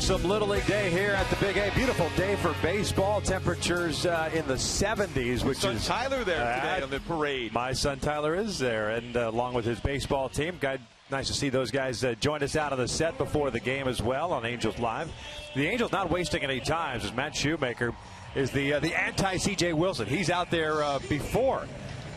awesome Little League day here at the Big A. Beautiful day for baseball. Temperatures in the 70s, which is Tyler there today on the parade. My son Tyler is there, and along with his baseball team. Nice to see those guys join us out on the set before the game as well on Angels Live. The Angels not wasting any time, as Matt Shoemaker is the anti-C.J. Wilson. He's out there before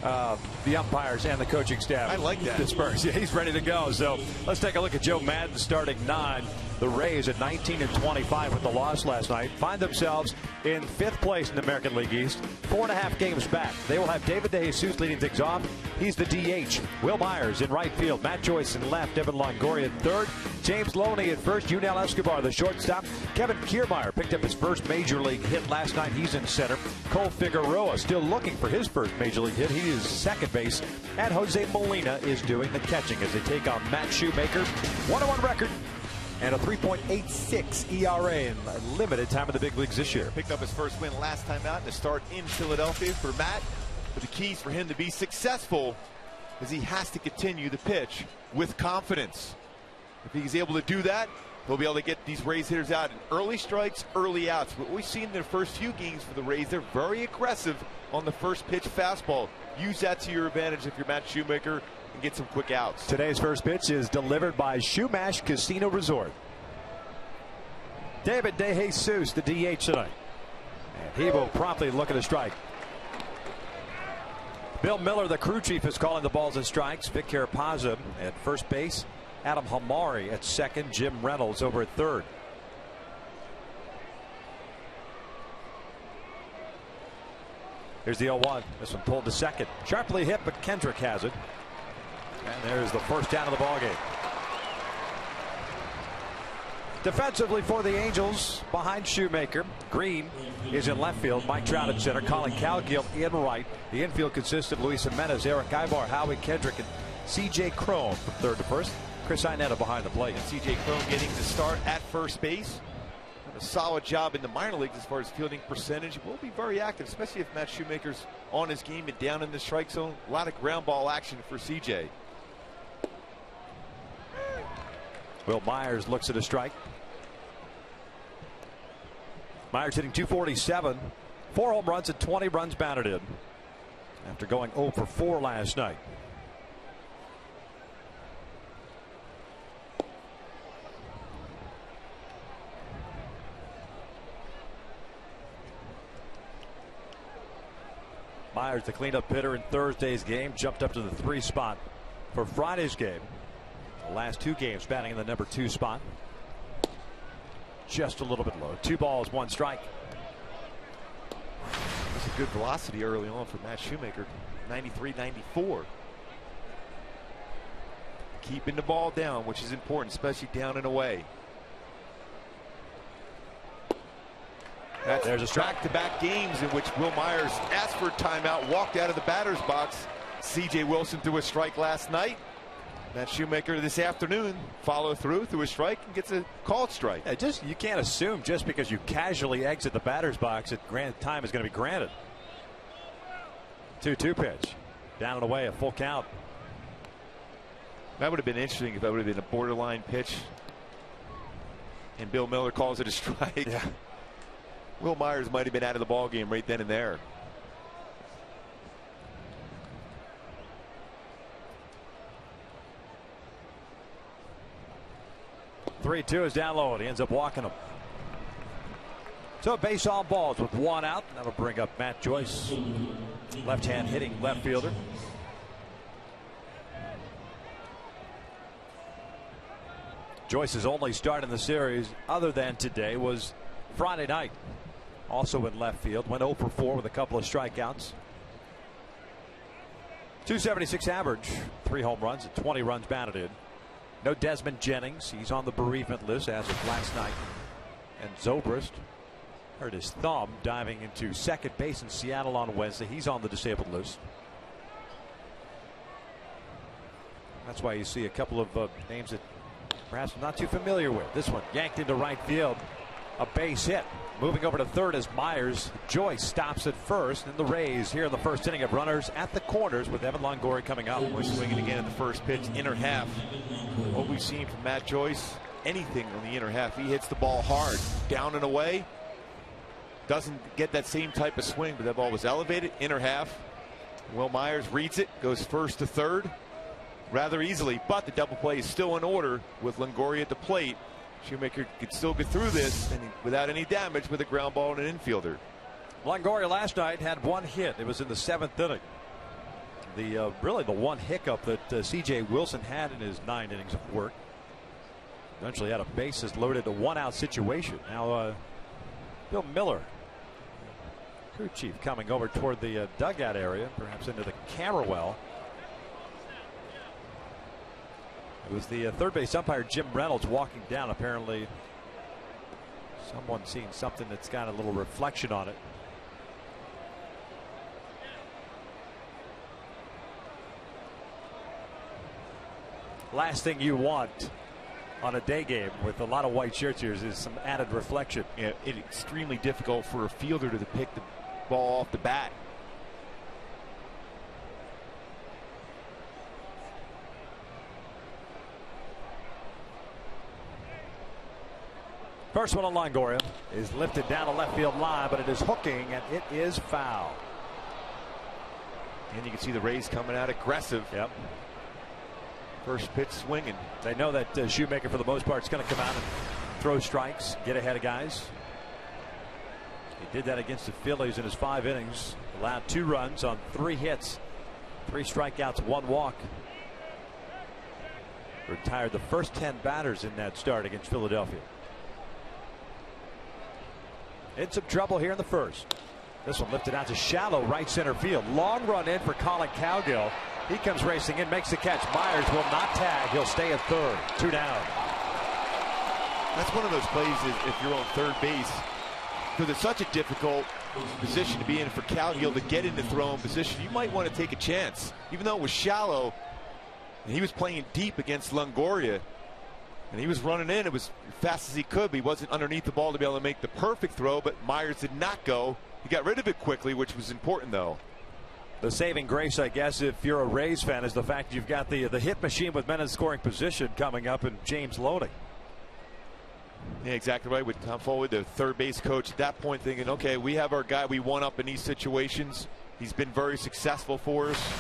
the umpires and the coaching staff. I like that. Disperse. Yeah, he's ready to go. So let's take a look at Joe Madden starting 9. The Rays at 19-25 with the loss last night find themselves in 5th place in the American League East, 4.5 games back. They will have David DeJesus leading things off. He's the DH. Will Myers in right field. Matt Joyce in left. Evan Longoria in third. James Loney at first. Yunel Escobar, the shortstop. Kevin Kiermaier picked up his first major league hit last night. He's in center. Cole Figueroa still looking for his first major league hit. He is second base. And Jose Molina is doing the catching as they take on Matt Shoemaker. 1-1 record. And a 3.86 ERA in limited time in the big leagues this year. Picked up his first win last time out in the start in Philadelphia for Matt. But the keys for him to be successful is he has to continue the pitch with confidence. If he's able to do that, he'll be able to get these Rays hitters out in early strikes, early outs. What we've seen in their first few games for the Rays, they're very aggressive on the first pitch fastball. Use that to your advantage if you're Matt Shoemaker and get some quick outs. Today's first pitch is delivered by Shumash Casino Resort. David DeJesus, the DH tonight. And he will promptly look at a strike. Bill Miller, the crew chief, is calling the balls and strikes. Vic Carapazza at first base. Adam Hamari at second. Jim Reynolds over at third. Here's the 0-1. This one pulled to second. Sharply hit, but Kendrick has it. And there's the first down of the ballgame. Defensively for the Angels, behind Shoemaker, Green is in left field. Mike Trout at center. Colin Cowgill in right. The infield consists of Luis Jimenez, Eric Ibar, Howie Kendrick, and C.J. Cron from third to first. Chris Inetta behind the plate. And C.J. Cron getting the start at first base. A solid job in the minor leagues as far as fielding percentage. Will be very active, especially if Matt Shoemaker's on his game and down in the strike zone. A lot of ground ball action for C.J. Will Myers looks at a strike. Myers hitting .247, 4 home runs and 20 runs batted in after going 0 for 4 last night. Myers, the cleanup hitter in Thursday's game, jumped up to the 3 spot for Friday's game. The last 2 games batting in the number 2 spot. Just a little bit low. 2 balls, 1 strike. That's a good velocity early on for Matt Shoemaker. 93-94. Keeping the ball down, which is important, especially down and away. There's a strike. Back-to-back games in which Will Myers asked for a timeout, walked out of the batter's box. C.J. Wilson threw a strike last night. Matt Shoemaker this afternoon follow through a strike and gets a called strike. Yeah, you can't assume just because you casually exit the batter's box that time is going to be granted. 2-2 pitch. Down and away, a full count. That would have been interesting if that would have been a borderline pitch and Bill Miller calls it a strike. Yeah. Will Myers might have been out of the ball game right then and there. Three-2 is down low, and he ends up walking him. So base on balls with 1 out. That'll bring up Matt Joyce, left-hand hitting left fielder. Joyce's only start in the series other than today was Friday night. Also in left field, went 0 for 4 with a couple of strikeouts. .276 average, 3 home runs and 20 runs batted in. No Desmond Jennings. He's on the bereavement list as of last night. And Zobrist hurt his thumb diving into second base in Seattle on Wednesday. He's on the disabled list. That's why you see a couple of names that perhaps I'm not too familiar with. This one yanked into right field. A base hit. Moving over to third is Myers. Joyce stops at first, and the Rays here in the first inning have runners at the corners with Evan Longoria coming up. We're swinging again in the first pitch, inner half. What we've seen from Matt Joyce anything on the inner half. He hits the ball hard, down and away. Doesn't get that same type of swing, but that ball was elevated, inner half. Will Myers reads it, goes first to third rather easily, but the double play is still in order with Longoria at the plate. Shoemaker could still get through this and without any damage with a ground ball and an infielder. Longoria last night had one hit. It was in the 7th inning. Really the one hiccup that C.J. Wilson had in his 9 innings of work. Eventually had a bases loaded, a 1-out situation. Now Bill Miller, crew chief, coming over toward the dugout area, perhaps into the camera well. It was the third base umpire Jim Reynolds walking down. Apparently someone seeing something that's got a little reflection on it. Last thing you want on a day game with a lot of white shirts here is some added reflection. Yeah, it's extremely difficult for a fielder to pick the ball off the bat. First one on Longoria is lifted down the left field line, but it is hooking and it is foul. And you can see the Rays coming out aggressive. Yep. First pitch swinging. They know that Shoemaker, for the most part, is going to come out and throw strikes, get ahead of guys. He did that against the Phillies in his 5 innings. Allowed 2 runs on 3 hits, 3 strikeouts, 1 walk. Retired the first 10 batters in that start against Philadelphia. In some trouble here in the first. This one lifted out to shallow right center field. Long run in for Colin Cowgill. He comes racing in, makes the catch. Myers will not tag. He'll stay at third. 2 down. That's one of those plays if you're on third base, because it's such a difficult position to be in for Cowgill to get into throwing position. You might want to take a chance, even though it was shallow. And he was playing deep against Longoria, and he was running in. It was as fast as he could, but he wasn't underneath the ball to be able to make the perfect throw. But Myers did not go. He got rid of it quickly, which was important, though. The saving grace, I guess, if you're a Rays fan, is the fact you've got the hit machine with men in scoring position coming up in James Loney. Yeah, exactly right. With Tom Foley, the third base coach, at that point thinking, okay, we have our guy we want up in these situations. He's been very successful for us.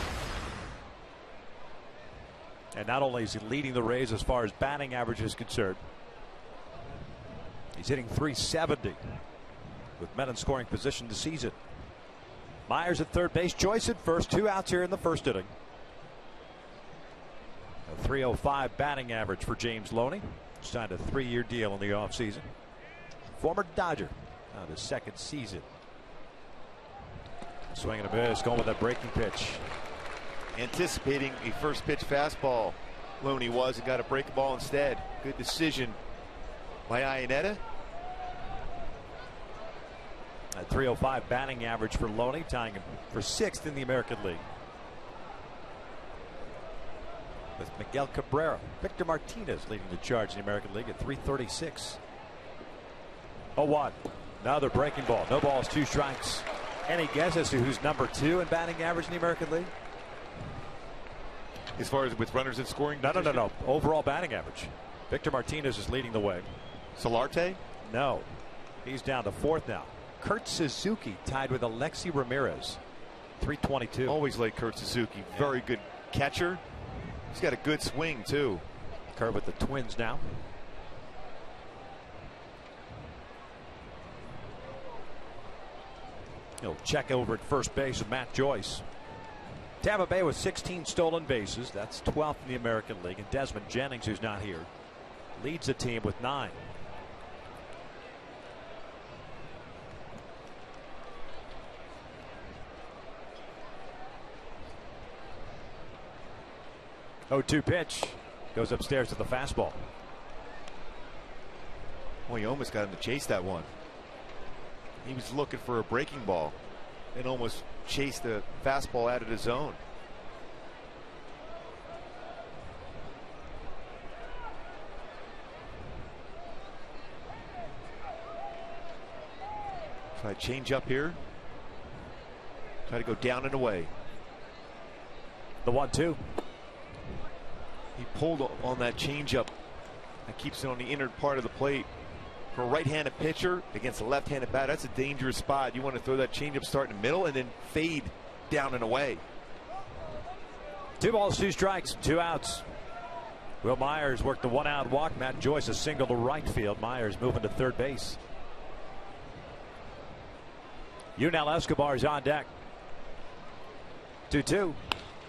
And not only is he leading the Rays as far as batting average is concerned, he's hitting .370 with men in scoring position this season. Myers at third base, Joyce at first, 2 outs here in the first inning. A .305 batting average for James Loney. Signed a 3-year deal in the offseason. Former Dodger, now his 2nd season. Swing and a miss, going with that breaking pitch. Anticipating a first pitch fastball. Loney was, and got a break ball instead. Good decision by Iannetta. A .305 batting average for Loney, tying him for 6th in the American League. With Miguel Cabrera, Victor Martinez leading the charge in the American League at .336. 0-1. Another breaking ball. No balls, 2 strikes. Any guess as to who's number 2 in batting average in the American League? As far as with runners in scoring? No. Overall batting average. Victor Martinez is leading the way. Solarte? No. He's down to 4th now. Kurt Suzuki tied with Alexi Ramirez. .322. Always like Kurt Suzuki. Very good catcher. He's got a good swing, too. Kurt with the Twins now. He'll check over at first base with Matt Joyce. Tampa Bay with 16 stolen bases. That's 12th in the American League. And Desmond Jennings, who's not here, leads the team with 9. .0-2 pitch goes upstairs to the fastball. Well, he almost got him to chase that one. He was looking for a breaking ball and almost chased the fastball out of the zone. Try to change up here. Try to go down and away. The 1-2. He pulled on that changeup That keeps it on the inner part of the plate. For a right-handed pitcher against a left-handed batter, that's a dangerous spot. You want to throw that changeup, start in the middle, and then fade down and away. 2 balls, 2 strikes, 2 outs. Will Myers worked the 1-out walk. Matt Joyce a single to right field. Myers moving to third base. Yunel Escobar's on deck. 2-2.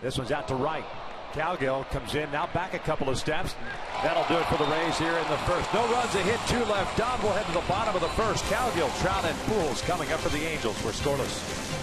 This one's out to right. Cowgill comes in now, back a couple of steps. That'll do it for the Rays here in the first. No runs, a hit, 2 left. Don will head to the bottom of the first. Cowgill, Trout, and Pujols coming up for the Angels. We're scoreless.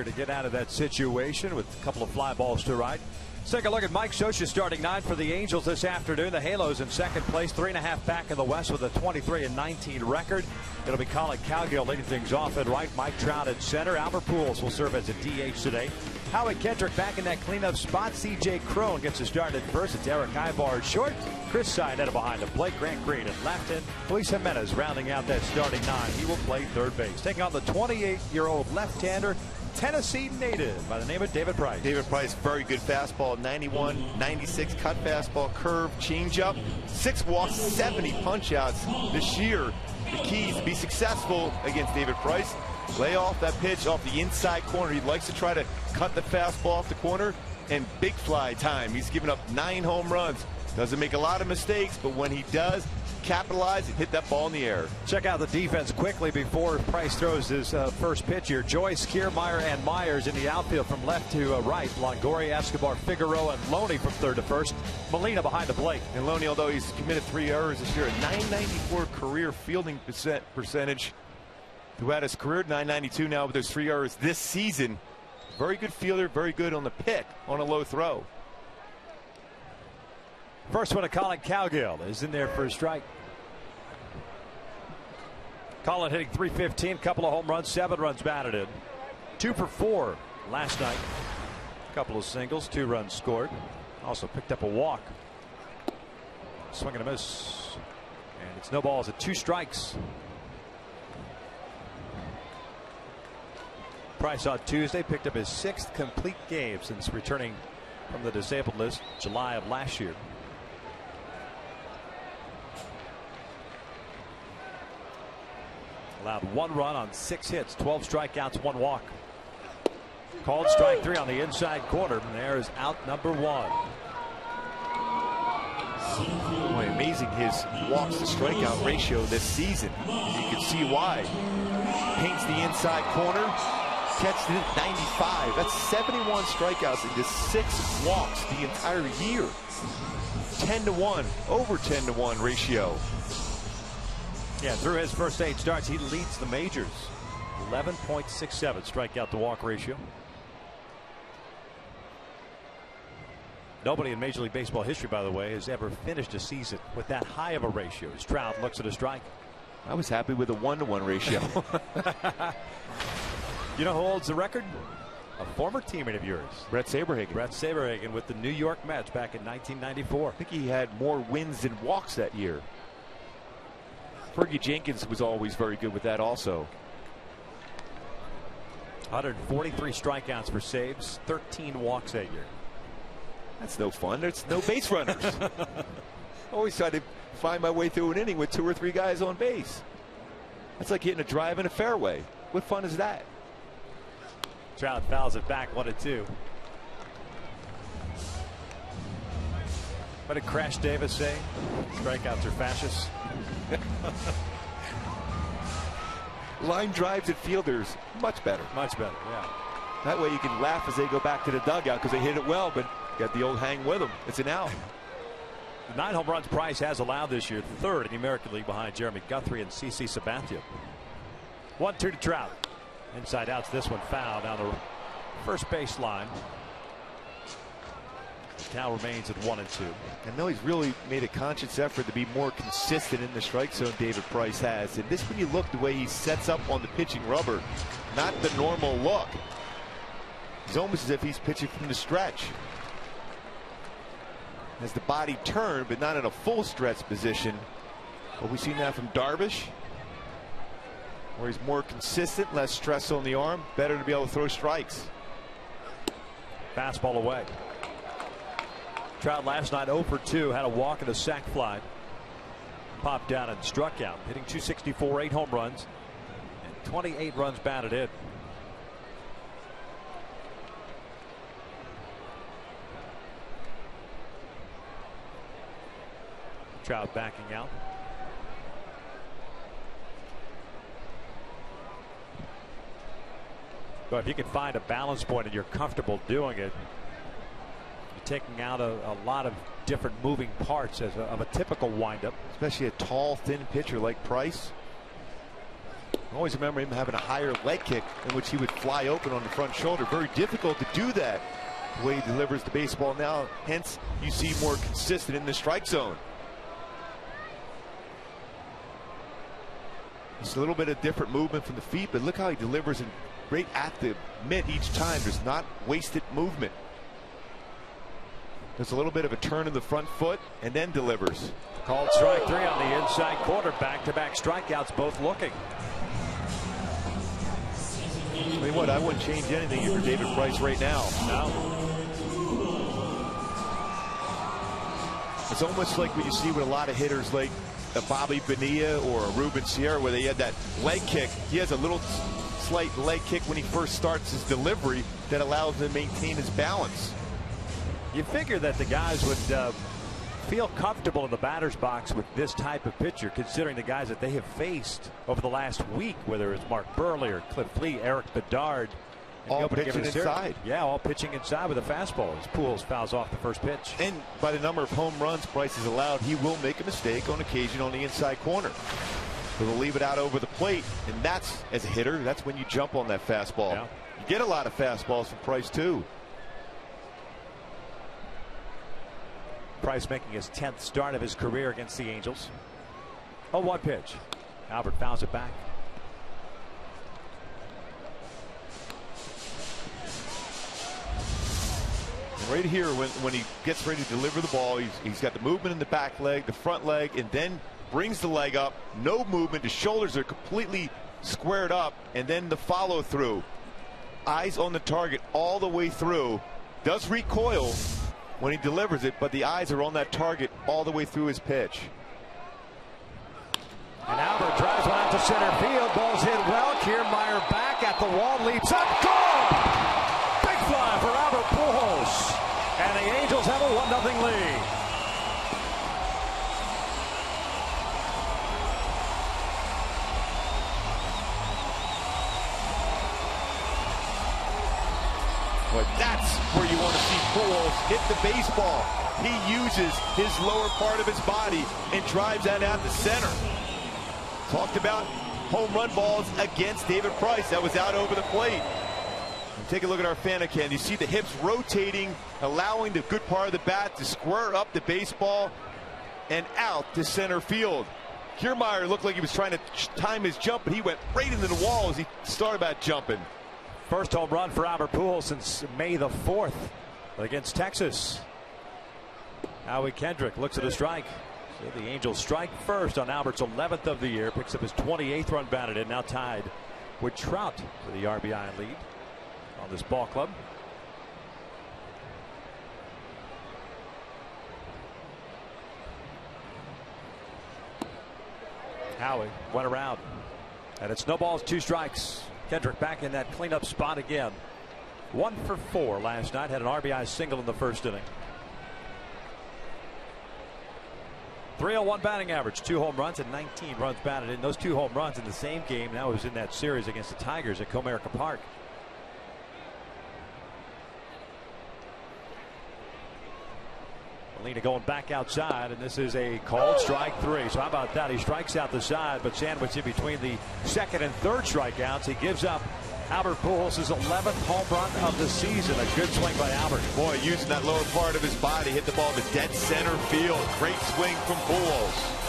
To get out of that situation with a couple of fly balls to right. Let's take a look at Mike Scioscia starting 9 for the Angels this afternoon. The Halos in second place, 3.5 back in the West with a 23-19 record. It'll be Colin Cowgill leading things off at right. Mike Trout at center. Albert Pujols will serve as a DH today. Howie Kendrick back in that cleanup spot. C.J. Cron gets a start at first. It's Eric Ibar at short. Chris Seinetta behind him. Blake Grant Green at left, and Luis Jimenez rounding out that starting 9. He will play third base. Taking on the 28-year-old left-hander, Tennessee native by the name of David Price. David Price, very good fastball, 91, 96 cut fastball, curve, changeup, 6 walks, 70 punch-outs this year. The keys to be successful against David Price: lay off that pitch off the inside corner. He likes to try to cut the fastball off the corner, and big fly time. He's given up 9 home runs. Doesn't make a lot of mistakes, but when he does, capitalize and hit that ball in the air. Check out the defense quickly before Price throws his first pitch here. Joyce, Kiermaier, and Myers in the outfield from left to right. Longoria, Escobar, Figueroa, and Loney from third to first. Molina behind the plate. And Loney, although he's committed 3 errors this year, a 994 career fielding percentage throughout his career. 992 now with those 3 errors this season. Very good fielder, very good on the pick on a low throw. First one to Colin Cowgill is in there for a strike. Colin hitting .315, couple of home runs, 7 runs batted in. 2 for 4 last night. Couple of singles, 2 runs scored. Also picked up a walk. Swing and a miss. And it's no balls at 2 strikes. Price on Tuesday picked up his 6th complete game since returning from the disabled list July of last year. Allowed 1 run on 6 hits, 12 strikeouts, 1 walk. Called strike 3 on the inside corner, and there is out number 1. Boy, amazing his walks to strikeout ratio this season. You can see why. Paints the inside corner, catches it at 95. That's 71 strikeouts and just 6 walks the entire year. 10-1, over 10-1 ratio. Yeah, through his first 8 starts, he leads the majors. 11.67 strikeout to walk ratio. Nobody in Major League Baseball history, by the way, has ever finished a season with that high of a ratio. As Trout looks at a strike. I was happy with a 1-to-1 ratio. You know who holds the record? A former teammate of yours. Brett Saberhagen. Brett Saberhagen with the New York Mets back in 1994. I think he had more wins than walks that year. Fergie Jenkins was always very good with that also. 143 strikeouts for saves, 13 walks that year. That's no fun. There's no base runners. Always try to find my way through an inning with 2 or 3 guys on base. That's like hitting a drive in a fairway. What fun is that? Trout fouls it back 1-2. What did Crash Davis say? Strikeouts are fascists. Line drives at fielders, much better. Much better, yeah. That way you can laugh as they go back to the dugout because they hit it well, but got the old hang with them. It's an out. The 9 home runs Price has allowed this year, 3rd in the American League behind Jeremy Guthrie and CC Sabathia. 1-2 to Trout. Inside outs, this one foul down the first base line. The count remains at 1-2. I know he's really made a conscious effort to be more consistent in the strike zone, David Price has. And this, when you look the way he sets up on the pitching rubber, not the normal look. It's almost as if he's pitching from the stretch. Has the body turned, but not in a full stretch position. But we've seen that from Darvish, where he's more consistent, less stress on the arm, better to be able to throw strikes. Fastball away. Trout last night 0 for 2, had a walk and a sac fly. Popped down and struck out, hitting .264, 8 home runs, and 28 runs batted in. Trout backing out. But if you can find a balance point and you're comfortable doing it, you're taking out a lot of different moving parts of a typical windup. Especially a tall, thin pitcher like Price. I always remember him having a higher leg kick in which he would fly open on the front shoulder. Very difficult to do that the way he delivers the baseball now. Hence, you see more consistent in the strike zone. It's a little bit of different movement from the feet, but look how he delivers in right at the mitt each time. There's not wasted movement. There's a little bit of a turn in the front foot and then delivers. Called strike 3 on the inside corner. Back-to-back strikeouts, both looking. I mean, what? I wouldn't change anything for David Price right now. No. It's almost like what you see with a lot of hitters like a Bobby Bonilla or a Ruben Sierra, where they had that leg kick. He has a little slight leg kick when he first starts his delivery that allows him to maintain his balance. You figure that the guys would feel comfortable in the batter's box with this type of pitcher, considering the guys that they have faced over the last week, whether it's Mark Burley or Cliff Lee, Eric Bedard. All pitching inside. Yeah, all pitching inside with a fastball as Pujols fouls off the first pitch. And by the number of home runs Price has allowed, he will make a mistake on occasion on the inside corner. So they'll leave it out over the plate, and that's, as a hitter, that's when you jump on that fastball. Yeah. You get a lot of fastballs from Price too. Price making his 10th start of his career against the Angels. 0-1 pitch. Albert fouls it back. Right here, when he gets ready to deliver the ball, he's got the movement in the back leg, the front leg, and then brings the leg up. No movement. The shoulders are completely squared up, and then the follow through. Eyes on the target all the way through. Does recoil when he delivers it, but the eyes are on that target all the way through his pitch. And Albert drives one out to center field. Ball's hit well. Kiermaier back at the wall, leaps up, gone! Big fly for Albert Pujols. And the Angels have a 1-0 lead. But that's where you want to see Pujols hit the baseball. He uses his lower part of his body and drives that out to center. Talked about home run balls against David Price. That was out over the plate. And take a look at our fan cam. You see the hips rotating, allowing the good part of the bat to square up the baseball and out to center field. Kiermaier looked like he was trying to time his jump, but he went right into the wall as he started about jumping. First home run for Albert Pujols since May the 4th against Texas. Howie Kendrick looks at a strike. So the Angels strike first on Albert's 11th of the year. Picks up his 28th run batted in. Now tied with Trout for the RBI lead on this ball club. Howie went around. And it's no balls, 2 strikes. Kendrick back in that cleanup spot again. 1 for 4 last night. Had an RBI single in the first inning. 301 batting average, 2 home runs and 19 runs batted in. Those 2 home runs in the same game. That was in that series against the Tigers at Comerica Park. Molina going back outside, and this is a called strike 3. So how about that? He strikes out the side, but sandwiched in between the second and third strikeouts. He gives up Albert Pujols' 11th home run of the season. A good swing by Albert. Boy, using that lower part of his body, hit the ball to dead center field. Great swing from Pujols.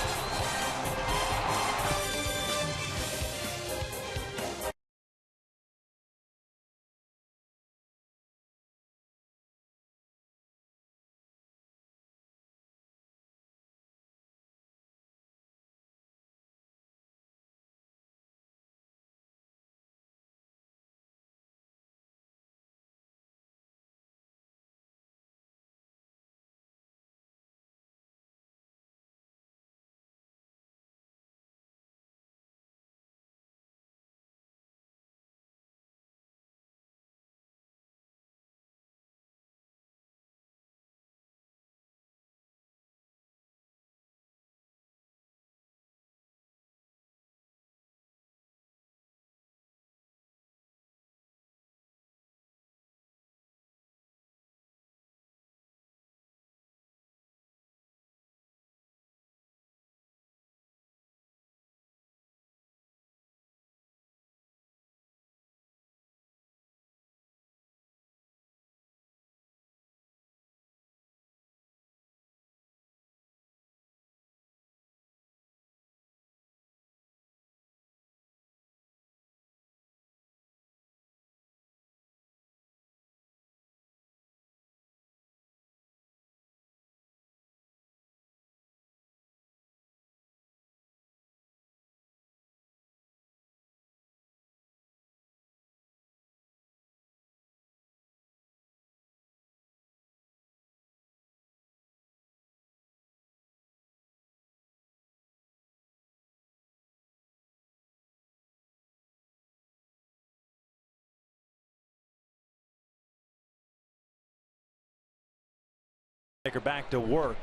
Back to work.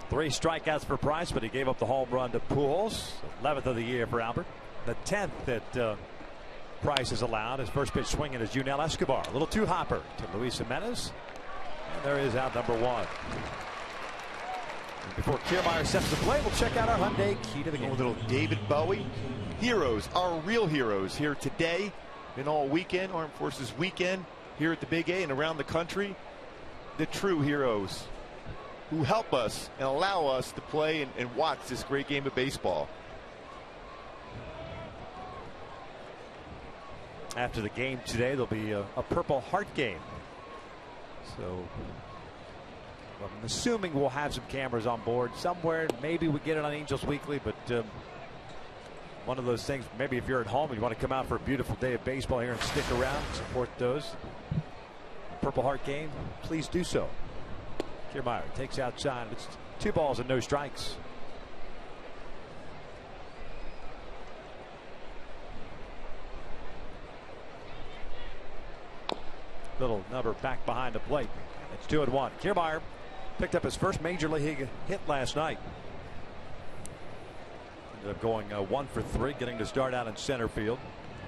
3 strikeouts for Price, but he gave up the home run to Pujols. 11th of the year for Albert. The 10th that Price has allowed. His first pitch swinging is Yunel Escobar. A little too hopper to Luis Jimenez. And there is out number 1. And before Kiermaier steps to play, we'll check out our Hyundai key to the game. A little David Bowie. Heroes, our real heroes here today and all weekend. Armed Forces Weekend here at the Big A and around the country. The true heroes who help us and allow us to play and watch this great game of baseball. After the game today, there'll be a Purple Heart game. So I'm assuming we'll have some cameras on board somewhere. Maybe we get it on Angels Weekly, but one of those things, maybe if you're at home and you want to come out for a beautiful day of baseball here and stick around and support those. Purple Heart game, please do so. Kiermaier takes outside. It's 2 balls and no strikes. Little number back behind the plate. It's 2-1. Kiermaier picked up his first major league hit last night. Ended up going 1 for 3, getting to start out in center field.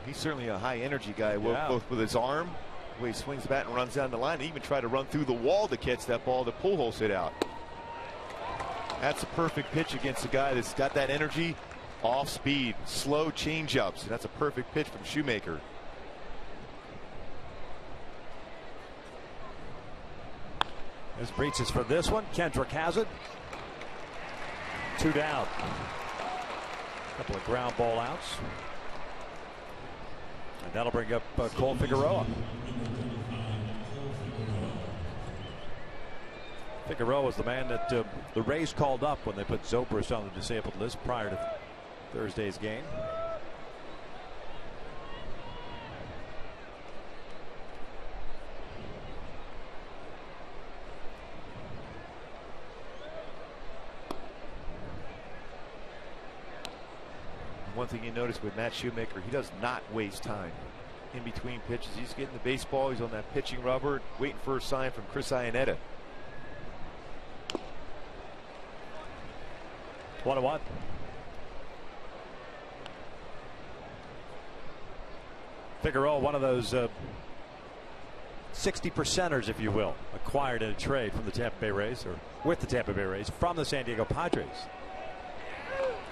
He's certainly a high energy guy, yeah. Both with his arm, the way he swings the bat and runs down the line. He even tried to run through the wall to catch that ball that Pujols hit out. That's a perfect pitch against a guy that's got that energy, off speed, slow changeups. That's a perfect pitch from Shoemaker. This reaches for this one. Kendrick has it. 2 down. A couple of ground ball outs. And that'll bring up Cole Figueroa. Figueroa was the man that the Rays called up when they put Zobrist on the disabled list prior to Thursday's game. One thing you notice with Matt Shoemaker, he does not waste time in between pitches. He's getting the baseball. He's on that pitching rubber, waiting for a sign from Chris Iannetta. 1-1. Figueroa, one of those 60%ers, if you will, acquired in a trade from the Tampa Bay Rays, or with the Tampa Bay Rays, from the San Diego Padres.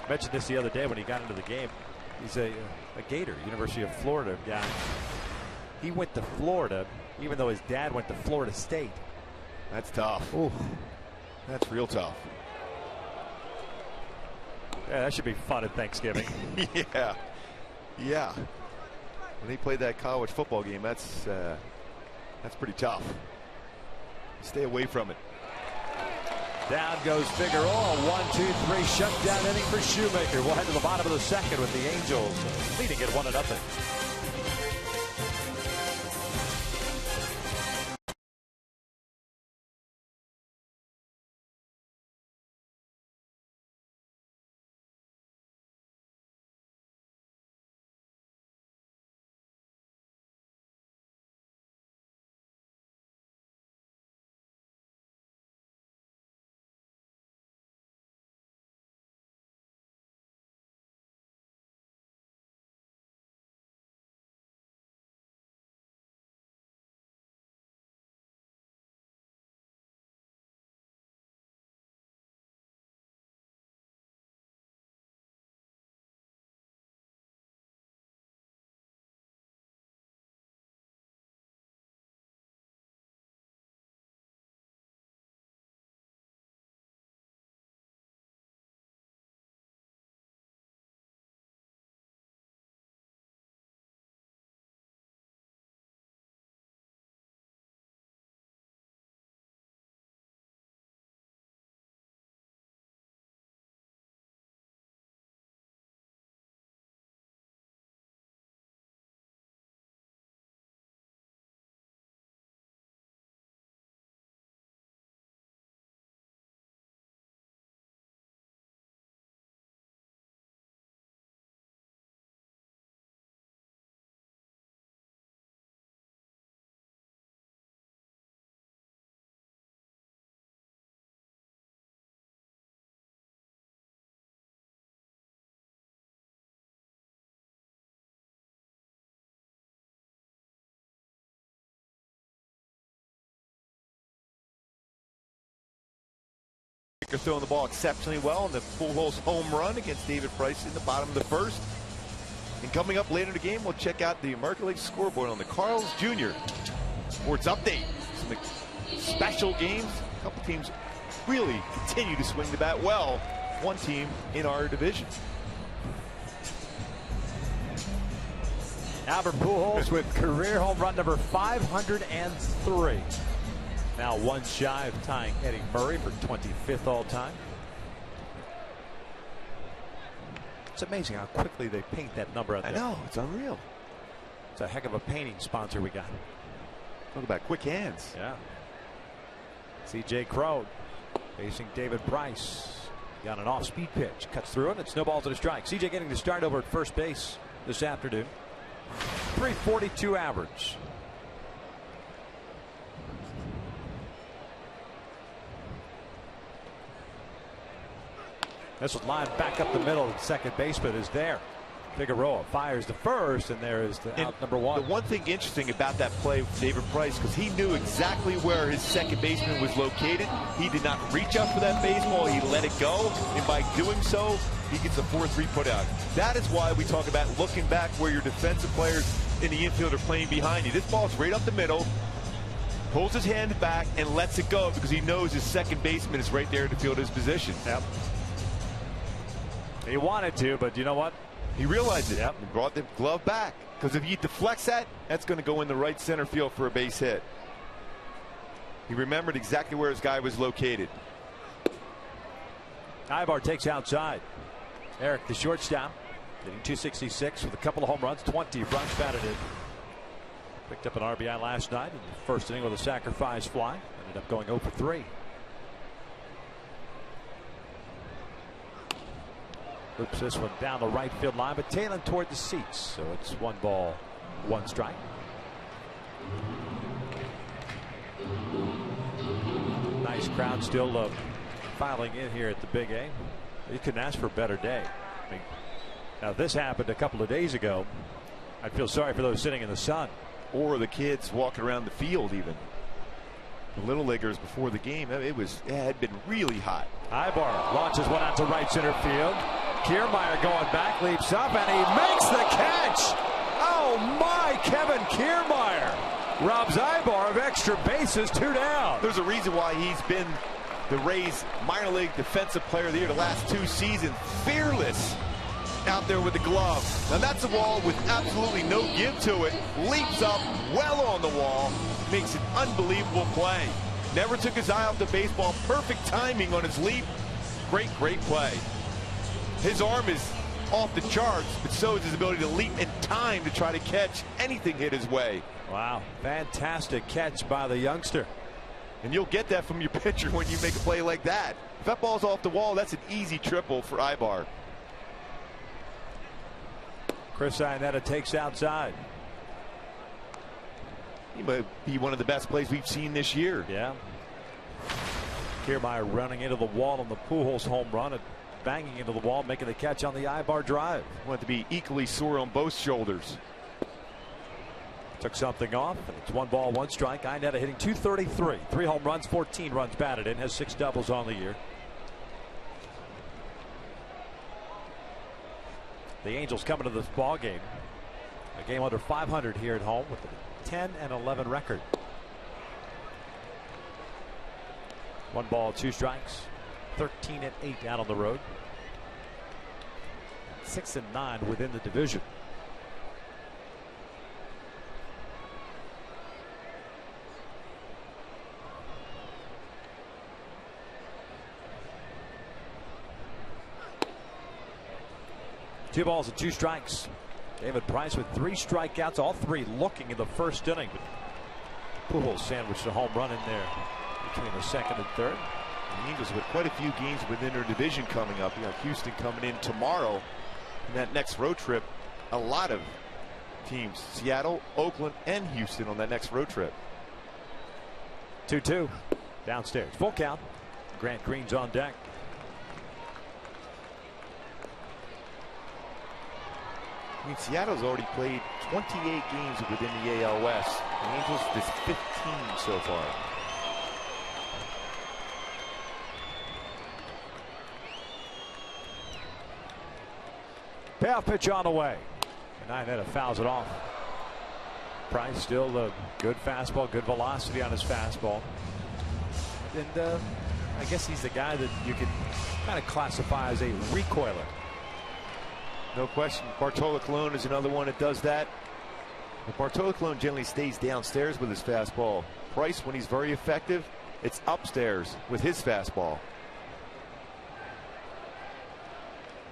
I mentioned this the other day when he got into the game. He's a Gator, University of Florida guy. He went to Florida, even though his dad went to Florida State. That's tough. Ooh. That's real tough. Yeah, that should be fun at Thanksgiving. Yeah. Yeah. When he played that college football game, that's pretty tough. Stay away from it. Down goes Figueroa. 1-2-3 shutdown inning for Shoemaker. We'll head to the bottom of the second with the Angels leading at 1-0. Throwing the ball exceptionally well in the Pujols home run against David Price in the bottom of the first. And coming up later in the game, we'll check out the American League scoreboard on the Carl's Jr. Sports Update. Some special games. A couple teams really continue to swing the bat well. One team in our division. Albert Pujols with career home run number 503. Now one shy of tying Eddie Murray for 25th all time. It's amazing how quickly they paint that number out there. I know, it's unreal. It's a heck of a painting sponsor we got. Talk about quick hands. Yeah. C.J. Crow facing David Price. Got an off-speed pitch. Cuts through it and snowballs at a strike. C.J. getting to start over at first base this afternoon. .342 average. This was lined back up the middle. Second baseman is there. Figueroa fires to first, and there is the out number one. The one thing interesting about that play with David Price, because he knew exactly where his second baseman was located. He did not reach up for that baseball. He let it go, and by doing so, he gets a 4-3 put out. That is why we talk about looking back where your defensive players in the infield are playing behind you. This ball's right up the middle. Pulls his hand back and lets it go because he knows his second baseman is right there to field his position. Yep. He wanted to, but you know what? He realized it. Yep. And brought the glove back. Because if he deflects that, that's going to go in the right center field for a base hit. He remembered exactly where his guy was located. Ibar takes outside. Eric, the shortstop, hitting .266 with a couple of home runs, 20 runs batted in. Picked up an RBI last night in the first inning with a sacrifice fly. Ended up going 0 for 3. Loops this one down the right field line, but tailing toward the seats. So it's 1 ball, 1 strike. Nice crowd still filing in here at the Big A. You couldn't ask for a better day. I mean, now, if this happened a couple of days ago, I'd feel sorry for those sitting in the sun. Or the kids walking around the field even. The little leaguers before the game, it had been really hot. Ibar launches one out to right center field. Kiermaier going back, leaps up, and he makes the catch. Oh my, Kevin Kiermaier robs Ibar of extra bases, 2 down. There's a reason why he's been the Rays minor league defensive player of the year the last 2 seasons. Fearless out there with the glove. Now that's a wall with absolutely no give to it. Leaps up well on the wall. Makes an unbelievable play. Never took his eye off the baseball. Perfect timing on his leap. Great play. His arm is off the charts, but so is his ability to leap in time to try to catch anything hit his way. Wow, fantastic catch by the youngster. And you'll get that from your pitcher when you make a play like that. If that ball's off the wall, that's an easy triple for Ibar. Chris Iannetta takes outside. He might be one of the best plays we've seen this year. Yeah. Kiermaier running into the wall on the Pujols home run and banging into the wall, making the catch on the Ibar drive. Want to be equally sore on both shoulders. Took something off, and it's 1 ball, 1 strike. Iannetta hitting .233, 3 home runs, 14 runs batted in, has 6 doubles on the year. The Angels coming to this ball game, a game under 500 here at home with a 10-11 record. 1 ball, 2 strikes, 13-8 out on the road, 6-9 within the division. Two balls and 2 strikes. David Price with 3 strikeouts, all 3 looking in the first inning. But Pujols sandwiched a home run in there between the second and third. The Angels with quite a few games within their division coming up. You got Houston coming in tomorrow. In that next road trip, a lot of teams, Seattle, Oakland, and Houston on that next road trip. 2-2 downstairs. Full count. Grant Green's on deck. I mean, Seattle's already played 28 games within the AL West. The Angels just 15 so far. Payoff pitch on the way. And Iannetta fouls it off. Price still a good fastball, good velocity on his fastball. And I guess he's the guy that you can kind of classify as a recoiler. No question. Bartolo Colon is another one that does that. But Bartolo Colon generally stays downstairs with his fastball. Price, when he's very effective, it's upstairs with his fastball.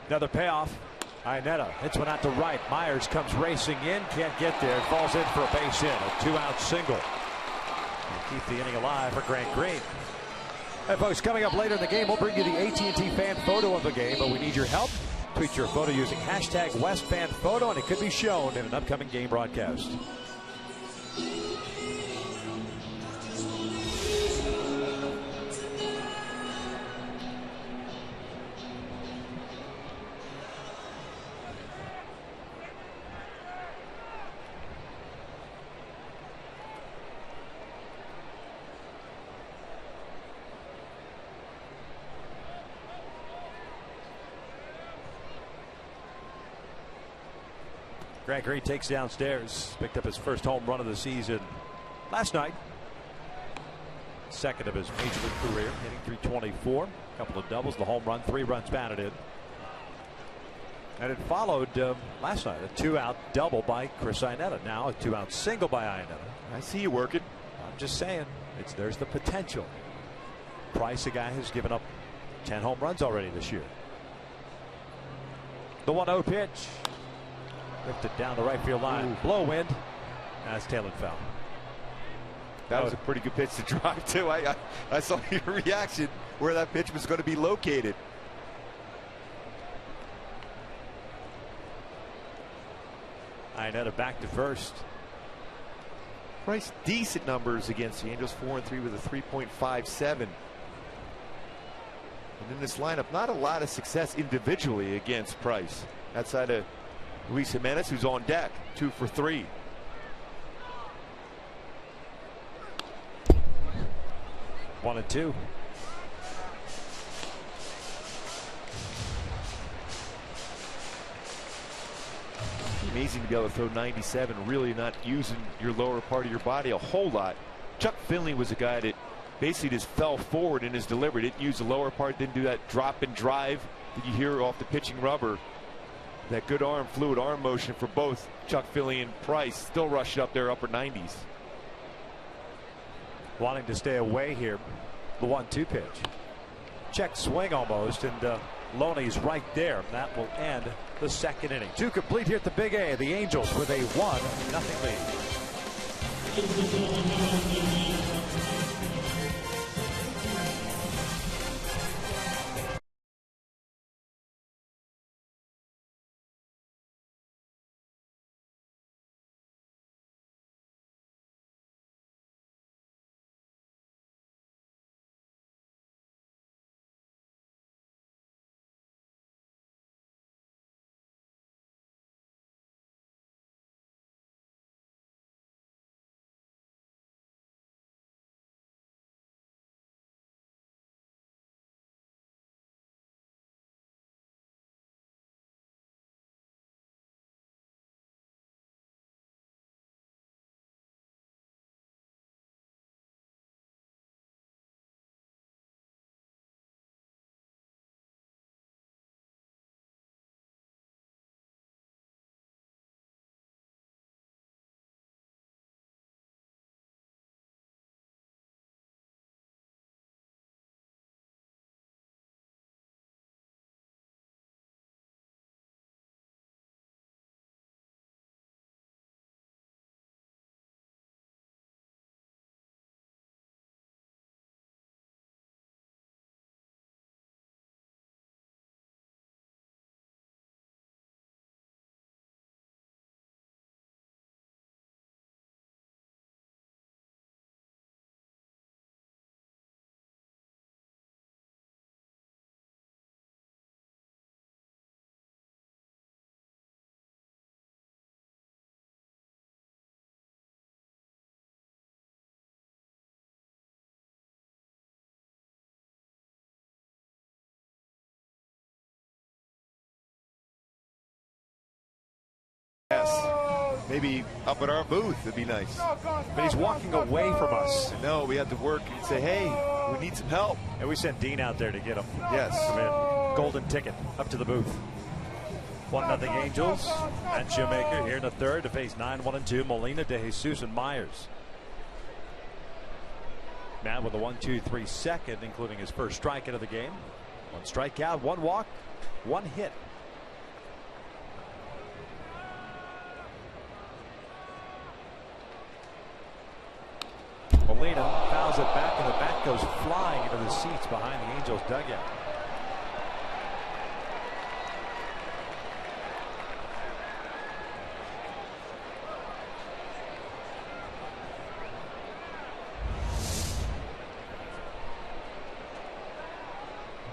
Another payoff. Iannetta hits one out to right. Myers comes racing in, can't get there, falls in for a base hit, a 2-out single. And keep the inning alive for Grant Green. Hey folks, coming up later in the game, we'll bring you the AT&T fan photo of the game, but we need your help. Tweet your photo using #WestFanPhoto, and it could be shown in an upcoming game broadcast. Grant Green takes downstairs. Picked up his first home run of the season last night. Second of his major league career, hitting .324. A couple of doubles, the home run, 3 runs batted in. And it followed last night, a 2-out double by Chris Iannetta. Now a 2-out single by Iannetta. I see you working. I'm just saying, there's the potential. Price, a guy who's given up 10 home runs already this year. The 1-0 pitch. Lifted down the right field line. Ooh. Blow wind. That's tailored foul. That was a pretty good pitch to drive to. I saw your reaction where that pitch was going to be located. Iannetta back to first. Price decent numbers against the Angels, 4-3 with a 3.57. And in this lineup, not a lot of success individually against Price. Outside of Luis Jimenez, who's on deck, 2 for 3. One and two. Amazing to be able to throw 97, really not using your lower part of your body a whole lot. Chuck Finley was a guy that basically just fell forward in his delivery, didn't use the lower part, didn't do that drop and drive that you hear off the pitching rubber. That good arm, fluid arm motion for both Chuck Finley and Price, still rushing up their upper 90s. Wanting to stay away here. The 1-2 pitch. Check swing almost, and Loney's right there. That will end the second inning. 2 complete here at the Big A. The Angels with a 1-0 lead. Maybe up at our booth, it'd be nice. But he's walking away from us. No, we have to work and say, hey, we need some help. And we sent Dean out there to get him. Yes. Come in. Golden ticket up to the booth. 1-0 Angels. And Shoemaker here in the third to face 9-1-2 Molina, De Jesus, and Myers. Matt with a 1-2-3 second, including his first strikeout of the game. 1 strikeout, 1 walk, 1 hit. Molina fouls it back, and the bat goes flying into the seats behind the Angels dugout.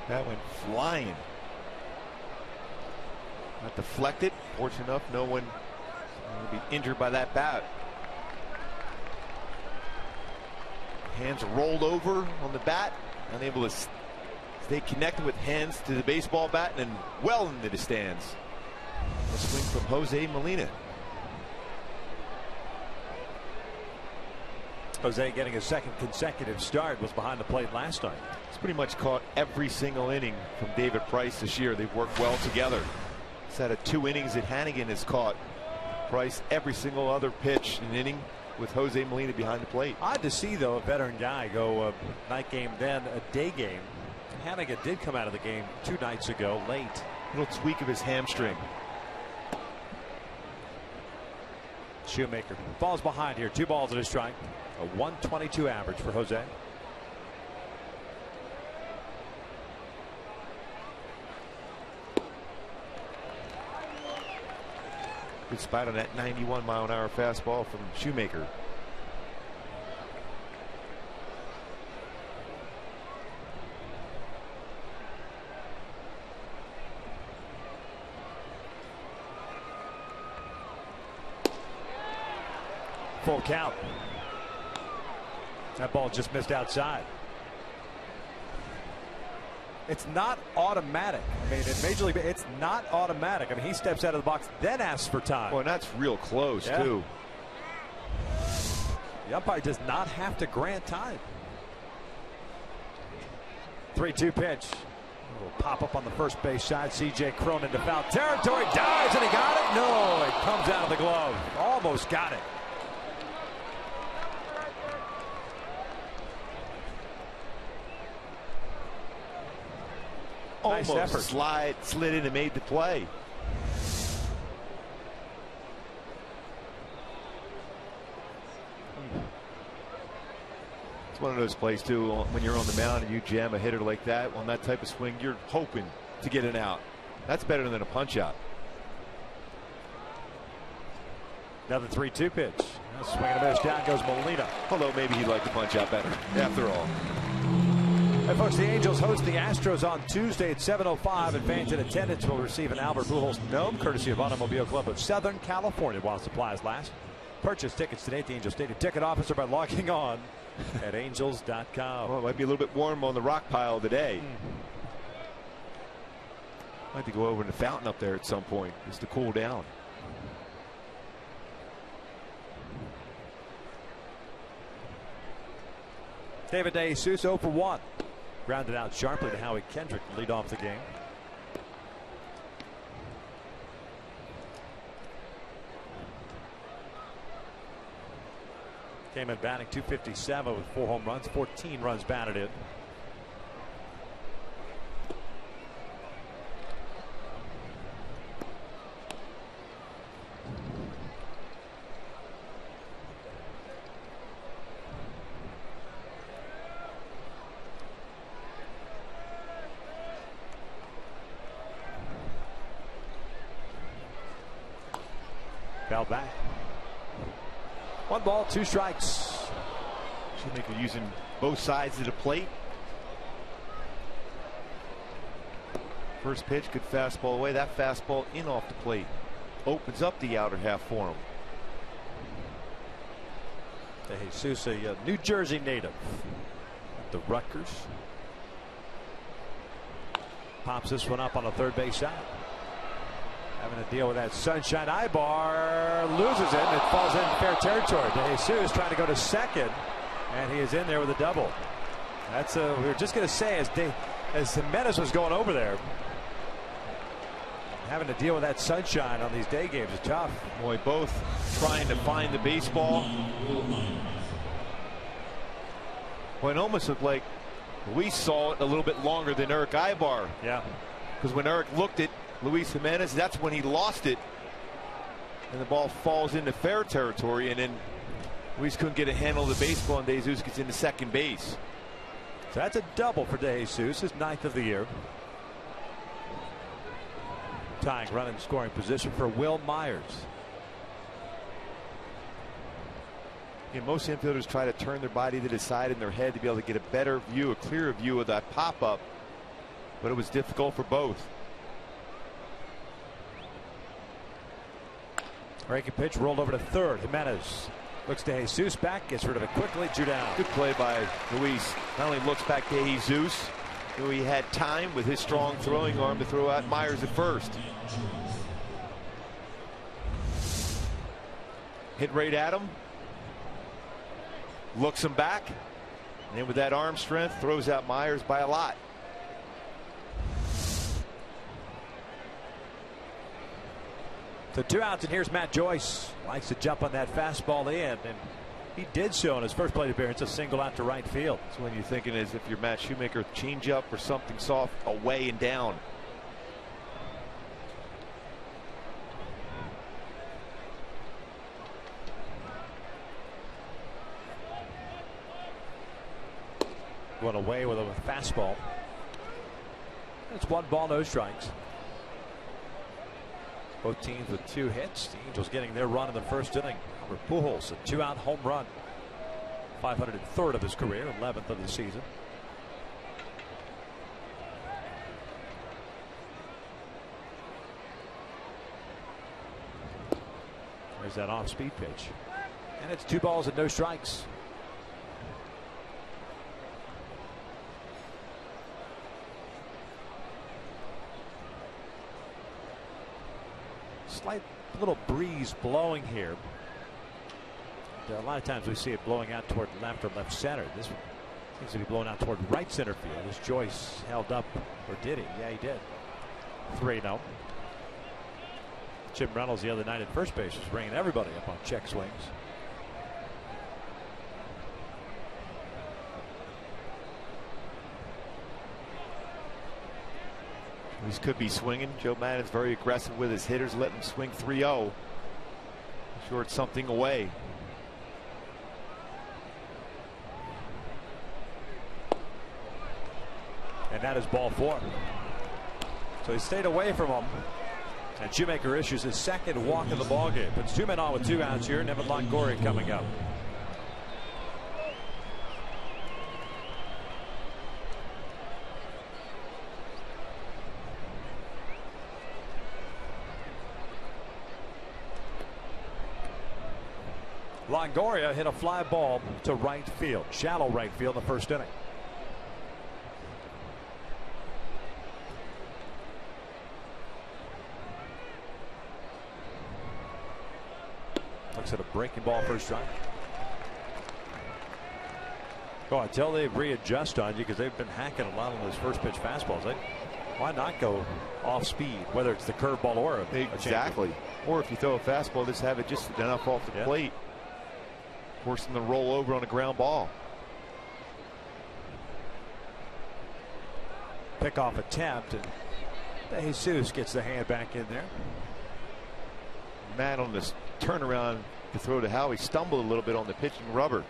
That went flying. Not deflected. Fortunate enough, no one will be injured by that bat. Hands rolled over on the bat, unable to stay connected with hands to the baseball bat, and well into the stands. A swing from Jose Molina. Jose getting a second consecutive start, was behind the plate last night. He's pretty much caught every single inning from David Price this year. They've worked well together. He's had 2 innings that Hannigan has caught. Price every single other pitch an inning with Jose Molina behind the plate. Odd to see, though, a veteran guy go night game, then a day game. Hannigan did come out of the game 2 nights ago late. Little tweak of his hamstring. Shoemaker falls behind here. 2 balls and a strike. A 122 average for Jose. Good spot on that 91-mile-an-hour fastball from Shoemaker. Full count. That ball just missed outside. It's not automatic. I mean, in Major League, it's not automatic. I mean, he steps out of the box, then asks for time. Well, and that's real close, too. The umpire does not have to grant time. 3-2 pitch. A little pop up on the first base side. C.J. Cron into foul territory. Dives, and he got it. No, it comes out of the glove. Almost got it. Almost nice effort. Slid in and made the play. It's one of those plays too, when you're on the mound and you jam a hitter like that on that type of swing, you're hoping to get an out. That's better than a punch out. Another 3-2 pitch. Swing and a miss. Down goes Molina. Although maybe he'd like to punch out better after all. And folks, the Angels host the Astros on Tuesday at 7:05, and fans in attendance will receive an Albert Pujols gnome courtesy of Automobile Club of Southern California while supplies last. Purchase tickets today at the Angels Stadium ticket office or by logging on at angels.com. Well, it might be a little bit warm on the rock pile today. Might have to go over in the fountain up there at some point just to cool down. David DeJesus 0 for 1. Grounded out sharply to Howie Kendrick to lead off the game. Came in batting .257 with 4 home runs, 14 runs batted in. Foul back. 1 ball, 2 strikes. Shoemaker using both sides of the plate. First pitch, good fastball away. That fastball in off the plate opens up the outer half for him. DeJesus, a New Jersey native. The Rutgers. Pops this one up on the third base side. Having to deal with that sunshine. Ibar loses it, and it falls in fair territory. DeJesus trying to go to second, and he is in there with a double. That's we were just going to say, as Jimenez was going over there, having to deal with that sunshine on these day games is tough. Boy, both trying to find the baseball. Well, it almost looked like Luis saw it a little bit longer than Eric Ibar. Yeah. Because when Eric looked at Luis Jimenez, that's when he lost it, and the ball falls into fair territory, and then Luis couldn't get a handle of the baseball, and DeJesus gets into second base. So that's a double for DeJesus, his 9th of the year. Tying run in scoring position for Will Myers. And most infielders try to turn their body to the side in their head to be able to get a better view, a clearer view of that pop-up, but it was difficult for both. Breaking pitch rolled over to third. Jimenez looks to Jesus back, gets rid of it quickly, drew down. Good play by Luis. Not only looks back to Jesus, who he had time with his strong throwing arm to throw out Myers at first. Hit right at him. Looks him back. And then with that arm strength, throws out Myers by a lot. So 2 outs, and here's Matt Joyce. Likes to jump on that fastball in, and he did so in his first plate appearance, a single out to right field. So when you're thinking is if you're Matt Shoemaker, changeup or something soft away and down. Went away with a fastball. It's 1 ball, no strikes. Both teams with 2 hits. The Angels getting their run in the first inning. Pujols, a 2-out home run. 503rd of his career, 11th of the season. There's that off-speed pitch. And it's 2 balls and no strikes. Slight little breeze blowing here. A lot of times we see it blowing out toward left or left center. This one seems to be blowing out toward right center field. As Joyce held up, or did he? Yeah, he did. 3-0. Jim Reynolds the other night at first base was bringing everybody up on check swings. These could be swinging. Joe Maddon's very aggressive with his hitters, letting him swing 3-0. Sure, it's something away. And that is ball 4. So he stayed away from him. And Shoemaker issues his second walk of the ballgame. Puts 2 men on with 2 outs here. Nevin Longoria coming up. Longoria hit a fly ball to right field, shallow right field in the first inning. Looks at a breaking ball for a strike. Oh, until they readjust on you, because they've been hacking a lot on those first pitch fastballs. Why not go off speed, whether it's the curveball or a exactly. Or if you throw a fastball, just have it just enough off the plate, forcing the roll over on a ground ball. Pickoff attempt, and Jesus gets the hand back in there. Matt on this turnaround to throw to Howie stumbled a little bit on the pitching rubber.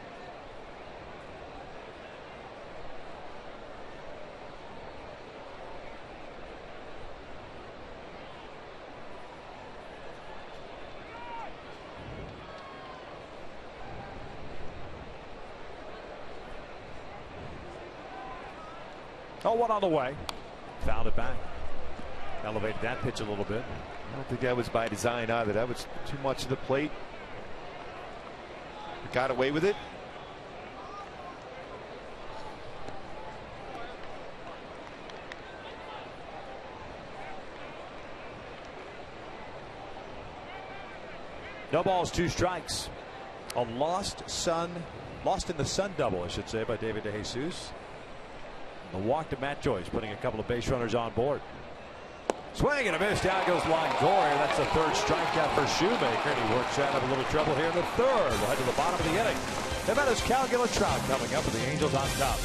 Oh, 1 on the way. Fouled it back. Elevated that pitch a little bit. I don't think that was by design either. That was too much of the plate. Got away with it. No balls, 2 strikes. A lost in the sun double, I should say, by David DeJesus. The walk to Matt Joyce, putting a couple of base runners on board. Swing and a miss. Down goes Longoria. That's the 3rd strikeout for Shoemaker, and he works out of a little trouble here in the 3rd. We'll head to the bottom of the inning. About his Cal Gillen-Trout coming up with the Angels on top.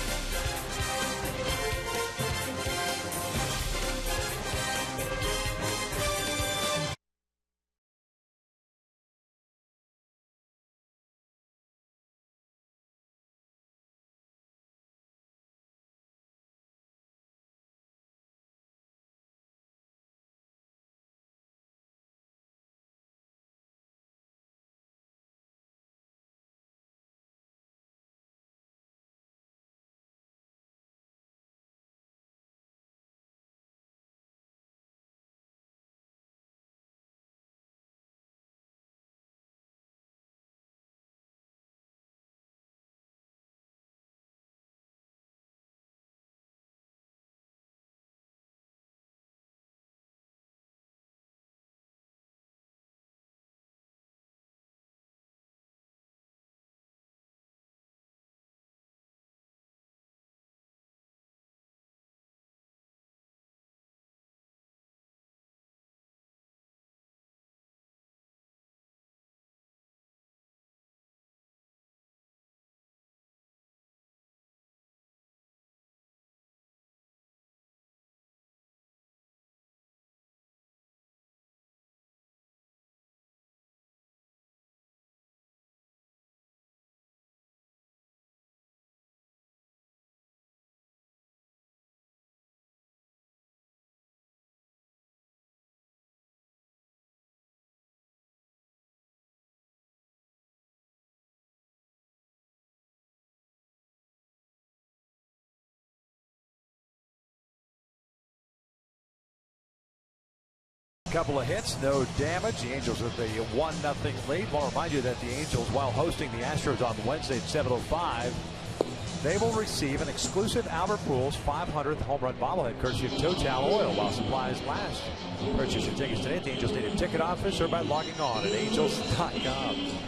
couple of hits, no damage. The Angels with a 1-0 lead. Want to remind you that the Angels, while hosting the Astros on Wednesday at 7:05, they will receive an exclusive Albert Pujols 500th home run bobblehead courtesy of Total Oil while supplies last. Purchase your tickets today at the Angels Stadium ticket office or by logging on at angels.com.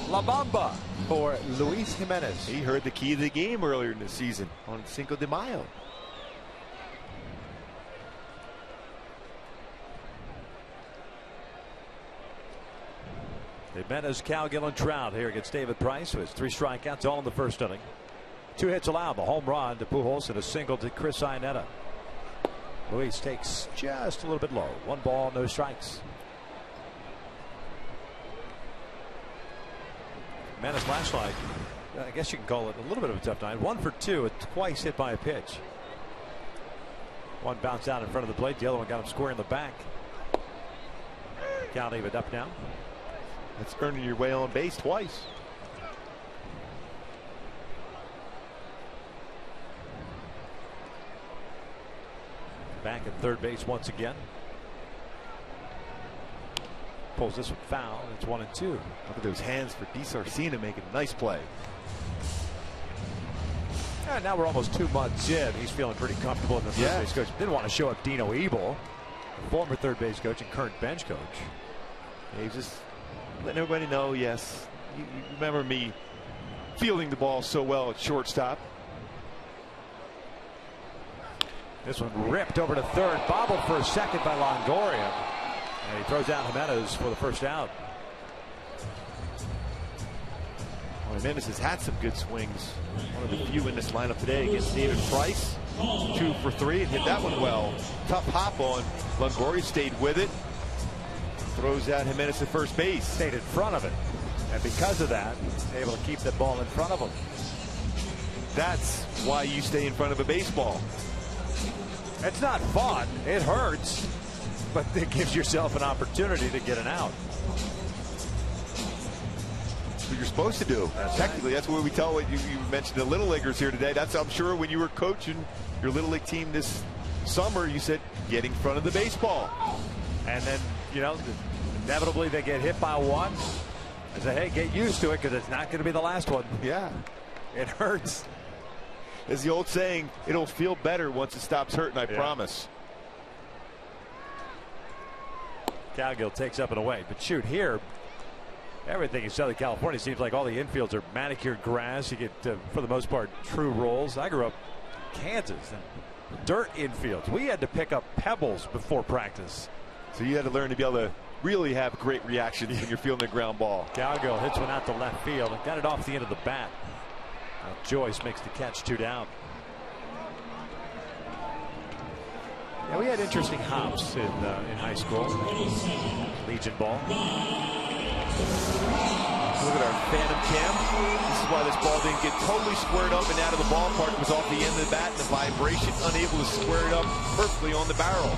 La Bamba for Luis Jimenez. He heard the key of the game earlier in the season on Cinco de Mayo. Jimenez, Cowgill, and Trout here against David Price, who has 3 strikeouts, all in the first inning. 2 hits allowed, the home run to Pujols and a single to Chris Iannetta. Luis takes just a little bit low. 1 ball, no strikes. Jimenez last night, I guess you can call it a little bit of a tough night. 1 for 2, twice hit by a pitch. One bounced out in front of the plate, the other one got him square in the back. Count even up now. That's earning your way on base twice. Back at third base once again. Pulls this one foul. It's 1-2. Look at those hands for DiSarcina making a nice play. And now we're almost 2 months in. He's feeling pretty comfortable in the third base coach. Didn't want to show up Dino Ebel, former third base coach and current bench coach. Yeah, he's just letting everybody know, yes, you remember me fielding the ball so well at shortstop. This one ripped over to third, bobbled for a second by Longoria. And he throws out Jimenez for the first out. Well, Jimenez has had some good swings. One of the few in this lineup today against David Price. 2 for 3 and hit that one well. Tough hop on. Longoria stayed with it. Throws out Jimenez at first base. Stayed in front of it. And because of that, able to keep the ball in front of him. That's why you stay in front of a baseball. It's not fun. It hurts. But it gives yourself an opportunity to get an out. That's what you're supposed to do. Technically, that's what we tell you. You mentioned the Little Leaguers here today. That's, I'm sure, when you were coaching your Little League team this summer, you said, get in front of the baseball. And then, you know, inevitably they get hit by one. I say, hey, get used to it because it's not going to be the last one. Yeah. It hurts. As the old saying, it'll feel better once it stops hurting, I promise. Cowgill takes up and away. But shoot, here, everything in Southern California seems like all the infields are manicured grass. You get, for the most part, true rolls. I grew up in Kansas, and dirt infields. We had to pick up pebbles before practice. So you had to learn to be able to really have great reactions when you're fielding a ground ball. Cowgill hits one out to left field and got it off the end of the bat. Now Joyce makes the catch, 2 down. Yeah, we had interesting hops in high school. Legion ball. Look at our phantom cam. This is why this ball didn't get totally squared up and out of the ballpark. It was off the end of the bat, and the vibration unable to square it up perfectly on the barrel.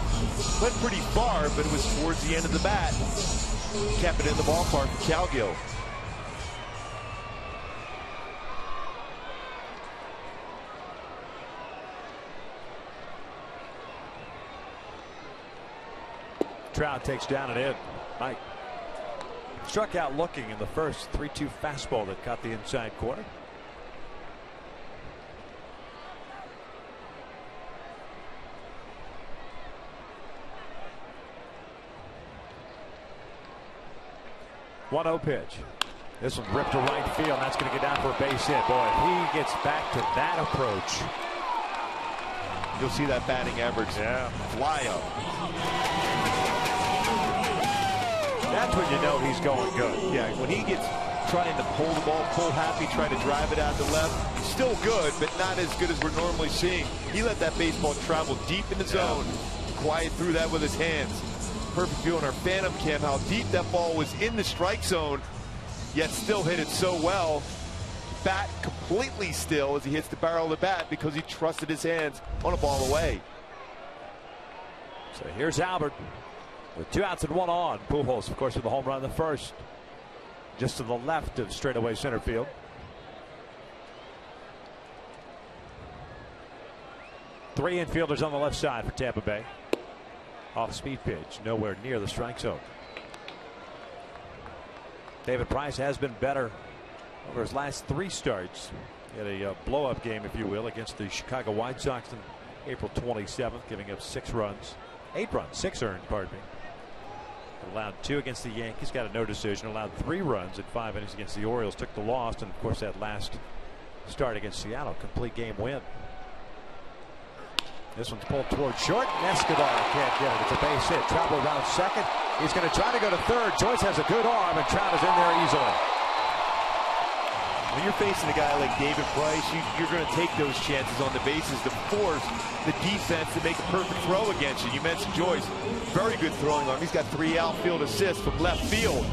Went pretty far, but it was towards the end of the bat. Kept it in the ballpark for Cowgill. Trout takes down and in. Mike struck out looking in the first 3-2 fastball that caught the inside corner. One-oh pitch. This one ripped to right field. And that's going to get down for a base hit. Boy, if he gets back to that approach, you'll see that batting average fly up. That's when you know he's going good. Yeah, when he gets trying to pull the ball, pull happy, trying to drive it out to left, still good, but not as good as we're normally seeing. He let that baseball travel deep in the zone, quiet through that with his hands. Perfect view on our phantom cam how deep that ball was in the strike zone, yet still hit it so well. Bat completely still as he hits the barrel of the bat because he trusted his hands on a ball away. So here's Albert with 2 outs and 1 on. Pujols, of course, with the home run in the first. just to the left of straightaway center field. Three infielders on the left side for Tampa Bay. Off speed pitch, nowhere near the strike zone. David Price has been better over his last 3 starts. He had a blow-up game, if you will, against the Chicago White Sox on April 27th, giving up 6 runs. 8 runs, 6 earned, pardon me. Allowed 2 against the Yankees, got a no decision. Allowed 3 runs in 5 innings against the Orioles, took the loss, and of course that last start against Seattle, complete game win. This one's pulled towards short, and Escobar can't get it. It's a base hit. Trout will round second. He's going to try to go to third. Joyce has a good arm, and Trout is in there easily. When you're facing a guy like David Price, you're going to take those chances on the bases to force the defense to make a perfect throw against you. You mentioned Joyce. Very good throwing arm. He's got 3 outfield assists from left field.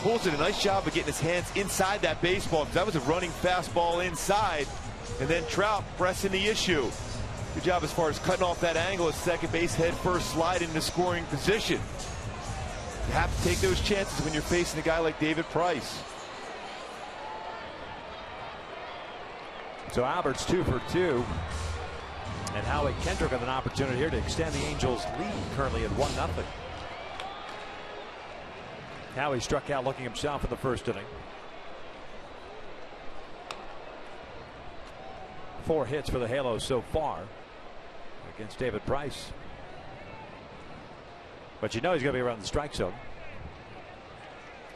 Pujols did a nice job of getting his hands inside that baseball, because that was a running fastball inside. And then Trout pressing the issue. Good job as far as cutting off that angle at second base, head first slide into scoring position. You have to take those chances when you're facing a guy like David Price. So Albert's 2 for 2. And Howie Kendrick with an opportunity here to extend the Angels' lead, currently at 1-0. Howie struck out looking himself in the first inning. 4 hits for the Halos so far against David Price. But you know he's going to be around the strike zone.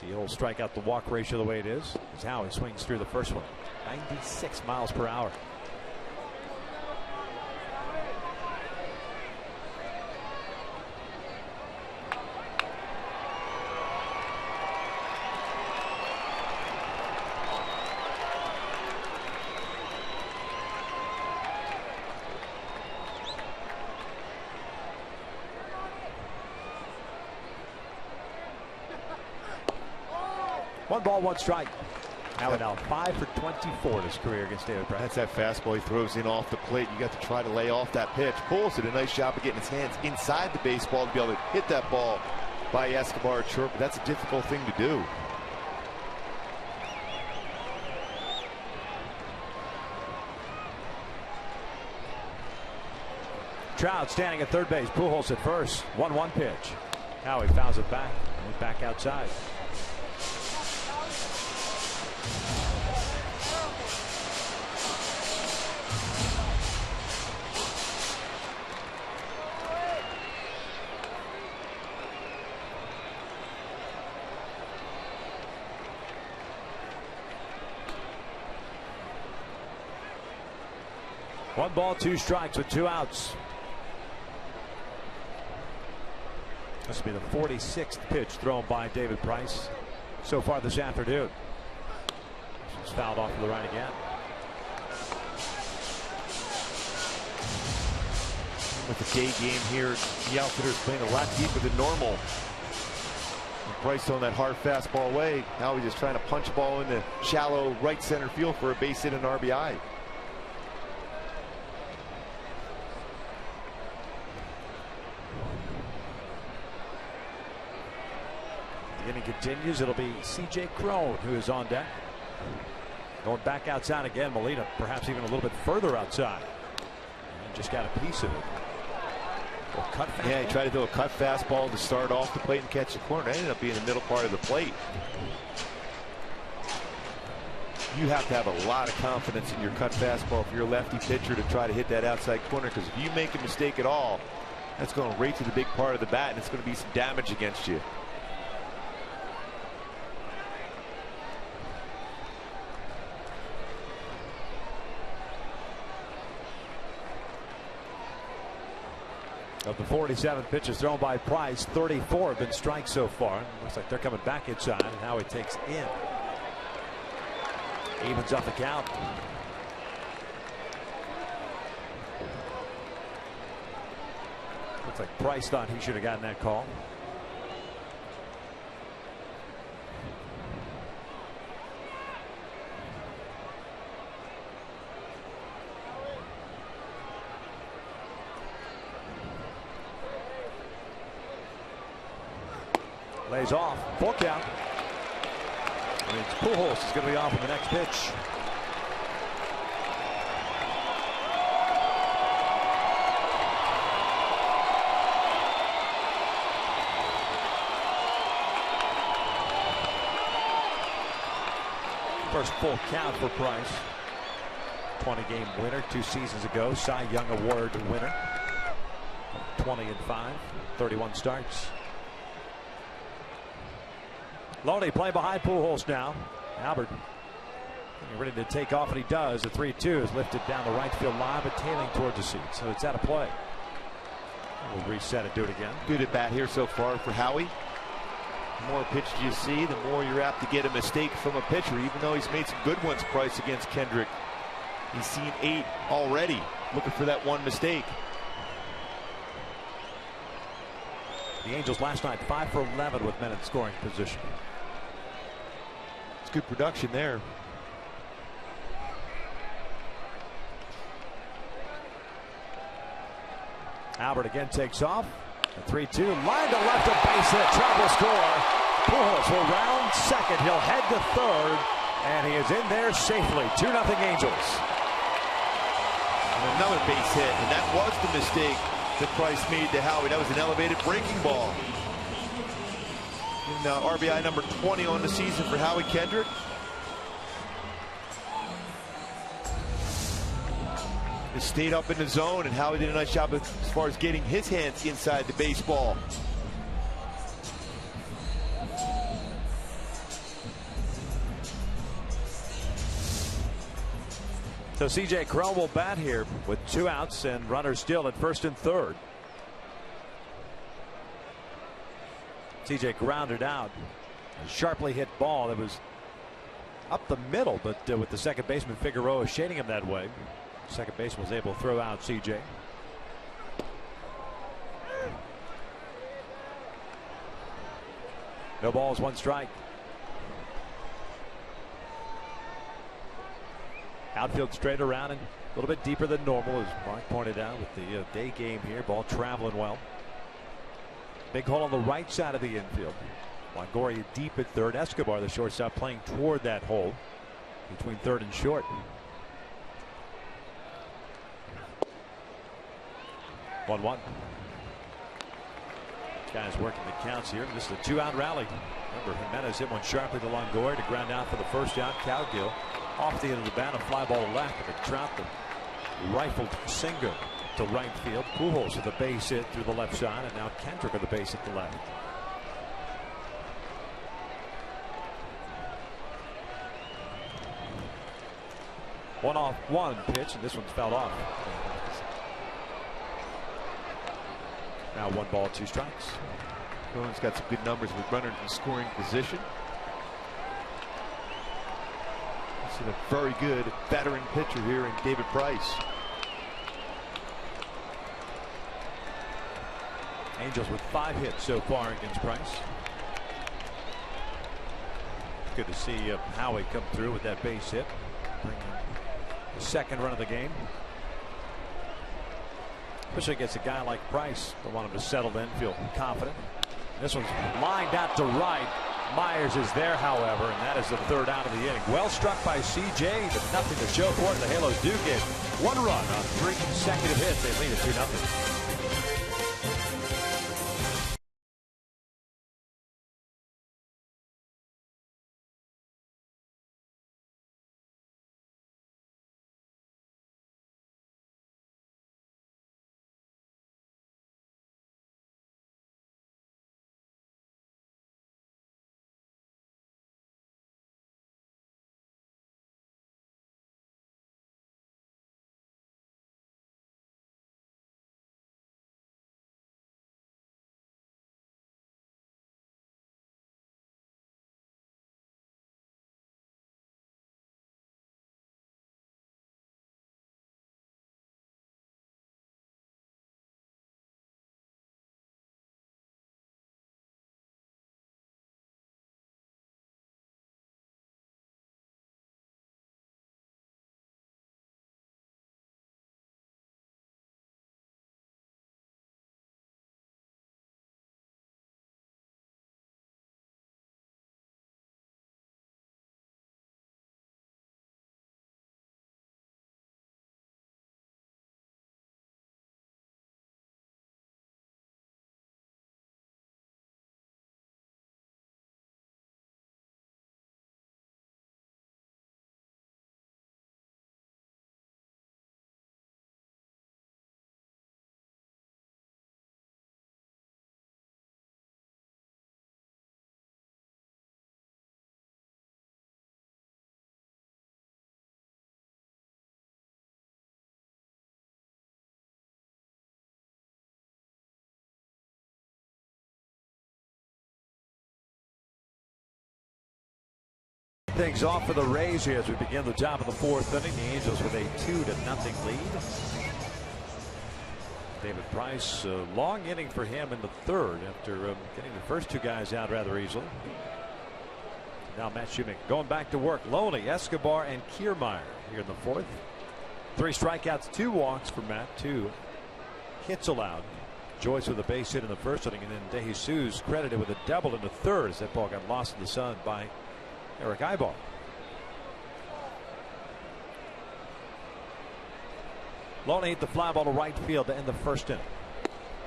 The old strikeout to walk ratio the way it is how he swings through the first one. 96 miles per hour. One ball, one strike. Allen now 5 for 24 in his career against David Price. That's that fastball he throws in off the plate. You got to try to lay off that pitch. Pujols did a nice job of getting his hands inside the baseball to be able to hit that ball by Escobar at short, but that's a difficult thing to do. Trout standing at third base. Pujols at first. 1-1 pitch. Howie fouls it back. Went back outside. One ball, 2 strikes with 2 outs. This will be the 46th pitch thrown by David Price so far this afternoon. He's fouled off to the right again. With the day game here, the outfielder's playing a lot deeper than normal. And Price throwing that hard fastball away. Now he's just trying to punch a ball into shallow right center field for a base hit and RBI. The inning continues. It'll be C.J. Cron who is on deck. Going back outside again. Molina perhaps even a little bit further outside. And just got a piece of it. Cut fastball. Yeah, he tried to do a cut fastball to start off the plate and catch the corner. It ended up being the middle part of the plate. You have to have a lot of confidence in your cut fastball for your lefty pitcher to try to hit that outside corner, because if you make a mistake at all, that's going right to the big part of the bat, and it's going to be some damage against you. Of the 47 pitches thrown by Price, 34 have been strikes so far. Looks like they're coming back inside, and now he takes in. Evens up the count. Looks like Price thought he should have gotten that call. Lays off. Full count. means Pujols is going to be off in the next pitch. First full count for Price. 20-game winner 2 seasons ago. Cy Young Award winner. 20-5, 31 starts. Loney play behind Pujols now. Albert ready to take off, and he does. The 3-2 is lifted down the right field line, but tailing towards the seat, so it's out of play. We'll reset and do it again. Good at bat here so far for Howie. The more pitches you see, the more you're apt to get a mistake from a pitcher, even though he's made some good ones, Price, against Kendrick. He's seen 8 already, looking for that one mistake. The Angels last night 5 for 11 with men in scoring position. It's good production there. Albert again takes off. The 3-2 line to left, a base hit. Travel score. Pujols will round second. He'll head to third, and he is in there safely. 2-0 Angels. And another base hit, and that was the mistake that Price made to Howie. That was an elevated breaking ball. And RBI number 20 on the season for Howie Kendrick. He stayed up in the zone, and Howie did a nice job as far as getting his hands inside the baseball. So C.J. Crowell will bat here with 2 outs and runners still at first and third. C.J. grounded out a sharply hit ball that was up the middle, but with the second baseman Figueroa shading him that way, second baseman was able to throw out C.J. No balls, 1 strike. Outfield straight around and a little bit deeper than normal, as Mark pointed out, with the day game here. Ball traveling well. Big hole on the right side of the infield. Longoria deep at third. Escobar, the shortstop, playing toward that hole between third and short. 1-1. Guys working the counts here. This is a 2-out rally. Remember, Jimenez hit one sharply to Longoria to ground out for the first out. Cowgill off the end of the bat, a fly ball left, and a Trout rifled Singer to right field. Pujols with a base hit through the left side, and now Kendrick with a base at the left. One off, 1 pitch, and this one's fouled off. Now 1 ball, 2 strikes. Bone's got some good numbers with runners in scoring position. This is a very good veteran pitcher here in David Price. Angels with 5 hits so far against Price. Good to see Howie come through with that base hit, bringing the second run of the game. Especially against a guy like Price, don't want him to settle in, feel confident. This one's lined out to right. Myers is there, however, and that is the 3rd out of the inning. Well struck by C.J., but nothing to show for it. The Halos do get 1 run on 3 consecutive hits. They lead at 2-0. Things off for the Rays here as we begin the top of the fourth inning. The Angels with a 2-0 lead. David Price, a long inning for him in the third after getting the first two guys out rather easily. Now Matt Shoemaker going back to work. Loney, Escobar, and Kiermaier here in the fourth. 3 strikeouts, 2 walks for Matt, 2 hits allowed. Joyce with a base hit in the first inning, and then De Jesus credited with a double in the third as that ball got lost in the sun by Eric Ibar. Loney hit the fly ball to right field to end the first inning.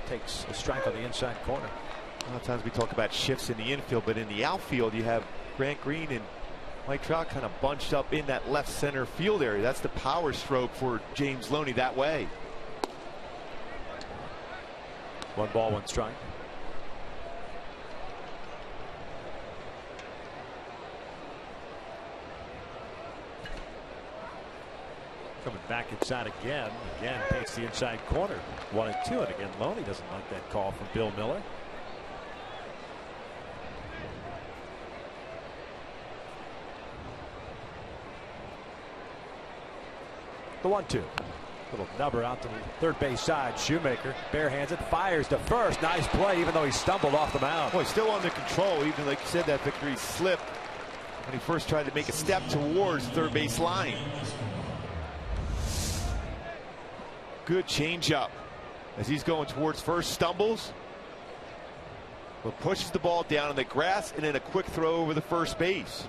Takes a strike on the inside corner. A lot of times we talk about shifts in the infield, but in the outfield you have Grant Green and Mike Trout kind of bunched up in that left center field area. That's the power stroke for James Loney that way. 1 ball, 1 strike. Coming back inside again. Again takes the inside corner. 1-2, and again Loney doesn't like that call from Bill Miller. The 1-2. Little number out to the third base side. Shoemaker barehands it, fires to first. Nice play, even though he stumbled off the mound. Boy, still under control, even like you said, that victory slipped when he first tried to make a step towards third base line. Good changeup as he's going towards first, stumbles, but pushes the ball down in the grass and then a quick throw over the first base.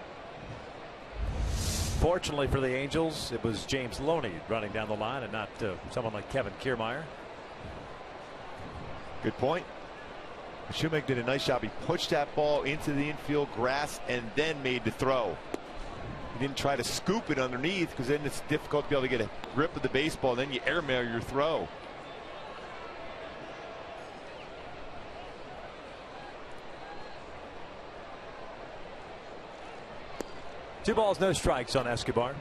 Fortunately for the Angels, it was James Loney running down the line and not someone like Kevin Kiermaier. Good point. Shoemaker did a nice job. He pushed that ball into the infield grass and then made the throw. He didn't try to scoop it underneath because then it's difficult to be able to get a grip of the baseball. Then you airmail your throw. Two balls, no strikes on Escobar.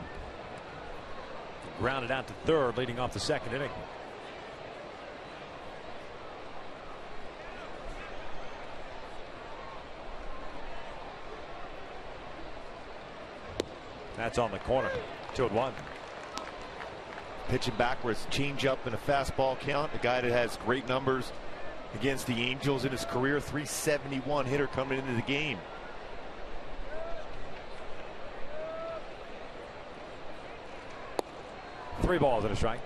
Grounded out to third, leading off the second inning. That's on the corner. 2-1. Pitching backwards, changeup and a fastball count. A guy that has great numbers against the Angels in his career. 371 hitter coming into the game. Three balls and a strike.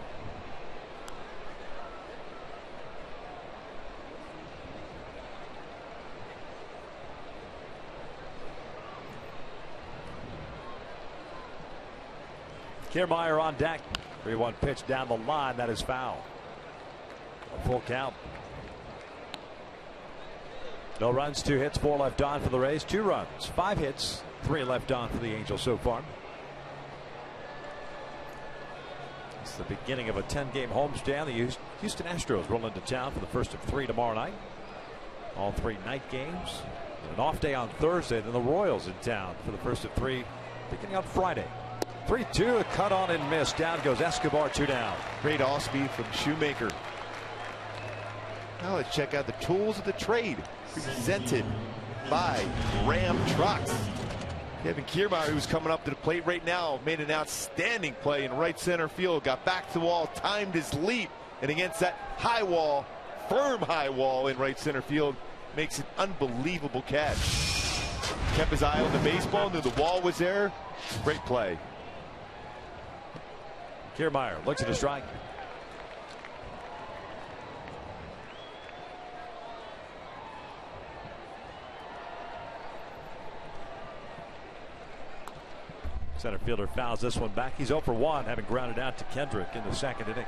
Kiermaier on deck. 3-1 pitch down the line. That is foul. A full count. No runs, 2 hits, 4 left on for the Rays. 2 runs, 5 hits, 3 left on for the Angels so far. It's the beginning of a 10-game homestand. The Houston Astros roll into town for the first of 3 tomorrow night. All 3 night games. An off day on Thursday. Then the Royals in town for the first of 3 beginning on Friday. 3-2, a cut on and miss. Down goes Escobar, 2 down. Great off speed from Shoemaker. Now let's check out the tools of the trade presented by Ram Trucks. Kevin Kiermaier, who's coming up to the plate right now, made an outstanding play in right center field. Got back to the wall, timed his leap, and against that high wall, firm high wall in right center field, makes an unbelievable catch. Kept his eye on the baseball, knew the wall was there. Great play. Kiermaier looks at a strike. Center fielder fouls this one back. He's 0 for 1, having grounded out to Kendrick in the second inning.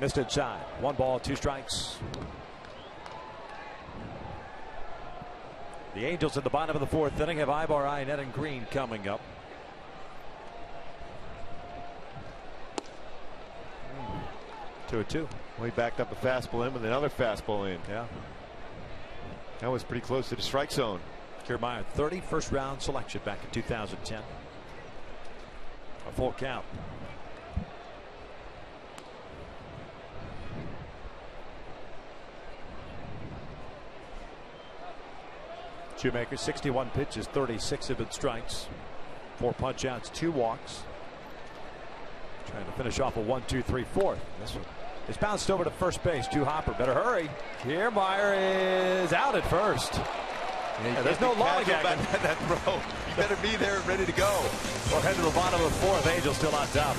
Missed inside. 1 ball, 2 strikes. The Angels at the bottom of the 4th inning have Ibar, Iannette, and Green coming up. 2-2. Well, he backed up a fastball in with another fastball in. Yeah. That was pretty close to the strike zone. Kiermaier, 31st round selection back in 2010. A full count. Shoemaker, 61 pitches, 36 have been strikes, 4 punch outs, 2 walks. Trying to finish off a 1-2-3-4. This one is bounced over to first base. To Hopper. Better hurry. Kiermaier is out at first. Yeah, there's no lollygag. That throw. You better be there and ready to go. We'll head to the bottom of the 4th. Angels still on top.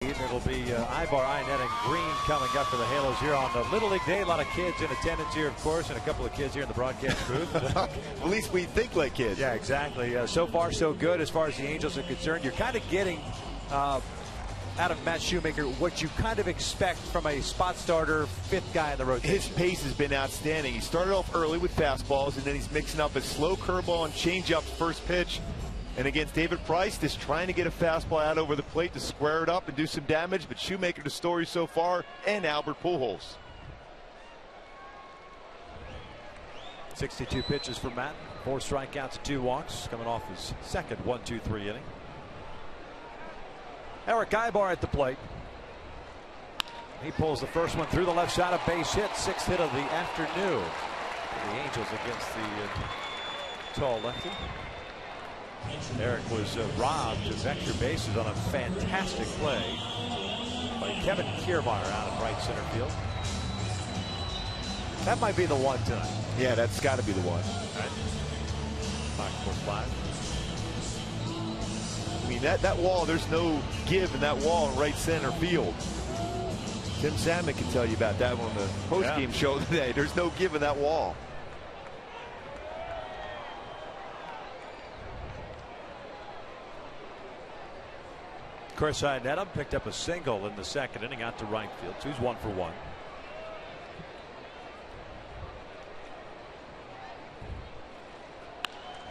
It'll be Ibar, Inet, and Green coming up for the Halos here on the Little League Day. A lot of kids in attendance here, of course, and a couple of kids here in the broadcast booth. At least we think like kids. Yeah, exactly. So far, so good as far as the Angels are concerned. You're kind of getting out of Matt Shoemaker what you kind of expect from a spot starter, 5th guy in the rotation. His pace has been outstanding. He started off early with fastballs, and then he's mixing up a slow curveball and changeup first pitch. And against David Price, just trying to get a fastball out over the plate to square it up and do some damage. But Shoemaker, the story so far, and Albert Pujols. 62 pitches for Matt. 4 strikeouts and 2 walks, coming off his second 1-2-3 inning. Eric Ibar at the plate. He pulls the first one through the left side, a base hit, 6th hit of the afternoon for the Angels against the tall lefty. Eric was robbed of extra bases on a fantastic play by Kevin Kiermaier out in right center field. That might be the one tonight. Yeah, that's got to be the one. Right. 5-4-5. I mean, that wall, there's no give in that wall in right center field. Tim Salmon can tell you about that one on the postgame show today. There's no give in that wall. Chris Iannetta picked up a single in the second inning out to right field. So he's 1 for 1.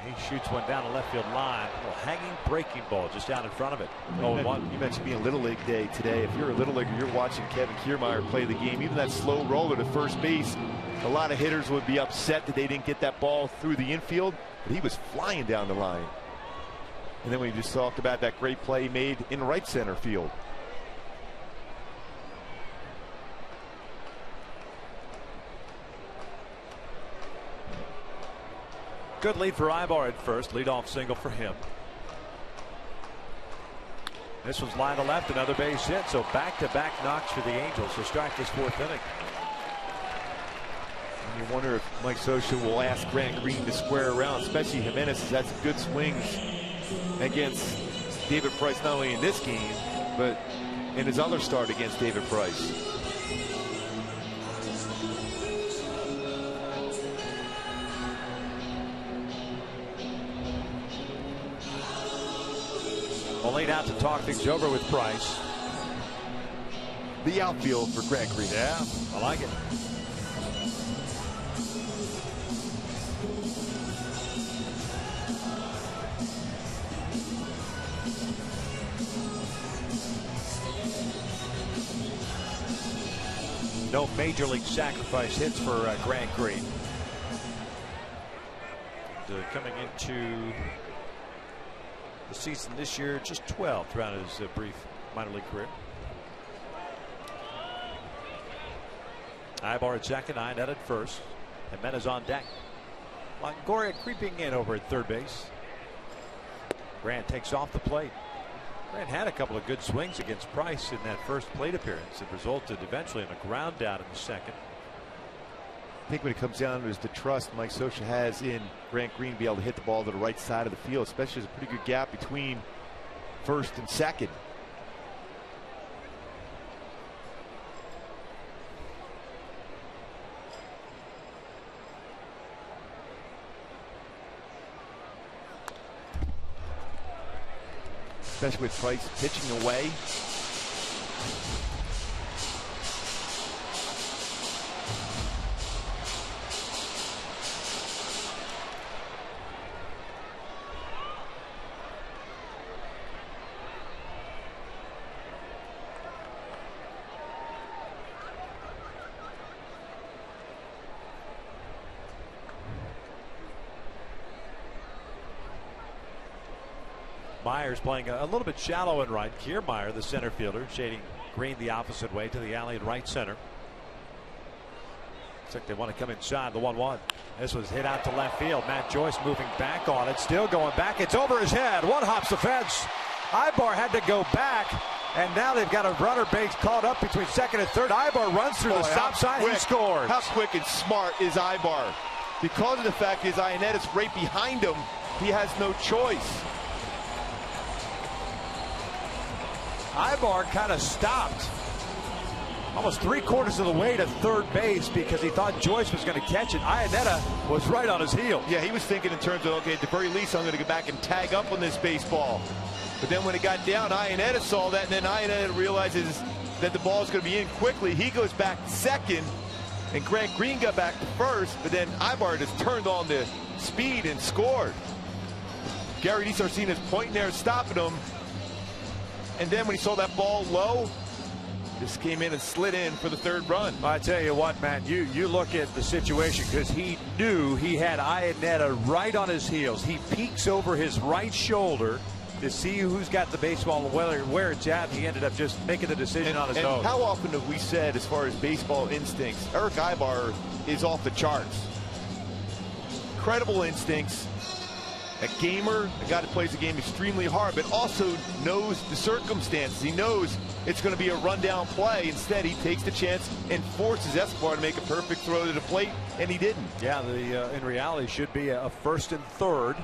He shoots one down the left field line. A little hanging breaking ball just out in front of it. You mentioned being Little League Day today. If you're a Little Leaguer, you're watching Kevin Kiermaier play the game. Even that slow roller to first base, a lot of hitters would be upset that they didn't get that ball through the infield. But he was flying down the line. And then we just talked about that great play he made in right center field. Good lead for Ibar at first. Leadoff single for him. This one's line to left, another base hit. So back-to-back knocks for the Angels to start this 4th inning. And you wonder if Mike Scioscia will ask Grant Green to square around, especially Jimenez has had some good swings against David Price, not only in this game, but in his other start against David Price. Moline out to talk things over with Price. The outfield for Grant Green. Yeah, I like it. No major league sacrifice hits for Grant Green. Coming into the season this year, just 12 throughout his brief minor league career. Ibar at second, Iannetta at first. Jimenez on deck. Longoria creeping in over at third base. Grant takes off the plate. Grant had a couple of good swings against Price in that first plate appearance. It resulted eventually in a ground out in the second. I think when it comes down to is the trust Mike Scioscia has in Grant Green to be able to hit the ball to the right side of the field, especially there's a pretty good gap between first and second. Especially with Price pitching away. Myers playing a little bit shallow in right. Kiermaier, the center fielder, shading Green the opposite way to the alley in right center. Looks like they want to come inside the 1-1. This was hit out to left field. Matt Joyce moving back on it. Still going back. It's over his head. One hops the fence. Ibar had to go back. And now they've got a runner base caught up between second and third. Ibar runs through the stop sign. He scores. How quick and smart is Ibar? Because of the fact is Iannetta's right behind him. He has no choice. Ibar kind of stopped almost 3/4 of the way to third base because he thought Joyce was going to catch it. Iannetta was right on his heel. Yeah, he was thinking in terms of, okay, at the very least, I'm going to go back and tag up on this baseball. But then when it got down, Iannetta saw that, and then Iannetta realizes that the ball is going to be in quickly. He goes back second, and Grant Green got back to first, but then Ibar just turned on the speed and scored. Gary DiSarcina's pointing there, stopping him. And then when he saw that ball low, just came in and slid in for the third run. I tell you what, Matt, you look at the situation because he knew he had Iannetta right on his heels. He peeks over his right shoulder to see who's got the baseball and where it's at. He ended up just making the decision on his own. How often have we said, as far as baseball instincts, Eric Ibar is off the charts. Incredible instincts. A gamer, a guy that plays the game extremely hard, but also knows the circumstances. He knows it's going to be a rundown play. Instead, he takes the chance and forces Escobar to make a perfect throw to the plate, and he didn't. Yeah, in reality, should be a first and third.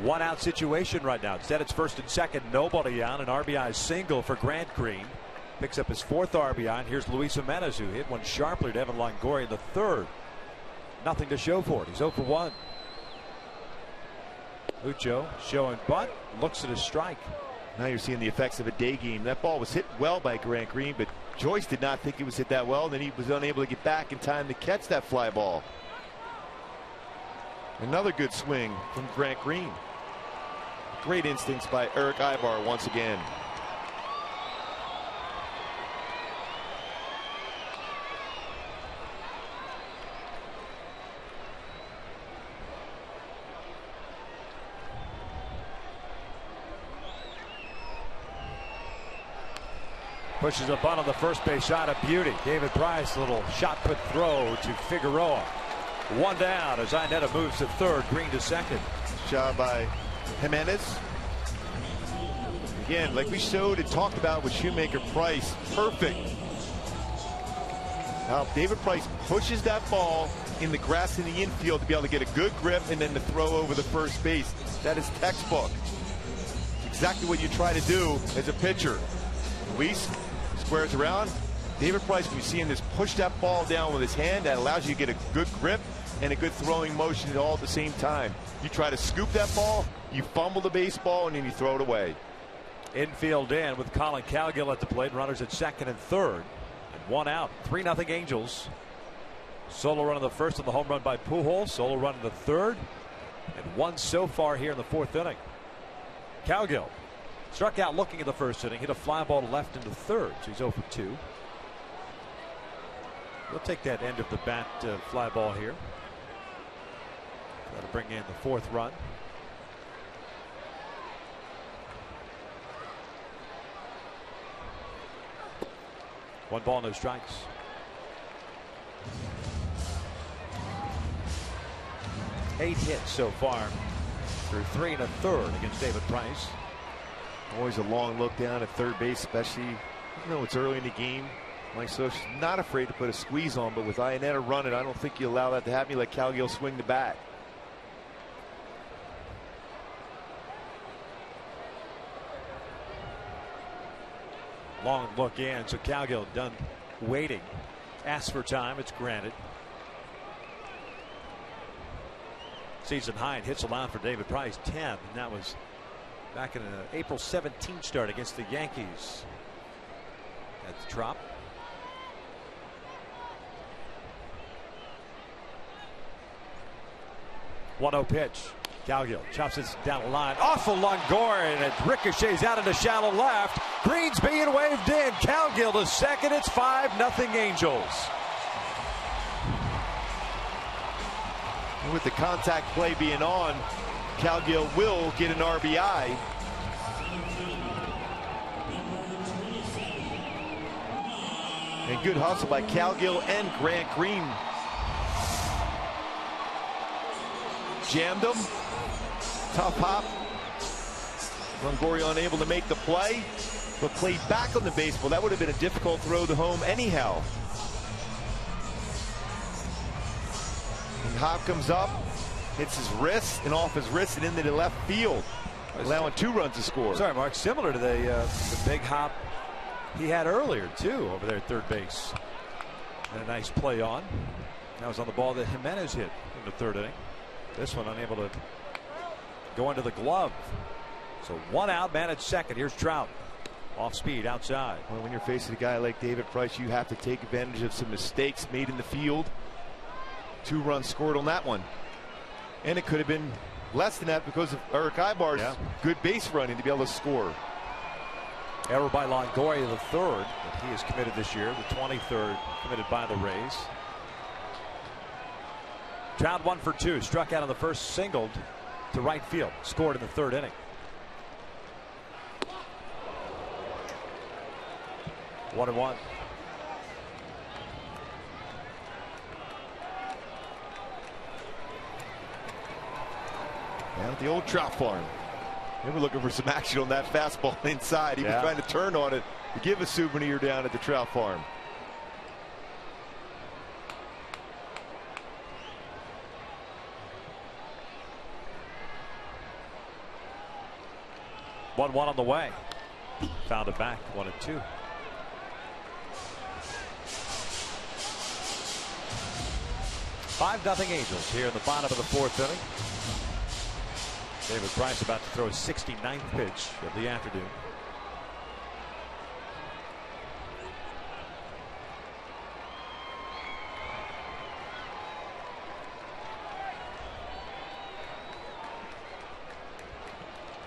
One out situation right now. Instead, it's first and second, nobody out. An RBI single for Grant Green. Picks up his 4th RBI, and here's Luis Jimenez, who hit one sharply to Evan Longoria in the 3rd. Nothing to show for it. He's 0 for 1. Ucho showing butt, looks at his strike. Now you're seeing the effects of a day game. That ball was hit well by Grant Green, but Joyce did not think it was hit that well. Then he was unable to get back in time to catch that fly ball. Another good swing from Grant Green. Great instincts by Eric Ibar once again. Pushes a bunt on the first base shot, a beauty. David Price, little shot put throw to Figueroa. One down as Iannetta moves to third, Green to second. Shot by Jimenez. Again, like we showed and talked about with Shoemaker, Price, perfect. Now David Price pushes that ball in the grass in the infield to be able to get a good grip and then to throw over the first base. That is textbook. Exactly what you try to do as a pitcher. Luis squares around. David Price, when you see him just push that ball down with his hand, that allows you to get a good grip and a good throwing motion all at the same time. You try to scoop that ball, you fumble the baseball, and then you throw it away. Infield in with Colin Cowgill at the plate. Runners at second and third. And one out. 3-0 Angels. Solo run in the first and the home run by Pujols. Solo run in the third. And one so far here in the fourth inning. Cowgill struck out looking in the first inning. Hit a fly ball to left into third. So he's 0 for 2. We'll take that end of the bat fly ball here. Got to bring in the fourth run. One ball, no strikes. Eight hits so far through 3 1/3 against David Price. Always a long look down at third base, especially even though it's early in the game. Mike Scioscia's not afraid to put a squeeze on, but with Iannetta running, I don't think you allow that to happen. You let Cowgill swing the bat. Long look in, so Cowgill done waiting. Asks for time, it's granted. Season high in hits allowed for David Price, 10, and that was back in an April 17 start against the Yankees. At the Trop. 1-0 pitch. Cowgill chops it down the line. Awful Longoria, and it ricochets out into shallow left. Green's being waved in. Cowgill to second. It's 5-0 Angels. And with the contact play being on, Cowgill will get an RBI. And good hustle by Cowgill and Grant Green. Jammed him. Tough hop. Longoria unable to make the play, but played back on the baseball. That would have been a difficult throw to home anyhow. And Hop comes up, hits his wrist, and off his wrist and into the left field, allowing 2 runs to score. Sorry, Mark. Similar to the big hop he had earlier too over there at third base. And a nice play on. That was on the ball that Jimenez hit in the third inning. This one unable to go into the glove. So 1 out, man at second. Here's Trout. Off speed outside. Well, when you're facing a guy like David Price, you have to take advantage of some mistakes made in the field. 2 runs scored on that one. And it could have been less than that because of Eric Ibar's good base running to be able to score. Error by Longoria, the third that he has committed this year. The 23rd committed by the Rays. Trout 1 for 2. Struck out on the first, singled to right field. Scored in the third inning. 1-1. Down at the old Trout farm. They were looking for some action on that fastball inside. He was trying to turn on it to give a souvenir down at the Trout farm. One on the way. Found it back. 1-2. Five-0 Angels here in the bottom of the fourth inning. David Price about to throw his 69th pitch of the afternoon.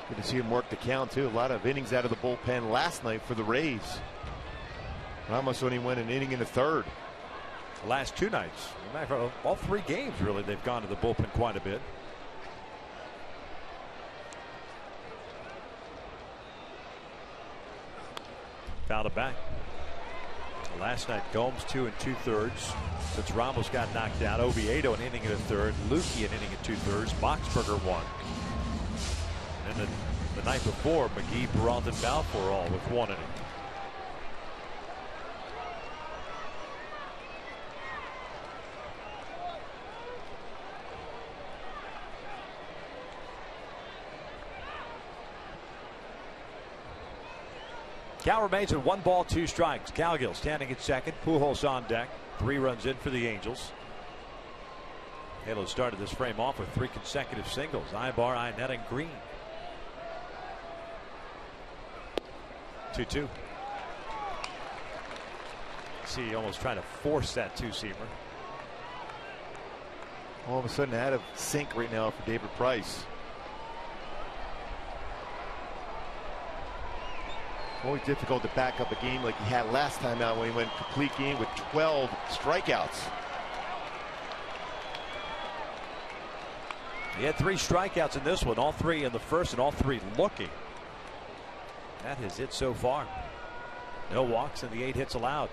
Good to see him work the count too. A lot of innings out of the bullpen last night for the Rays. Ramos only went an inning in the third. The last 2 nights, all 3 games really, they've gone to the bullpen quite a bit. Fouled it back. Last night, Gomes 2 2/3. Since Ramos got knocked out, Oviedo an inning and a third, Lukey an inning and 2/3, Boxberger 1. And the night before, McGee, Peralta, and Balfour all with 1 inning. Cal remains at 1 ball, 2 strikes. Cowgill standing at second. Pujols on deck. 3 runs in for the Angels. Halo started this frame off with 3 consecutive singles. Ibar, Iannetta, and Green. 2-2. See, almost trying to force that two-seamer. All of a sudden out of sync right now for David Price. Always difficult to back up a game like he had last time out when he went complete game with 12 strikeouts. He had 3 strikeouts in this one, all 3 in the first and all 3 looking. That is it so far. No walks and the 8 hits allowed.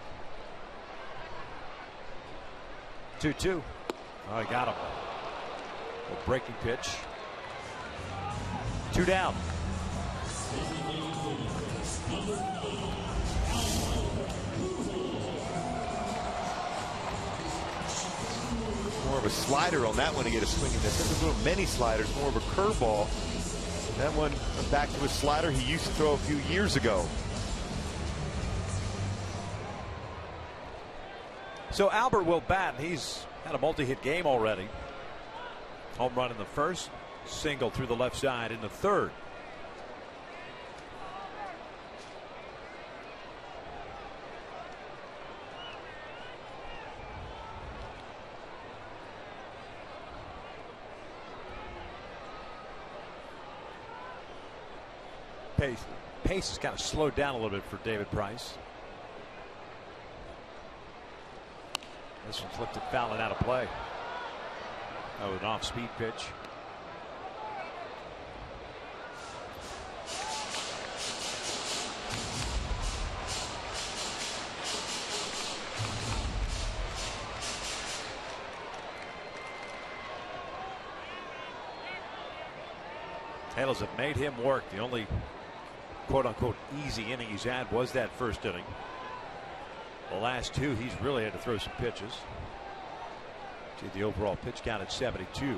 2-2. Oh, he got him. A breaking pitch. 2 down. More of a slider on that one to get a swing in this. This is a many sliders, more of a curveball. That one went back to a slider he used to throw a few years ago. So Albert will bat. He's had a multi-hit game already. Home run in the first, single through the left side in the third. Pace has kind of slowed down a little bit for David Price. This one's lifted foul and out of play. Oh, an off-speed pitch. Halos have made him work. The only quote-unquote easy inning he's had was that first inning. The last 2, he's really had to throw some pitches. See the overall pitch count at 72.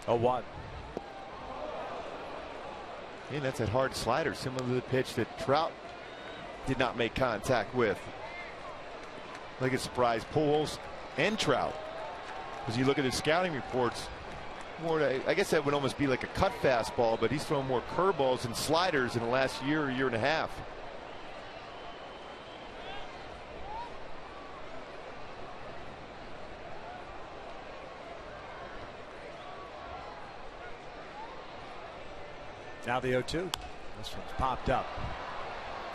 0-1. And that's that hard slider, similar to the pitch that Trout did not make contact with. Like it surprised Pujols and Trout. As you look at his scouting reports, more, I guess that would almost be like a cut fastball, but he's thrown more curveballs and sliders in the last year and a half. Now the 0-2. This one's popped up.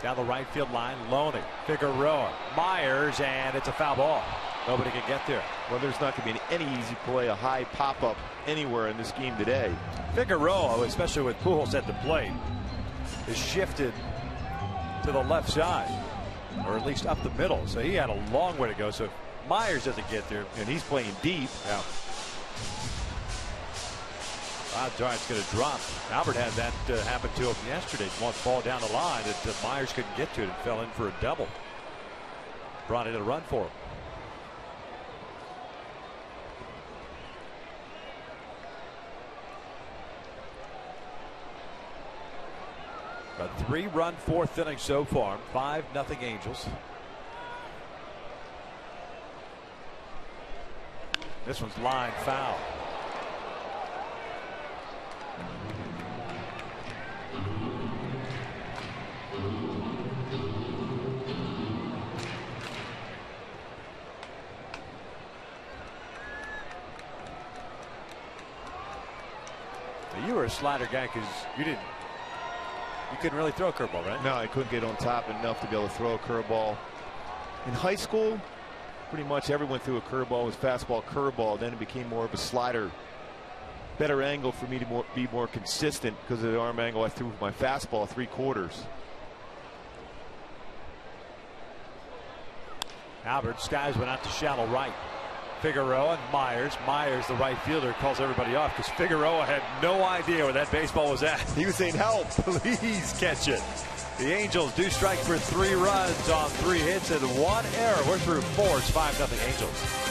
Down the right field line, Loney, Figueroa, Myers, and it's a foul ball. Nobody can get there. Well, there's not going to be any easy play, a high pop-up anywhere in this game today. Figueroa, especially with Pujols at the plate, is shifted to the left side, or at least up the middle. So he had a long way to go. So if Myers doesn't get there, and he's playing deep. Yeah. Odds are it's going to drop. Albert had that happen to him yesterday. One ball down the line that Myers couldn't get to it and fell in for a double. Brought in a run for him. A 3-run 4th inning so far. 5-0 Angels. This one's line foul. You were a slider guy because you couldn't really throw a curveball, right? No, I couldn't get on top enough to be able to throw a curveball. In high school, pretty much everyone threw a curveball. It was fastball, curveball. Then it became more of a slider. Better angle for me to be more consistent because of the arm angle I threw with my fastball 3/4. Albert skies went out to shallow right. Figueroa and Myers. Myers, the right fielder, calls everybody off because Figueroa had no idea where that baseball was at. He was saying, help, please catch it. The Angels do strike for 3 runs on 3 hits and 1 error. We're through 4. It's 5-0 Angels.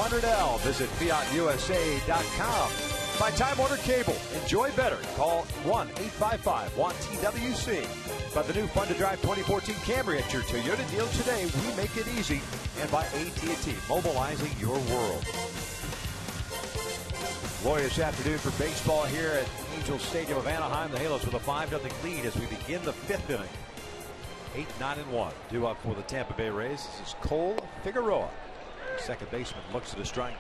500L. Visit fiatusa.com. By Time Warner Cable. Enjoy better. Call 1-855-1-TWC. By the new Fun to Drive 2014 Camry at your Toyota deal today. We make it easy. And by AT&T, mobilizing your world. Glorious afternoon for baseball here at Angels Stadium of Anaheim. The Halos with a 5-0 lead as we begin the fifth inning. 8-9-1. Due up for the Tampa Bay Rays. This is Cole Figueroa. Second baseman looks at a strike.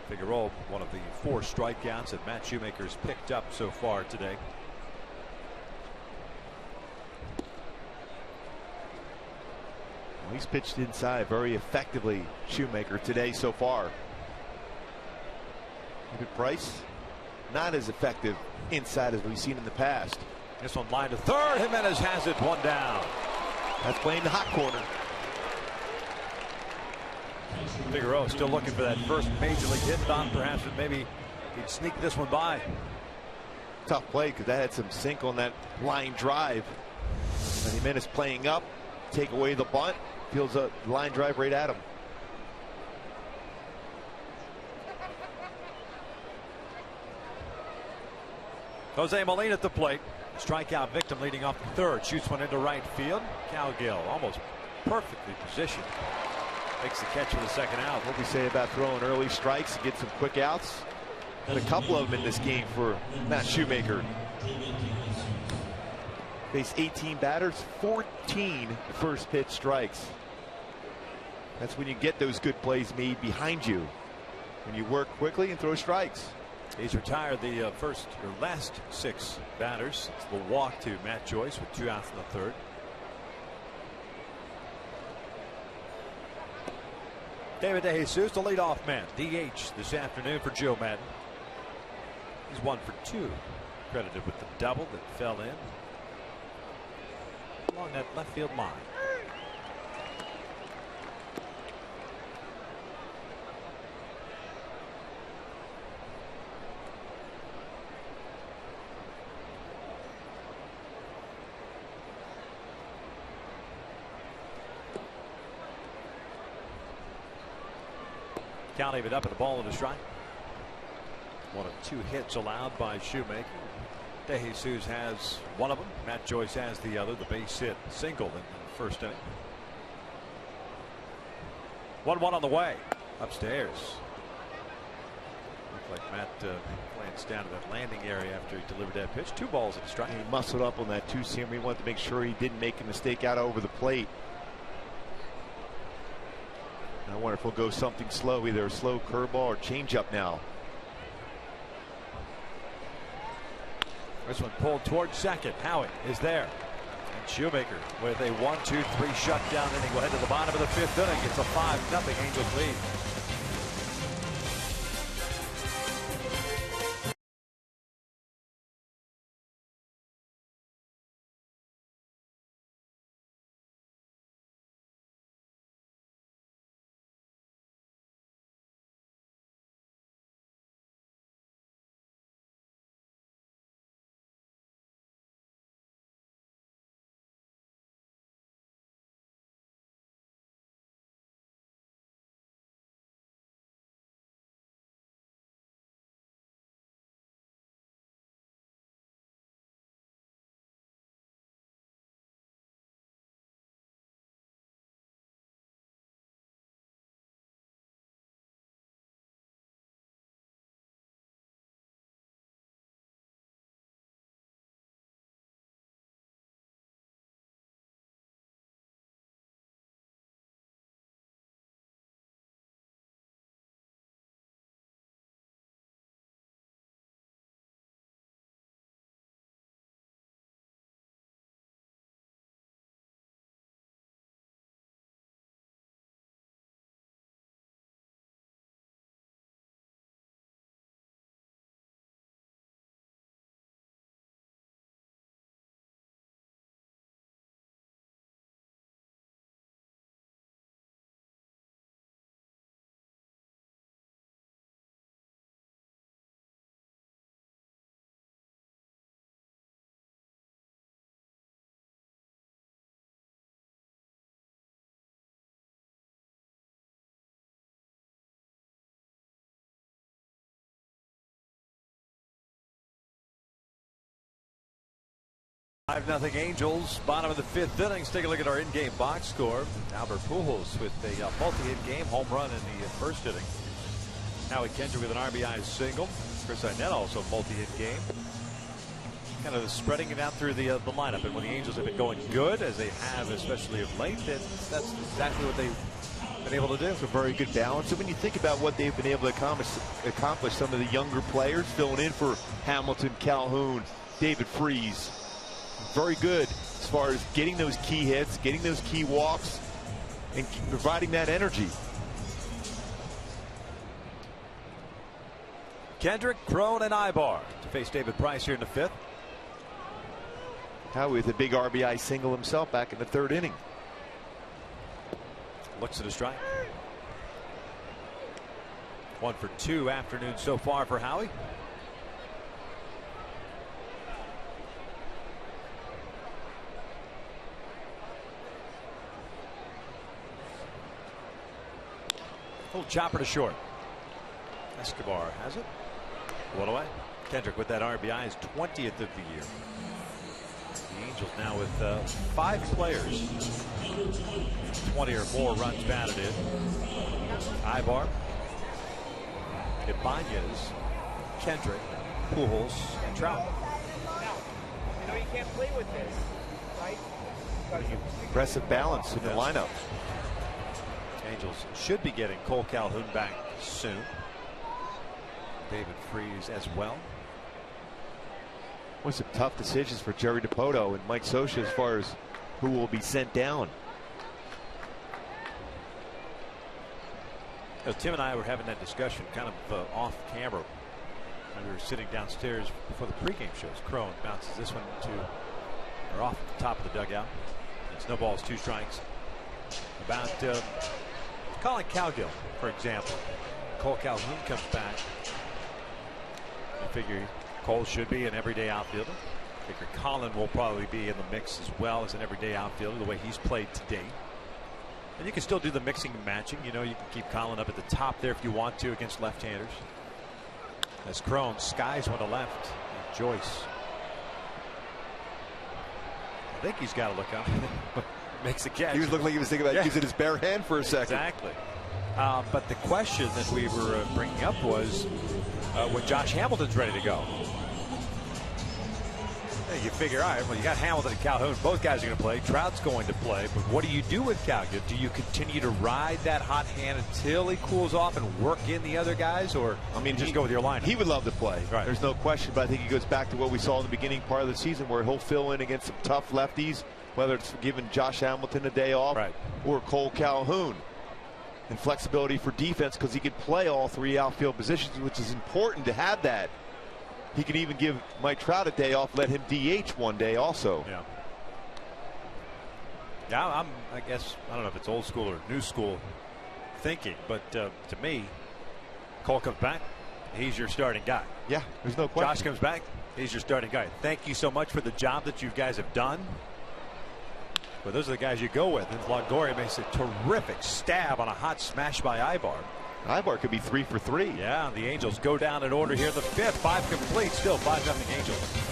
Figueroa, one of the 4 strikeouts that Matt Shoemaker's picked up so far today. Well, he's pitched inside very effectively, Shoemaker, today so far. David Price, not as effective inside as we've seen in the past. This one line to third. Jimenez has it, 1 down. That's playing the hot corner. Figueroa still looking for that first major league hit. Thought perhaps that maybe he'd sneak this one by. Tough play because that had some sink on that line drive. And Jimenez playing up, take away the bunt, feels a line drive right at him. Jose Molina at the plate. Strikeout victim leading off the third. Shoots one into right field. Cowgill almost perfectly positioned. Makes the catch for the second out. What we say about throwing early strikes and get some quick outs. Had a couple of them in this game for Matt Shoemaker. Faced 18 batters, 14 first pitch strikes. That's when you get those good plays made behind you. When you work quickly and throw strikes. He's retired the last 6 batters. It's the walk to Matt Joyce with 2 outs in the third. David DeJesus, the leadoff man, DH this afternoon for Joe Madden. He's 1 for 2, credited with the double that fell in along that left field line. Count even up at the ball and a strike. 1 of 2 hits allowed by Shoemaker. DeJesus has 1 of them. Matt Joyce has the other. The base hit single in the first inning. 1-1 on the way. Upstairs. Looked like Matt glanced down to that landing area after he delivered that pitch. 2 balls and a strike. He muscled up on that 2-seamer. He wanted to make sure he didn't make a mistake out over the plate. I wonder if we'll go something slow, either a slow curveball or changeup now. This one pulled towards second. Howitt is there. And Shoemaker with a 1-2-3 shutdown inning will head to the bottom of the 5th inning. It's a 5-0 Angels lead. 5-0 Angels. Bottom of the 5th inning. Let's take a look at our in-game box score. Albert Pujols with a multi-hit game, home run in the first inning. Howie Kendrick with an RBI single. Chris Arnett also multi-hit game. Kind of spreading it out through the lineup. And when the Angels have been going good, as they have, especially of late, that's exactly what they've been able to do. It's a very good balance. And when you think about what they've been able to accomplish, some of the younger players filling in for Hamilton, Calhoun, David Freese, very good as far as getting those key hits, getting those key walks, and providing that energy. Kendrick, Crone, and Ibar to face David Price here in the 5th. Howie with a big RBI single himself back in the 3rd inning. Looks at a strike. 1 for 2 afternoon so far for Howie. Little chopper to short. Escobar has it. One away. Kendrick with that RBI, his 20th of the year. The Angels now with 5 players, 20 or more runs batted in. Ibar, Ibanez, Kendrick, Pujols, and Trout. You know you can't play with this, right? Impressive balance in the lineup. Angels should be getting Cole Calhoun back soon. David Freese as well. What some tough decisions for Jerry Dipoto and Mike Scioscia as far as who will be sent down. Tim and I were having that discussion kind of off camera. We were sitting downstairs before the pregame shows. Crone bounces this one to or off the top of the dugout. It's no balls, 2 strikes. About Colin Cowgill, for example. Cole Calhoun comes back. I figure Cole should be an everyday outfielder. I figure Colin will probably be in the mix as well as an everyday outfielder, the way he's played today. And you can still do the mixing and matching. You know, you can keep Colin up at the top there if you want to against left-handers. As Crone skies one to left. And Joyce. I think he's got to look up. Makes a catch. He was looking like he was thinking about using his bare hand for a second. Exactly. But the question that we were bringing up was when Josh Hamilton's ready to go. You figure, all right, well, you got Hamilton and Calhoun. Both guys are going to play. Trout's going to play. But what do you do with Calhoun? Do you continue to ride that hot hand until he cools off and work in the other guys? Or, I mean, just go with your lineup? He would love to play. Right. There's no question. But I think he goes back to what we saw in the beginning part of the season where he'll fill in against some tough lefties, whether it's giving Josh Hamilton a day off or Cole Calhoun. And flexibility for defense because he can play all 3 outfield positions, which is important to have that. He can even give Mike Trout a day off, let him DH one day also. Yeah, I guess, I don't know if it's old school or new school thinking, but to me, Cole comes back, he's your starting guy. Yeah, there's no question. Josh comes back, he's your starting guy. Thank you so much for the job that you guys have done. But those are the guys you go with. And Longoria makes a terrific stab on a hot smash by Ibar. Ibar could be 3 for 3. Yeah, the Angels go down in order here. The 5th, 5 complete, still 5-0 Angels.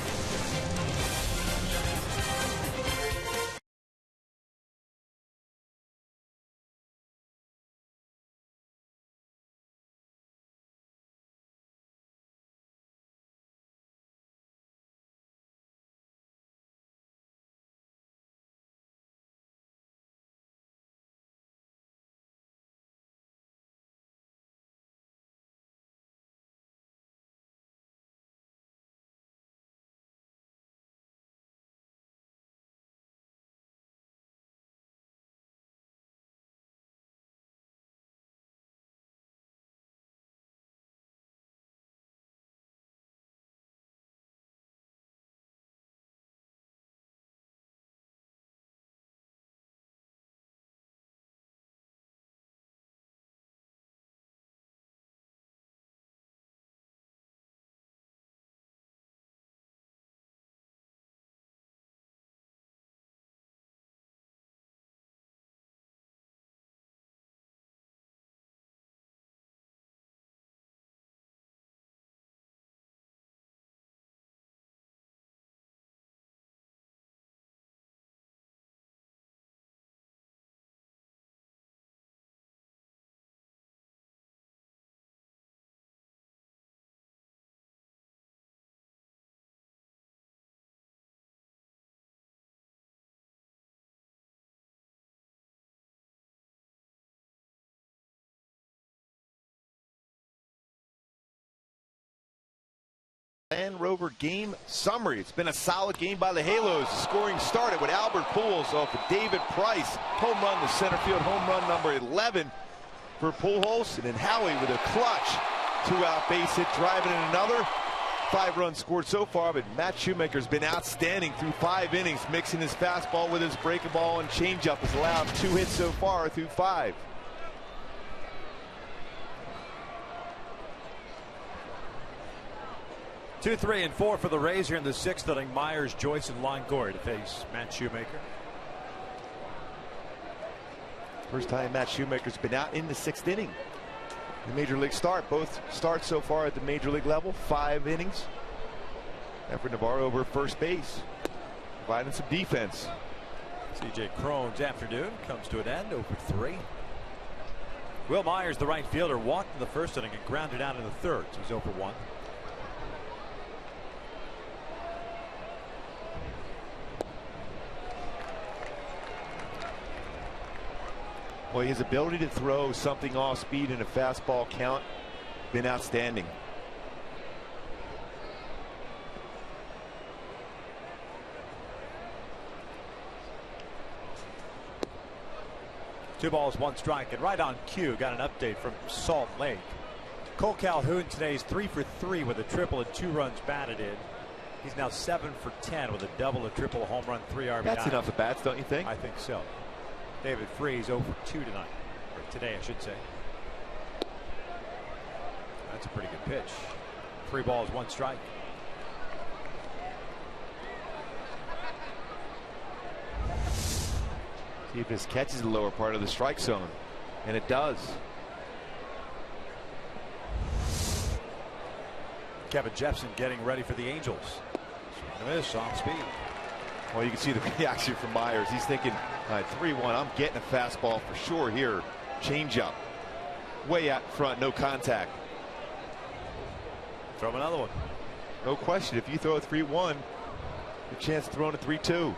Land Rover game summary. It's been a solid game by the Halos. The scoring started with Albert Pujols off of David Price. Home run, the center field home run number 11 for Pujols. And then Howie with a clutch 2-out base hit, driving in another. 5 runs scored so far, but Matt Shoemaker's been outstanding through 5 innings, mixing his fastball with his breaking ball and changeup. Has allowed 2 hits so far through 5. Two, 3, and 4 for the Rays here in the 6th inning. Myers, Joyce, and Longoria to face Matt Shoemaker. First time Matt Shoemaker's been out in the 6th inning. The major league start. Both starts so far at the major league level. 5 innings. Efren Navarro over first base, providing some defense. C.J. Cron's afternoon comes to an end, over 3. Will Myers, the right fielder, walked in the 1st inning and grounded out in the 3rd. So he's over 1. Well, his ability to throw something off speed in a fastball count been outstanding. Two balls, 1 strike, and right on cue, got an update from Salt Lake. Cole Calhoun today's 3 for 3 with a triple and 2 runs batted in. He's now 7 for 10 with a double, a triple, a home run, 3 RBI. That's enough at bats, don't you think? I think so. David Freese 0 for 2 tonight, or today, I should say. That's a pretty good pitch. 3 balls, 1 strike. See if this catches the lower part of the strike zone, and it does. Kevin Jepson getting ready for the Angels. Swing and a miss, off speed. Well, you can see the reaction from Myers. He's thinking, all right, 3-1. I'm getting a fastball for sure here. Changeup, way out in front, no contact. Throw him another one. No question. If you throw a 3-1, a chance of throwing a 3-2.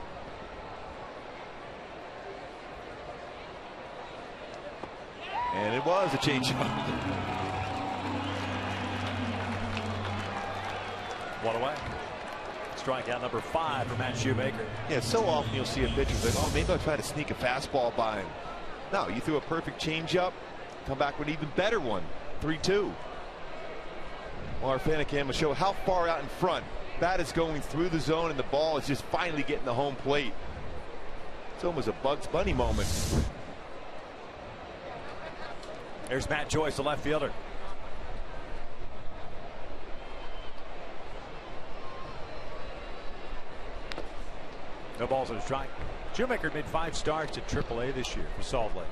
And it was a changeup. 1 away. Strikeout number 5 for Matt Shoemaker. Yeah, so often you'll see a pitcher like, oh, maybe I'll try to sneak a fastball by him. No, you threw a perfect changeup, come back with an even better one. 3-2. Well, our fan cam will show how far out in front. Bat is going through the zone, and the ball is just finally getting the home plate. It's almost a Bugs Bunny moment. There's Matt Joyce, the left fielder. No balls and a strike. Shoemaker made 5 starts at AAA this year for Salt Lake.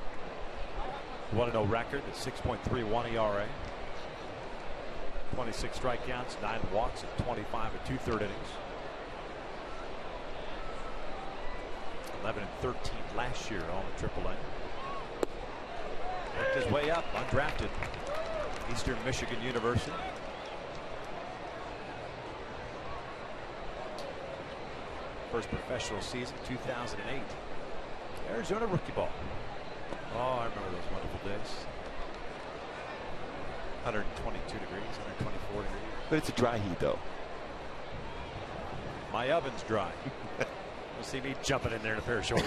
1-0 record, a 6.31 ERA. 26 strikeouts, 9 walks, and 25 and 2/3 innings. 11 and 13 last year all at AAA. Worked his way up, undrafted. Eastern Michigan University. First professional season, 2008. Arizona rookie ball. Oh, I remember those wonderful days. 122 degrees, 124 degrees. But it's a dry heat, though. My oven's dry. You'll see me jumping in there in a pair of shorts.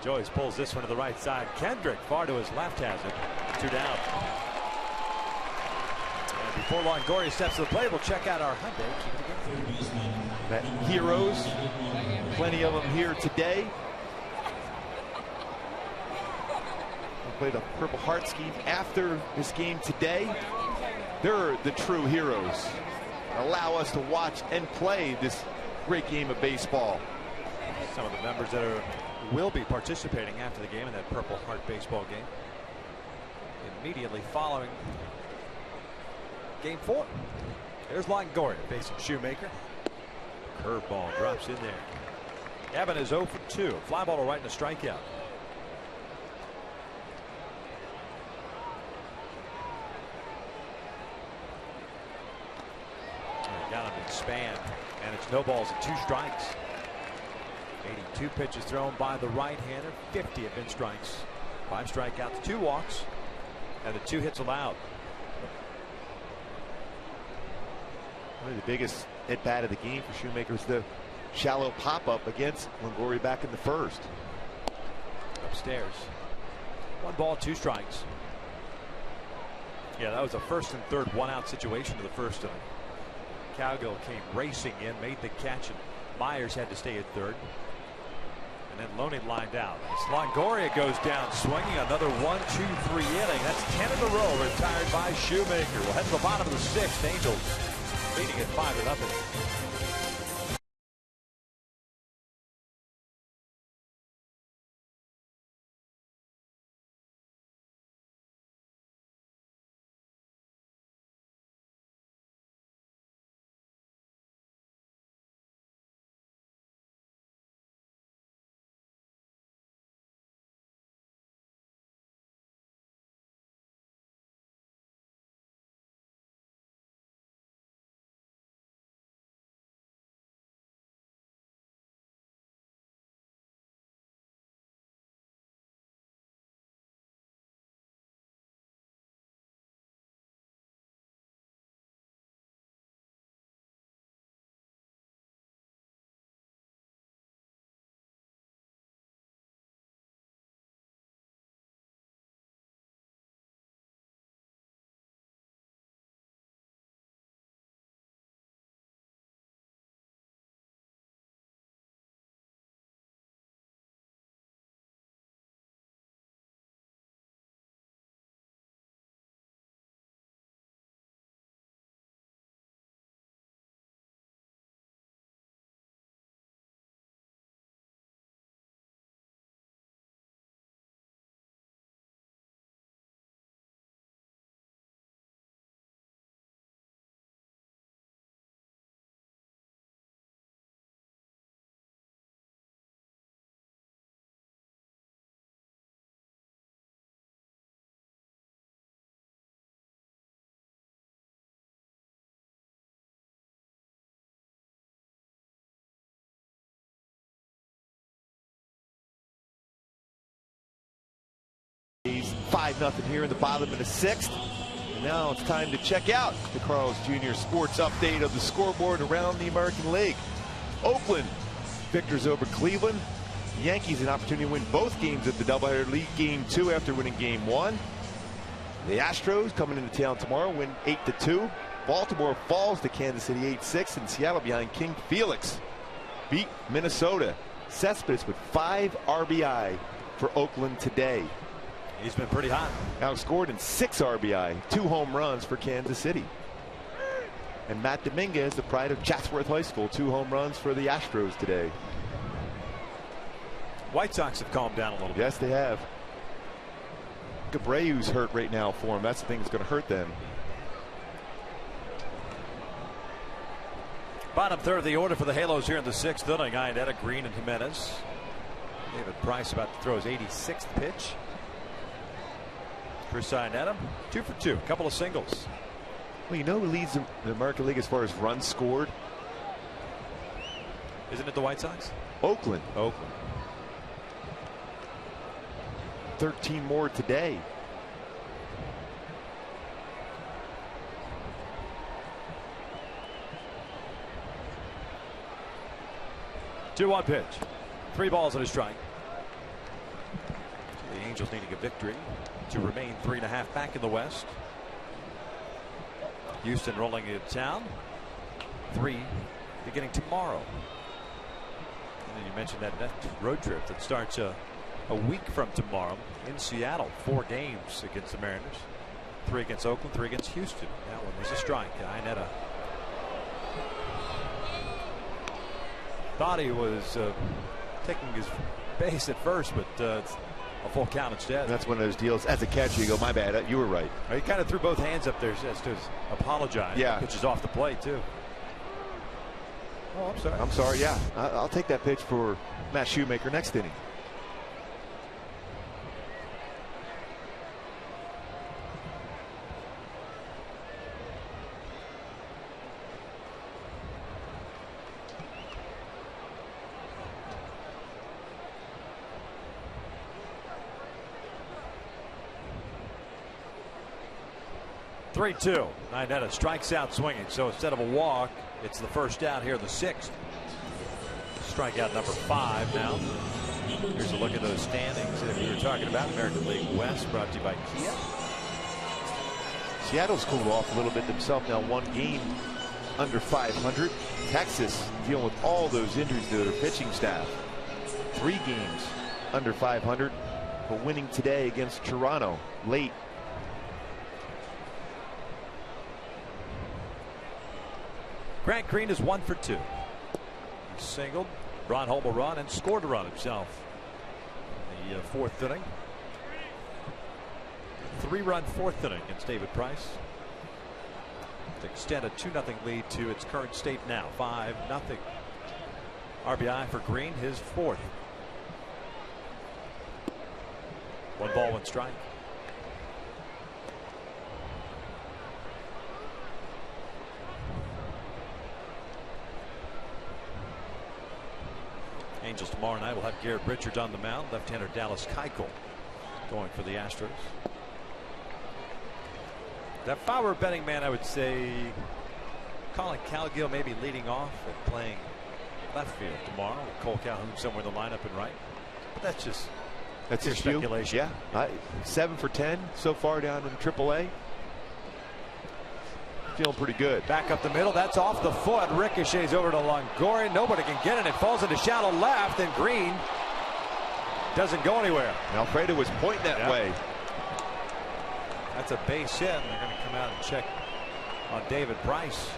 Joyce pulls this one to the right side. Kendrick far to his left has it. 2 down. And before Longoria steps to the plate, we'll check out our Hyundai. That heroes, plenty of them here today. We'll play the Purple Heart scheme after this game today. They're the true heroes. Allow us to watch and play this great game of baseball. Some of the members that will be participating after the game in that Purple Heart baseball game. Immediately following game 4. There's Longoria facing Shoemaker. Curveball drops in there. Evan is 0 for 2. Fly ball to right and a strikeout. Got him in span, and it's no balls and 2 strikes. 82 pitches thrown by the right-hander. 50 have been strikes. 5 strikeouts, 2 walks, and the 2 hits allowed. One of the biggest at bat of the game for Shoemaker was the shallow pop-up against Longoria back in the first. Upstairs. 1 ball, 2 strikes. Yeah, that was a first and third 1-out situation to the first inning. Cowgill came racing in, made the catch, and Myers had to stay at third. And then Loney lined out. As Longoria goes down swinging, another 1, 2, 3 inning. That's 10 in a row retired by Shoemaker. We'll head to the bottom of the 6th. Angels leading at 5-0. He's 5-0 here in the bottom of the 6th. And now it's time to check out the Carl's Jr. Sports Update of the scoreboard around the American League. Oakland victors over Cleveland. The Yankees an opportunity to win both games at the doubleheader league game 2 after winning game 1. The Astros coming into town tomorrow win 8-2. Baltimore falls to Kansas City 8-6, and Seattle behind King Felix beat Minnesota. Cespedes with 5 RBI for Oakland today. He's been pretty hot. Alex Gordon 6 RBI, 2 home runs for Kansas City. And Matt Dominguez, the pride of Chatsworth High School, 2 home runs for the Astros today. White Sox have calmed down a little bit. Yes, they have. Abreu's hurt right now for him. That's the thing that's going to hurt them. Bottom third of the order for the Halos here in the 6th inning. Iannetta, Green, and Jimenez. David Price about to throw his 86th pitch. Chris Iannetta, 2 for 2, couple of singles. Well, you know who leads the American League as far as runs scored? Isn't it the White Sox? Oakland. Oakland. 13 more today. Two-one pitch. 3 balls and a strike. The Angels needing a victory to remain 3.5 back in the West. Houston rolling into town. 3 beginning tomorrow. And then you mentioned that road trip that starts a week from tomorrow in Seattle. 4 games against the Mariners. 3 against Oakland, 3 against Houston. That one was a strike. Iannetta thought he was taking his base at first, but it's a full count instead. That's one of those deals. As a catcher, you go, my bad, you were right. He kind of threw both hands up there as to apologize. Yeah. Pitch is off the plate, too. Oh, I'm sorry. I'm sorry, yeah. I'll take that pitch for Matt Shoemaker next inning. 3-2. Ninetta strikes out swinging. So instead of a walk, it's the first out here in the 6th. Strikeout number 5 now. Here's a look at those standings that we were talking about. American League West, brought to you by Kia. Seattle's cooled off a little bit themselves now. 1 game under 500. Texas dealing with all those injuries to their pitching staff. 3 games under 500, but winning today against Toronto late. Grant Green is 1 for 2. He singled, brought home a run, and scored a run himself in the 4th inning. 3-run 4th inning against David Price to extend a 2-0 lead to its current state now, 5-0. RBI for Green, his 4th. 1 ball, 1 strike. Angels tomorrow night will have Garrett Richards on the mound. Left-hander Dallas Keuchel going for the Astros. That if I were a betting man, I would say Colin Cowgill maybe leading off and playing left field tomorrow with Cole Calhoun somewhere in the lineup and right. But that's just speculation. Yeah, 7 for 10 so far down in AAA. Feeling pretty good. Back up the middle. That's off the foot. Ricochets over to Longoria. Nobody can get it. It falls into shallow left, and Green doesn't go anywhere. Alfredo was pointing that way. That's a base hit. And they're going to come out and check on David Price.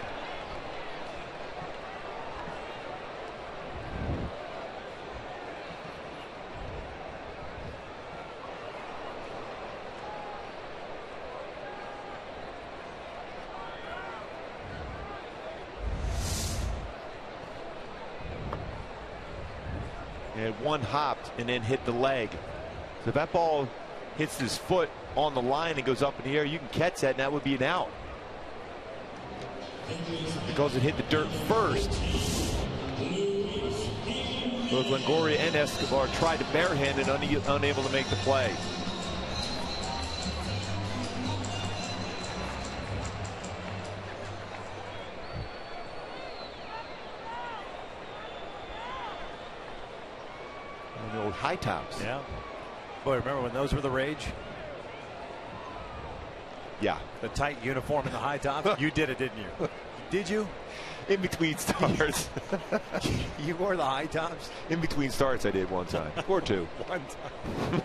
And 1 hopped and then hit the leg. So if that ball hits his foot on the line and goes up in the air, you can catch that and that would be an out. Because it hit the dirt first. Both Longoria and Escobar tried to barehand it, unable to make the play. And the old high tops. Yeah. Boy, remember when those were the rage? Yeah. The tight uniform and the high tops. You did it, didn't you? Did you? In between starts. You wore the high tops? In between starts I did one time. Or 2. One time.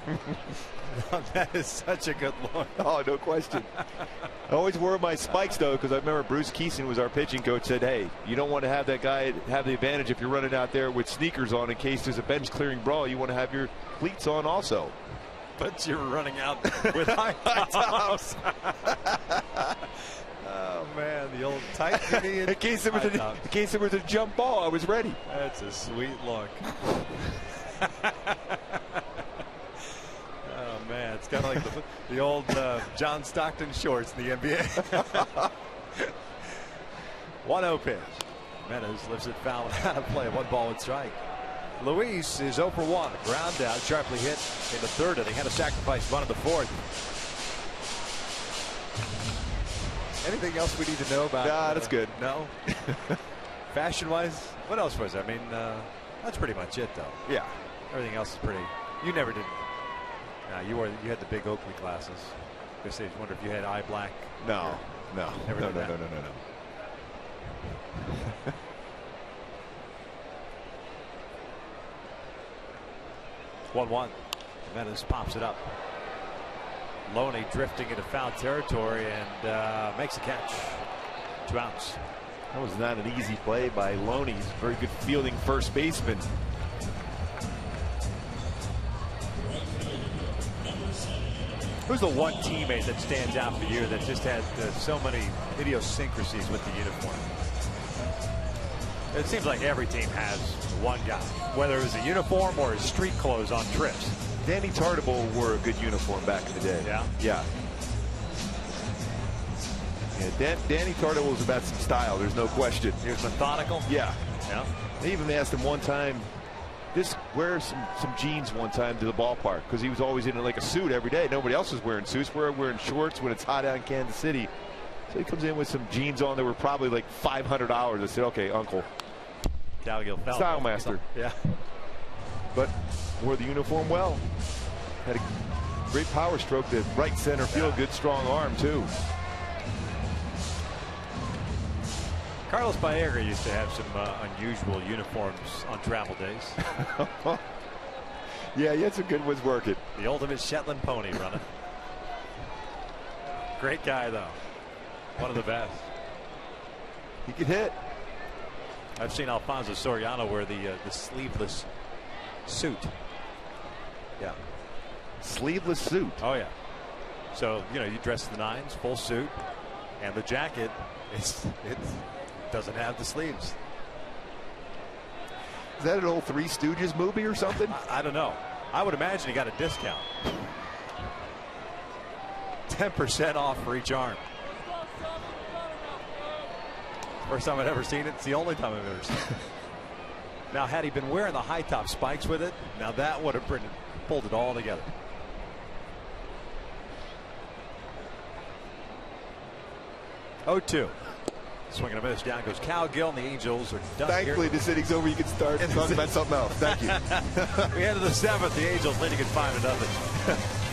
That is such a good look. Oh, no question. I always wore my spikes, though, because I remember Bruce Keeson was our pitching coach, said, hey, you don't want to have that guy have the advantage if you're running out there with sneakers on in case there's a bench clearing brawl. You want to have your cleats on also. But you're running out with high tops. Oh, man, the old tight in case there was a jump ball, I was ready. That's a sweet look. Oh, man, it's kind of like the old John Stockton shorts in the NBA. 1-0 pitch. Meadows lifts it foul out of play. 1 ball, 1 strike. Luis is 0 for 1. A ground out, sharply hit in the 3rd inning. Had a sacrifice bunt in the 4th. Anything else we need to know about? Nah, that's good. No. Fashion-wise, what else was there? I mean, that's pretty much it, though. Yeah. Everything else is pretty. You never did. You had the big Oakley glasses. I just wonder if you had eye black. No. Never No. did that. No. 1-1. Meadows pops it up. Loney drifting into foul territory and makes a catch. 2 outs. That was not an easy play by Loney. He's a very good fielding first baseman. Who's the one teammate that stands out for you that just has so many idiosyncrasies with the uniform? It seems like every team has one guy, whether it was a uniform or his street clothes on trips. Danny Tartabull wore a good uniform back in the day. Yeah. Danny Tartabull was about some style. There's no question. He was methodical. Yeah. They even asked him one time, just wear some jeans one time to the ballpark, because he was always in like a suit every day. Nobody else was wearing suits. We're wearing shorts when it's hot out in Kansas City. So he comes in with some jeans on that were probably like $500. I said, okay, uncle. Style master. Yeah. But wore the uniform well. Had a great power stroke to right center field. Good strong arm too. Carlos Baerga used to have some unusual uniforms on travel days. Yeah, he had some good ones working. The ultimate Shetland pony running. Great guy though. One of the best. He could hit. I've seen Alfonso Soriano wear the sleeveless suit. Yeah. Sleeveless suit. Oh yeah. So you dress the nines, full suit, and the jacket it doesn't have the sleeves. Is that an old Three Stooges movie or something? I don't know. I would imagine he got a discount. 10% off for each arm. First time I've ever seen it. It's the only time I've ever seen it. Now, had he been wearing the high top spikes with it, now that would have pulled it all together. Oh, 2. Swing and a miss. Down goes Cal Gill, and the Angels are done. Thankfully, here. this inning's over. You can start talking about something else. Thank you. We head to the 7th. The Angels leading at 5-0.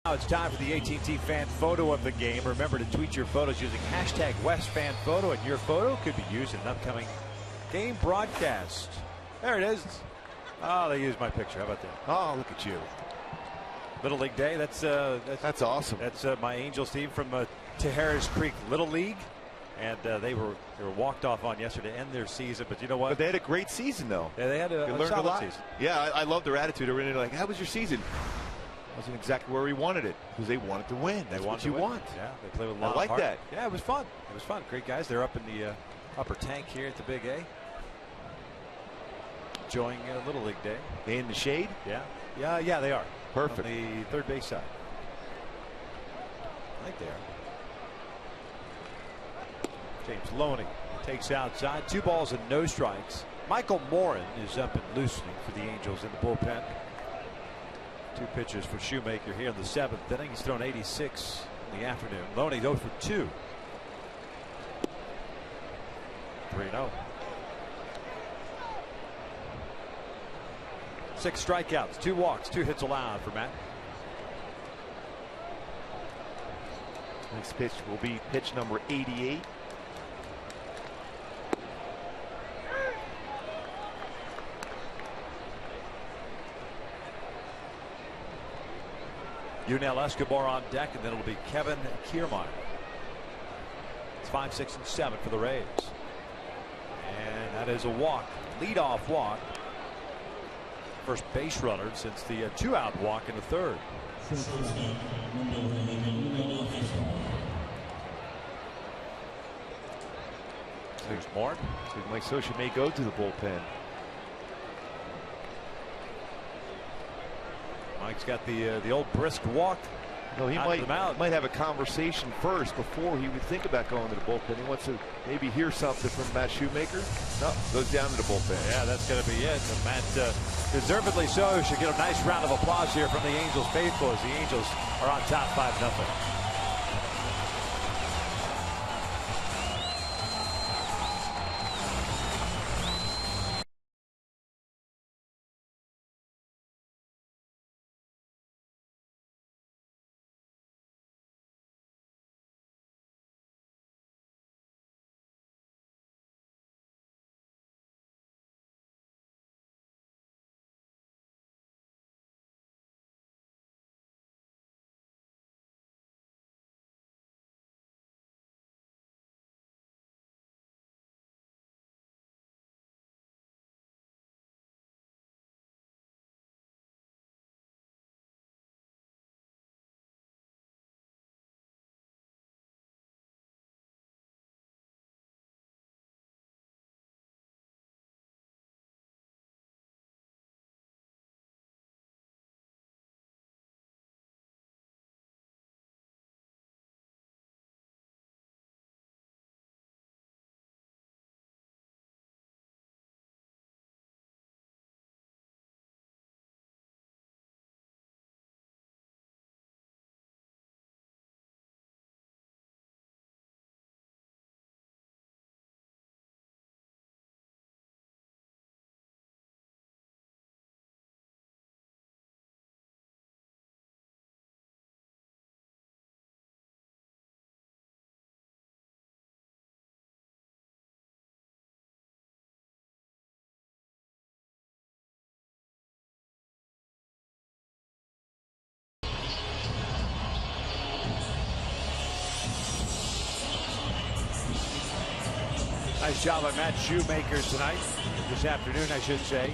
Now it's time for the AT&T fan photo of the game. Remember to tweet your photos using hashtag WestFanPhoto, and your photo could be used in an upcoming game broadcast. There it is. Oh, they used my picture. How about that? Oh, look at you. Little League Day. That's awesome. That's my Angels team from Tejeras Creek Little League, and they were walked off on yesterday to end their season. But you know what? But they had a great season, though. Yeah, they had a learned a lot. season. Yeah, I love their attitude. They were really like, "How was your season?" Wasn't exactly where we wanted it because they wanted to win. That's what you want. Yeah, they play with a lot I like of heart. that. Yeah, it was fun. It was fun. Great guys. They're up in the upper tank here at the Big A, enjoying Little League Day. They in the shade? Yeah, they are. Perfect. On the third base side. I think they are. James Loney takes outside. 2 balls and no strikes. Michael Morin is up and loosening for the Angels in the bullpen. 2 pitches for Shoemaker here in the 7th inning. He's thrown 86 in the afternoon. Loney 0 for 2. 3-0. 6 strikeouts, 2 walks, 2 hits allowed for Matt. Next pitch will be pitch number 88. Yunel Escobar on deck, and then it'll be Kevin Kiermaier. It's 5, 6, and 7 for the Rays. And that is a walk, leadoff walk. First base runner since the 2-out walk in the 3rd. There's more. Mike Scioscia may go to the bullpen. Mike's got the old brisk walk. No, he might have a conversation first before he would think about going to the bullpen. He wants to maybe hear something from Matt Shoemaker. No, goes down to the bullpen. Yeah, that's going to be it. And Matt, deservedly so, should get a nice round of applause here from the Angels faithful as the Angels are on top 5-0. Nice job by Matt Shoemaker tonight, this afternoon, I should say.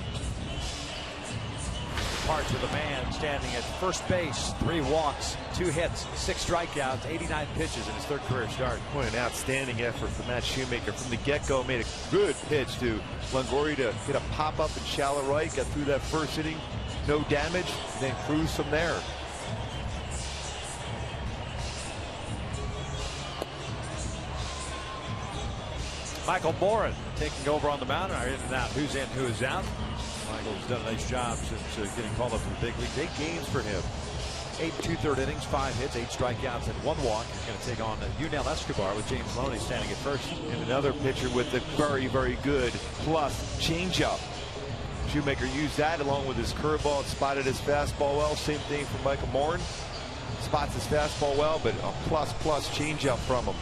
Parts with a man standing at first base, 3 walks, 2 hits, 6 strikeouts, 89 pitches in his 3rd career start. Boy, an outstanding effort for Matt Shoemaker from the get-go. Made a good pitch to Longoria to hit a pop-up in shallow right. Got through that first inning, no damage, and then cruise from there. Michael Moran taking over on the mound. In and out. Who's in, who is out? Michael's done a nice job since getting called up to the big leagues. 8 games for him. 8 2/3 innings, 5 hits, 8 strikeouts, and 1 walk. He's going to take on Yunel Escobar with James Loney standing at first. And another pitcher with a very, very good plus changeup. Shoemaker used that along with his curveball and spotted his fastball well. Same thing for Michael Moran. Spots his fastball well, but a plus changeup from him.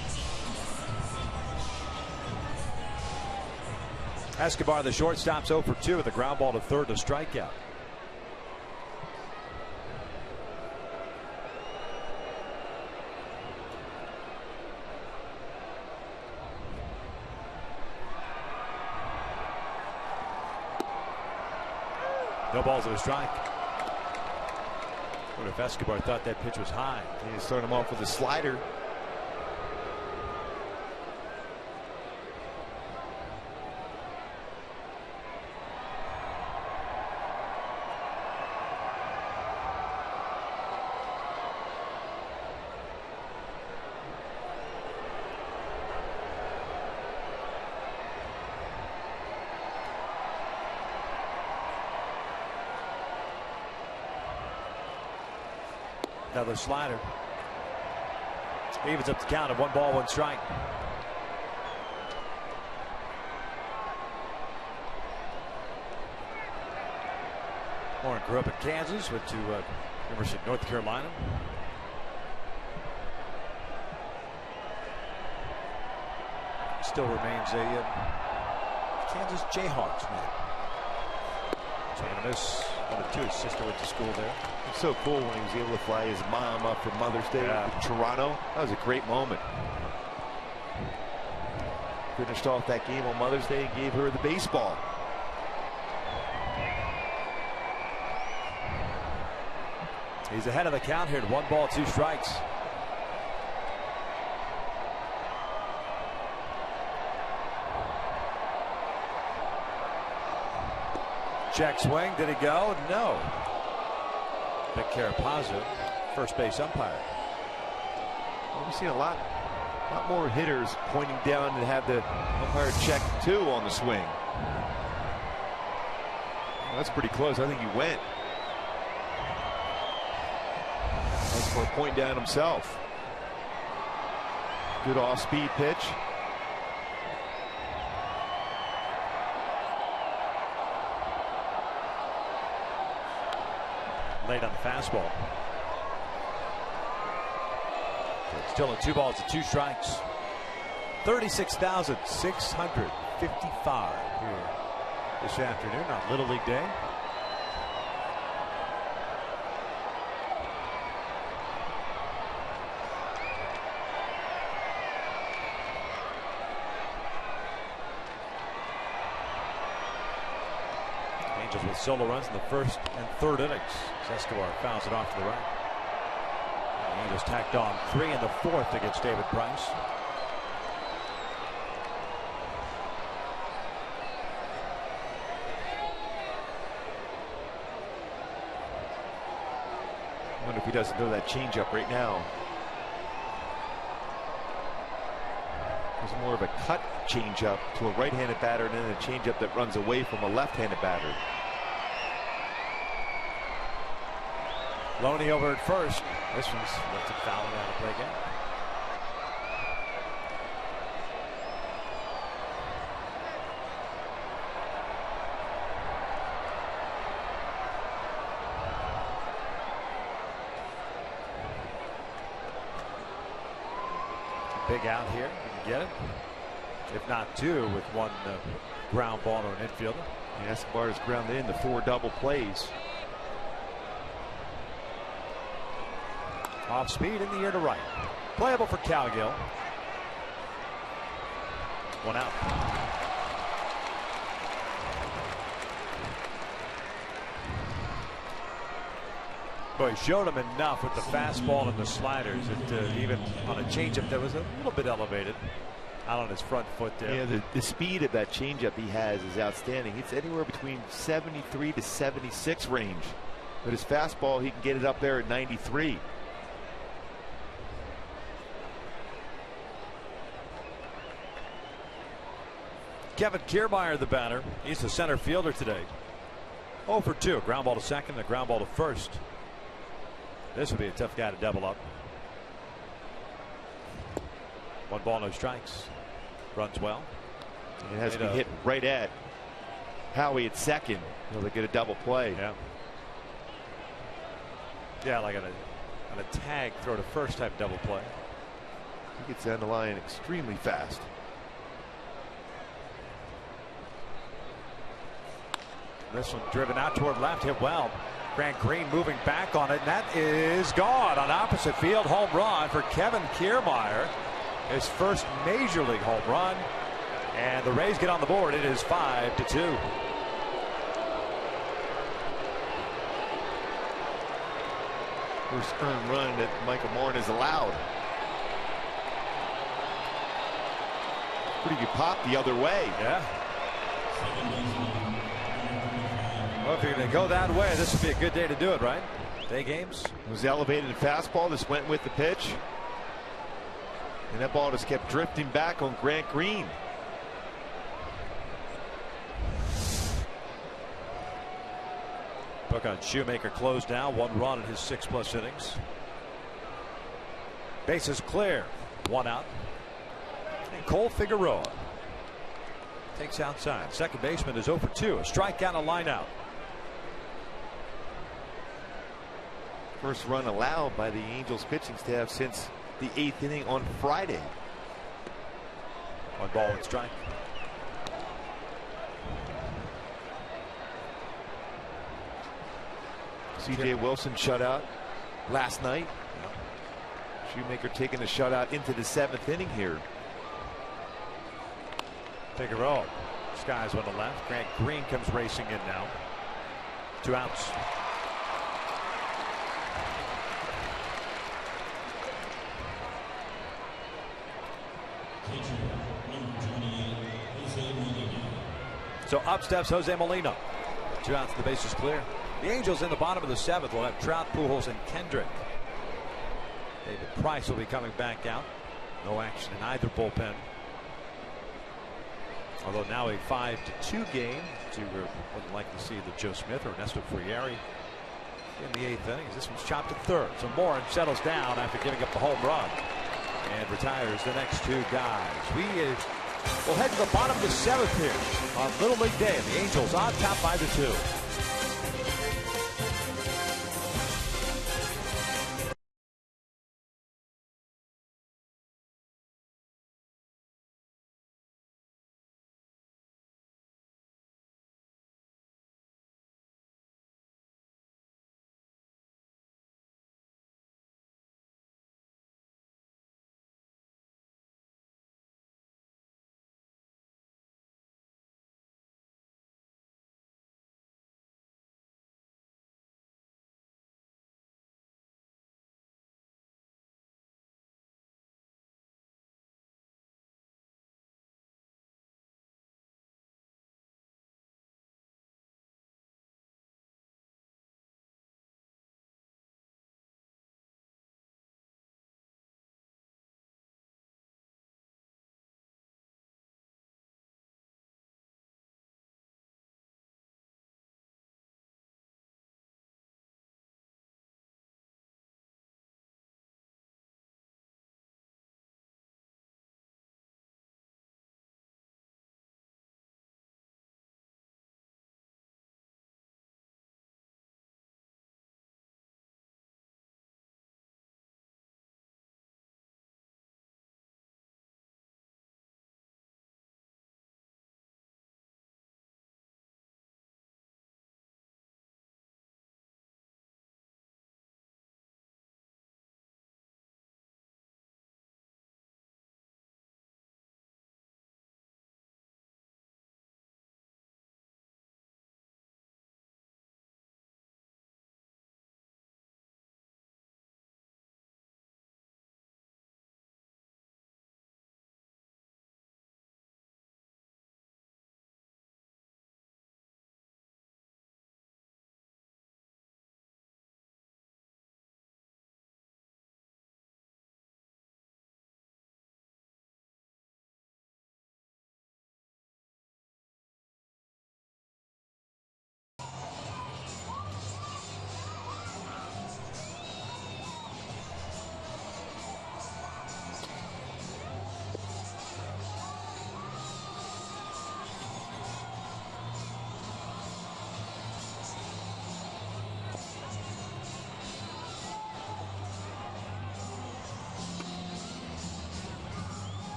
Escobar, the shortstop's 0 for 2 with a ground ball to third to strikeout. No balls at a strike. What if Escobar thought that pitch was high? He started him off with a slider. Another slider. Evens up the count of 1 ball, 1 strike. Warren grew up in Kansas, went to University of North Carolina. Still remains a Kansas Jayhawks man. So I'm going to miss one or 2. His sister went to school there. It's so cool when he was able to fly his mom up for Mother's Day in Toronto. That was a great moment. Finished off that game on Mother's Day and gave her the baseball. He's ahead of the count here at 1 ball, 2 strikes. Check swing. Did he go? No. Vic Carapazzo, first base umpire. Well, we've seen a lot more hitters pointing down and have the umpire check too on the swing. Well, that's pretty close. I think he went. That's for pointing down himself. Good off-speed pitch. Late on the fastball. Still a 2 balls and 2 strikes. 36,655 here this afternoon on Little League Day. Angels with solo runs in the first and third innings. Escobar fouls it off to the right. The Angels tacked on 3 in the fourth against David Price. I wonder if he doesn't throw that changeup right now. It's more of a cut changeup to a right-handed batter and then a changeup that runs away from a left-handed batter. Loney over at first. This one's lifted foul out of play again. Big out here. You can get it. If not 2 with one ground ball to an infielder. And Escobar is grounded in the 4 double plays. Off speed in the air to right. Playable for Cowgill. 1 out. Boy, he showed him enough with the fastball and the sliders that even on a changeup that was a little bit elevated out on his front foot there. Yeah, the speed of that changeup he has is outstanding. It's anywhere between 73 to 76 range. But his fastball, he can get it up there at 93. Kevin Kiermaier, the batter. He's the center fielder today. 0 for 2. Ground ball to second, a ground ball to first. This would be a tough guy to double up. 1 ball, no strikes. Runs well. It has to be hit right at Howie at second. They'll get a double play. Yeah. Yeah, like on a tag throw to first type double play. He gets down the line extremely fast. This one driven out toward left, hit well. Grant Green moving back on it, and that is gone on opposite field. Home run for Kevin Kiermaier. His first major league home run. And the Rays get on the board. It is 5-2. First earned run that Michael Morin has allowed. Pretty good pop the other way. Yeah. Well, if you're going to go that way, this would be a good day to do it, right? Day games. It was elevated fastball. This went with the pitch. And that ball just kept drifting back on Grant Green. Book on Shoemaker closed now. 1 run in his 6+ innings. Bases clear. 1 out. And Cole Figueroa takes outside. Second baseman is 0 for 2. A strikeout, a line out. First run allowed by the Angels pitching staff since the 8th inning on Friday. 1 ball and strike. C.J. Wilson shutout last night. Shoemaker taking the shutout into the 7th inning here. Figueroa skies on the left. Grant Green comes racing in now. 2 outs. So up steps Jose Molina. 2 outs, the base is clear. The Angels in the bottom of the 7th will have Trout, Pujols, and Kendrick. David Price will be coming back out. No action in either bullpen. Although now a 5-2 game. You wouldn't like to see the Joe Smith or Ernesto Frieri in the 8th inning. This one's chopped to third. So Morin settles down after giving up the home run and retires the next 2 guys. We'll head to the bottom of the 7th here on Little League Day. The Angels on top 5-2.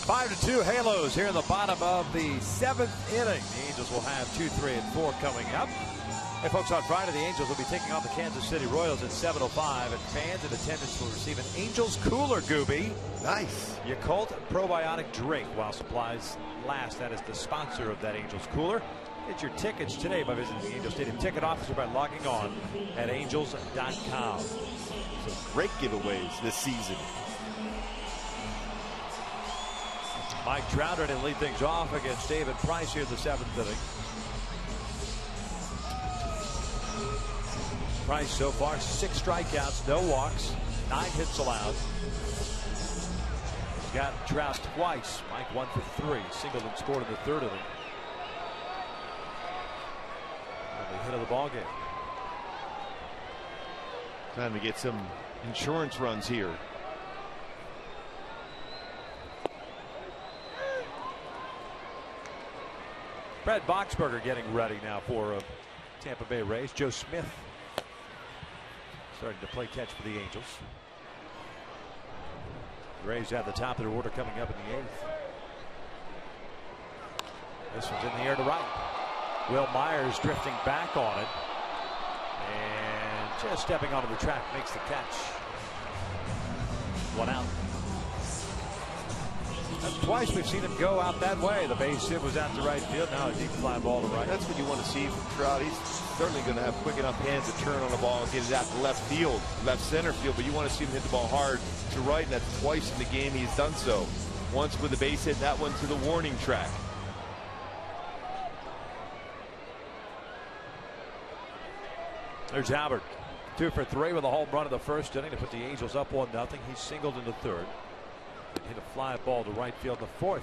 Five to 2 Halos here in the bottom of the 7th inning. The Angels will have 2, 3, and 4 coming up. Hey folks, on Friday the Angels will be taking on the Kansas City Royals at 7:05, and fans in attendance will receive an Angels cooler, Gooby. Nice. Yakult probiotic drink while supplies last. That is the sponsor of that Angels cooler. Get your tickets today by visiting the Angels Stadium ticket office or by logging on at angels.com. Some great giveaways this season. Mike Trout ready to lead things off against David Price here in the 7th inning. Price so far 6 strikeouts, no walks, 9 hits allowed. He's got Trout twice. Mike 1 for 3. Singled and scored in the 3rd inning. And the hit of the ball game. Time to get some insurance runs here. Brad Boxberger getting ready now for Tampa Bay Rays. Joe Smith starting to play catch for the Angels. The Rays at the top of their order coming up in the 8th. This one's in the air to right. Will Myers drifting back on it. And just stepping onto the track makes the catch. 1 out. Twice we've seen him go out that way. The base hit was out to right field. Now a deep fly ball to right. That's what you want to see from Trout. He's certainly going to have quick enough hands to turn on the ball and get it out to left field, left center field. But you want to see him hit the ball hard to right, and that's twice in the game he's done so. Once with the base hit, that one to the warning track. There's Albert. 2 for 3 with a home run in the first inning to put the Angels up 1-0. He singled in the third. Hit a fly ball to right field in the fourth.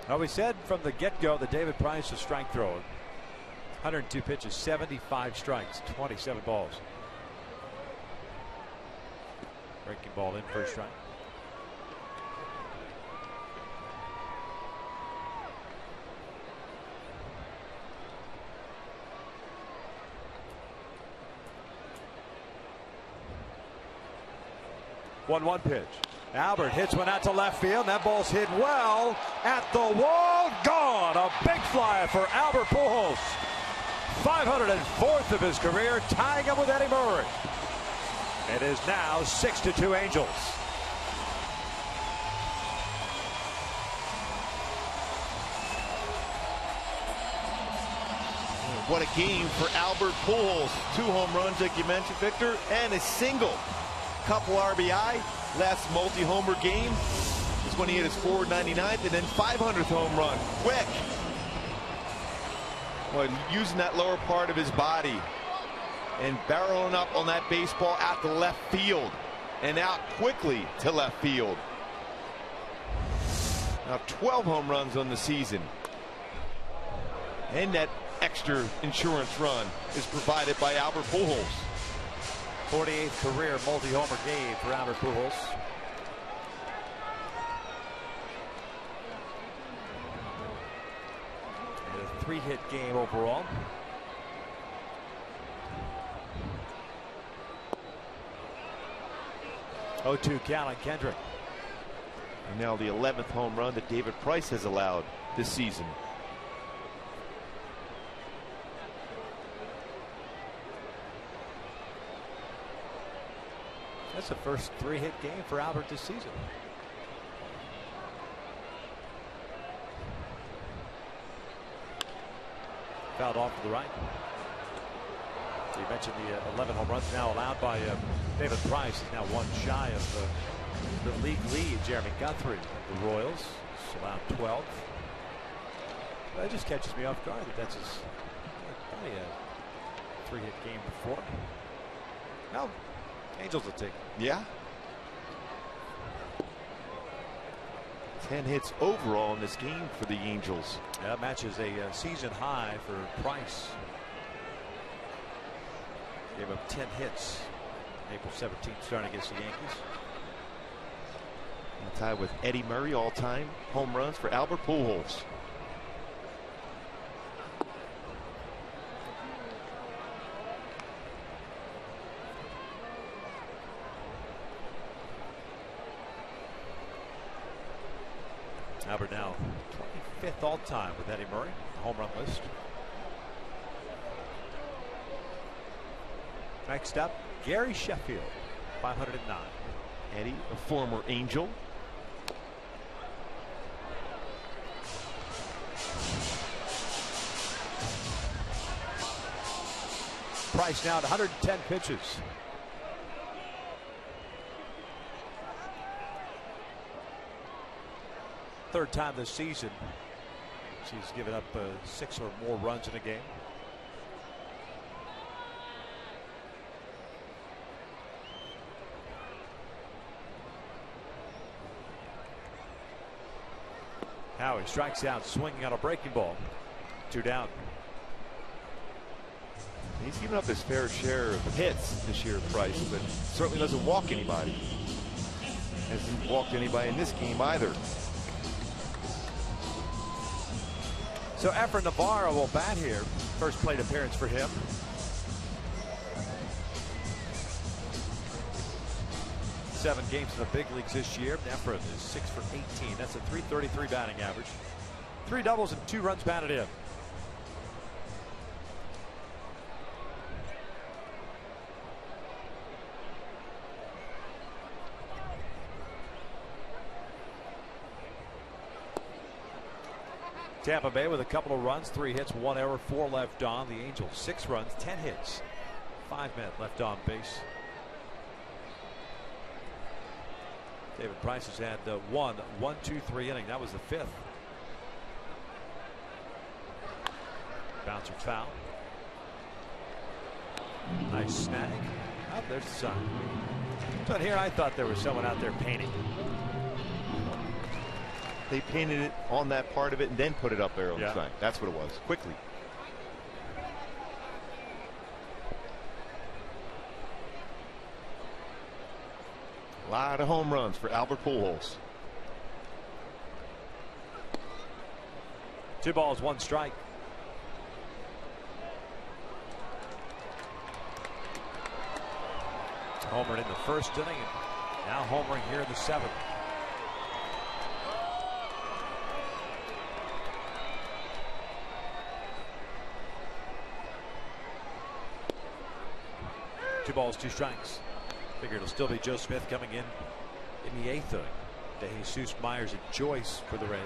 Well, we said from the get-go that David Price is strike thrower. 102 pitches, 75 strikes, 27 balls. Breaking ball in first strike. One pitch. Albert hits one out to left field, and that ball's hit well at the wall. Gone. A big fly for Albert Pujols. 504th of his career, tying him with Eddie Murray. It is now 6-2 Angels. What a game for Albert Pujols. 2 home runs, like you mentioned, Victor, and a single. Couple RBI. Last multi-homer game is when he hit his 499th and then 500th home run. Quick. Well, using that lower part of his body and barreling up on that baseball out to left field and out quickly to left field. Now 12 home runs on the season. And that extra insurance run is provided by Albert Pujols. 48th career multi-homer game for Albert Pujols. And a 3-hit game overall. Oh, 2 count on Kendrick. And now the 11th home run that David Price has allowed this season. That's the first 3-hit game for Albert this season. Fouled off to the right. You mentioned the 11 home runs now allowed by David Price. He's now 1 shy of the league lead. Jeremy Guthrie of the Royals allowed 12. That just catches me off guard that that's his only a 3-hit game before. Now Angels will take. Yeah. 10 hits overall in this game for the Angels. That matches a season high for Price. Gave up 10 hits April 17th starting against the Yankees. And tied with Eddie Murray all-time home runs for Albert Pujols. Albert now 25th all-time with Eddie Murray, home run list. Next up, Gary Sheffield, 509. Eddie, a former Angel. Price now at 110 pitches. Third time this season she's given up 6 or more runs in a game. Howie strikes out swinging on a breaking ball. 2 down. He's given up his fair share of hits this year, Price, but certainly doesn't walk anybody. Hasn't walked anybody in this game either. So Efrain Navarro will bat here. First plate appearance for him. Seven games in the big leagues this year. Efrain is 6 for 18. That's a .333 batting average. 3 doubles and 2 runs batted in. Tampa Bay with a couple of runs, 3 hits, 1 error, 4 left on. The Angels 6 runs, 10 hits, 5 men left on base. David Price has had 1-2-3 inning. That was the 5th. Bouncer foul. Nice snag. Oh, there's the sign. But here I thought there was someone out there painting. They painted it on that part of it and then put it up there on Yeah. the sign. That's what it was. Quickly. A lot of home runs for Albert Pujols. 2 balls, 1 strike. Homered in the first inning, and now homering here in the 7th. Two balls, 2 strikes. Figure it'll still be Joe Smith coming in the 8th inning. De Jesus, Myers, and Joyce for the Rays.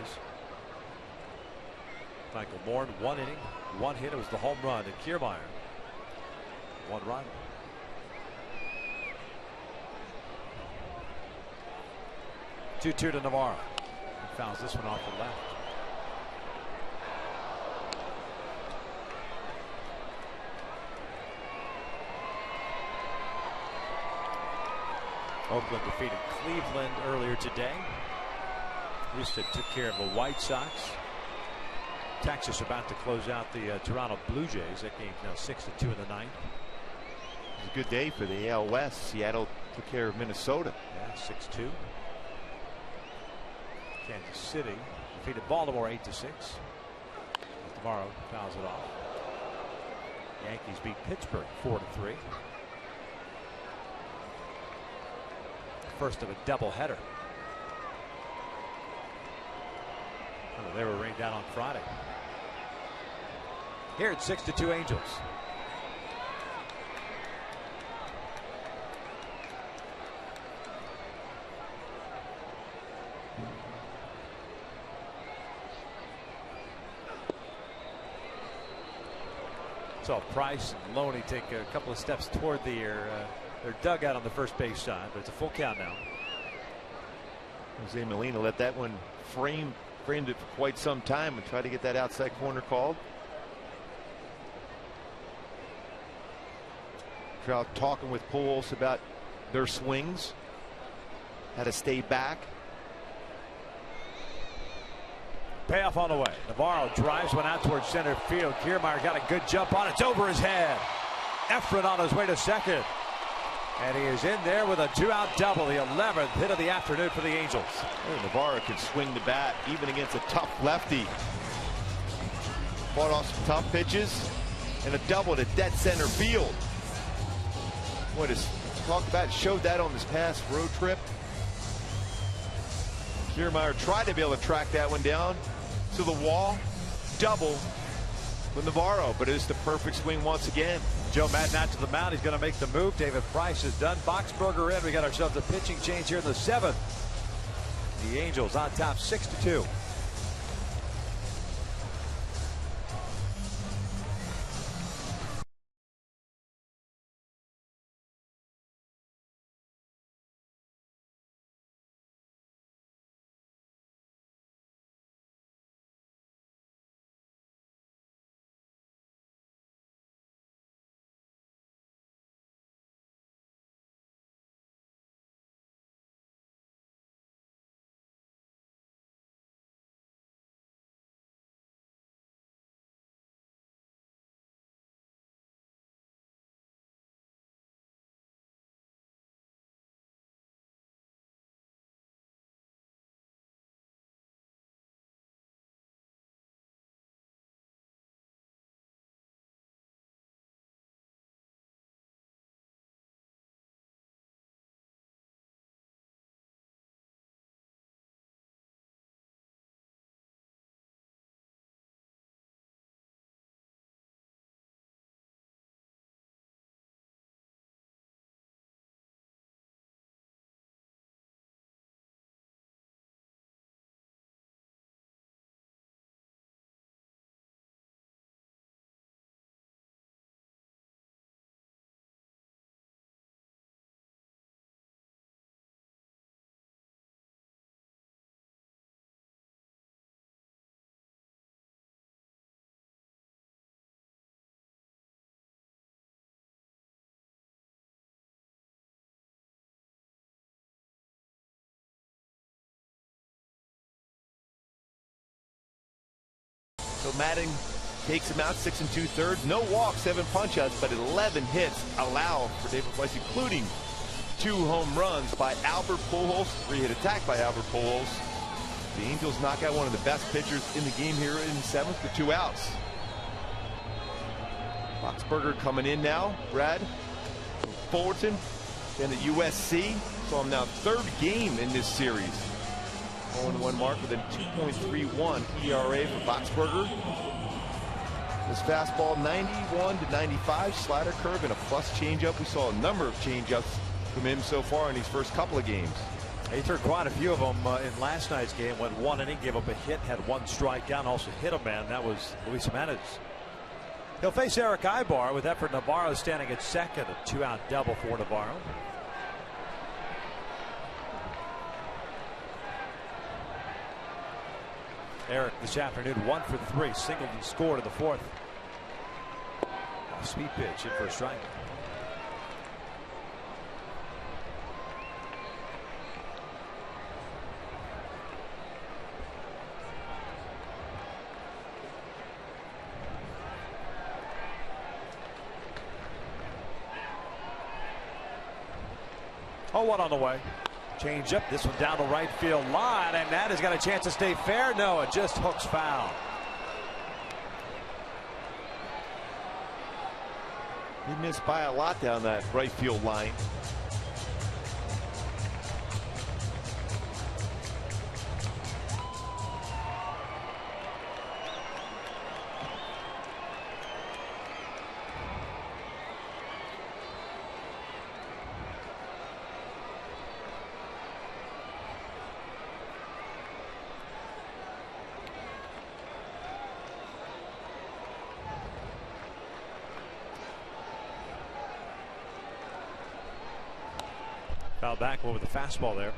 Michael Bourne, 1 inning, 1 hit. It was the home run to Kiermaier. 1 run. Two to Navarro. He fouls this one off the left. Oakland defeated Cleveland earlier today. Houston took care of the White Sox. Texas about to close out the Toronto Blue Jays. That game's now 6-2 in the 9th. It was a good day for the AL West. Seattle took care of Minnesota. Yeah, 6-2. Kansas City defeated Baltimore 8-6. Tomorrow fouls it off. Yankees beat Pittsburgh 4-3. First of a doubleheader. Oh, they were rained out on Friday. Here it's 6-2 Angels. Saw Price and Loney take a couple of steps toward their dugout on the first base side, but it's a full count now. Jose Molina let that one framed it for quite some time and tried to get that outside corner called. Trout talking with Pujols about their swings, how to stay back. Payoff on the way. Navarro drives one out towards center field. Kiermaier got a good jump on it. It's over his head. Efren on his way to second. And he is in there with a 2-out double. The 11th hit of the afternoon for the Angels. Hey, Navarro can swing the bat even against a tough lefty. Fought off some tough pitches and a double to dead center field. What is talked about, showed that on this past road trip. Kiermaier tried to be able to track that one down to the wall. Double with Navarro, but it's the perfect swing once again. Joe Madden out to the mound. He's going to make the move. David Price is done. Boxberger in. We got ourselves a pitching change here in the 7th. The Angels on top 6-2. So Madden takes him out 6 2/3. No walks, 7 punch-outs, but 11 hits allowed for David Price, including 2 home runs by Albert Pujols. 3-hit attack by Albert Pujols. The Angels knock out one of the best pitchers in the game here in the 7th with 2 outs. Boxberger coming in now. Brad from Fullerton, then at USC. So I'm now 3rd game in this series. 0-1 mark with a 2.31 ERA for Boxberger. His fastball 91 to 95, slider curve, and a plus changeup. We saw a number of changeups from him so far in these first couple of games. He threw quite a few of them in last night's game. Went 1 inning, gave up a hit, had 1 strikeout, also hit a man. That was Luis Jimenez. He'll face Eric Ibar with Effort Navarro standing at second. A 2-out double for Navarro. Eric this afternoon 1 for 3, singled and scored in the 4th. Speed pitch in for a strike. Oh, 1 on the way. Change up, this one down the right field line, and that has got a chance to stay fair. No, it just hooks foul. He missed by a lot down that right field line. Foul back over the fastball there.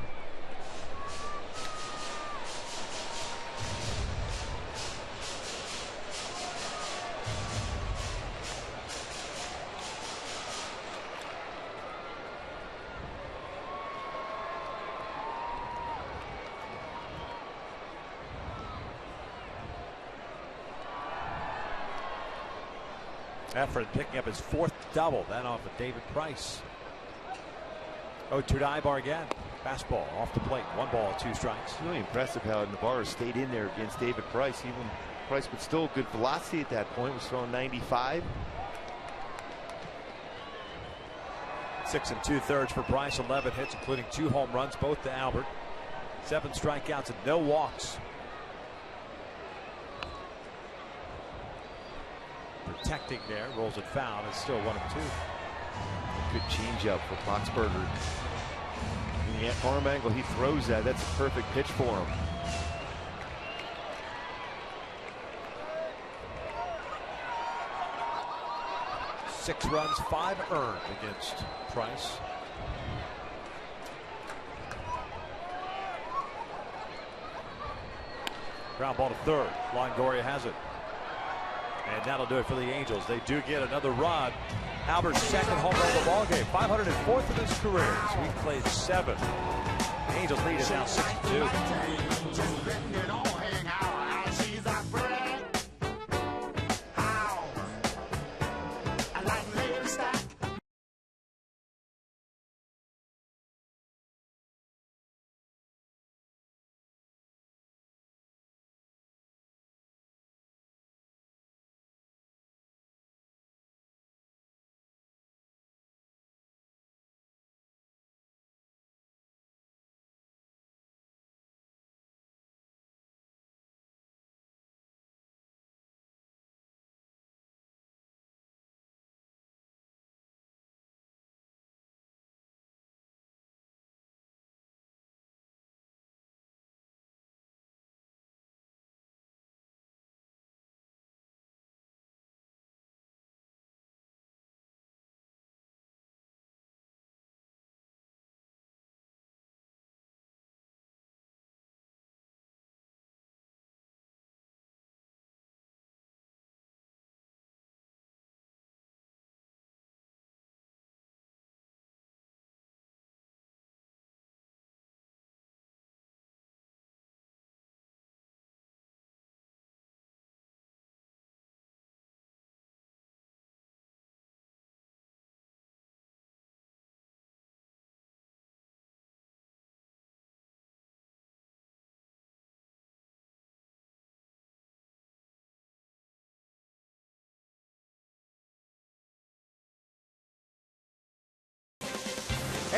Effort picking up his 4th double, then off of David Price. 0-2 to Ibar again. Fastball off the plate. 1 ball, 2 strikes. It's really impressive how Navarro stayed in there against David Price. Even Price with still good velocity at that point, was throwing 95. 6 2/3 for Price. 11 hits, including 2 home runs, both to Albert. 7 strikeouts and no walks. Protecting there, rolls it foul. It's still 1-2. Good changeup for Boxberger. In the arm angle he throws that, that's a perfect pitch for him. Six runs, 5 earned against Price. Ground ball to 3rd. Longoria has it. And that'll do it for the Angels. They do get another run. Albert's 2nd home run of the ball game, 504th of his career. We've played 7. The Angels lead is now 6-2.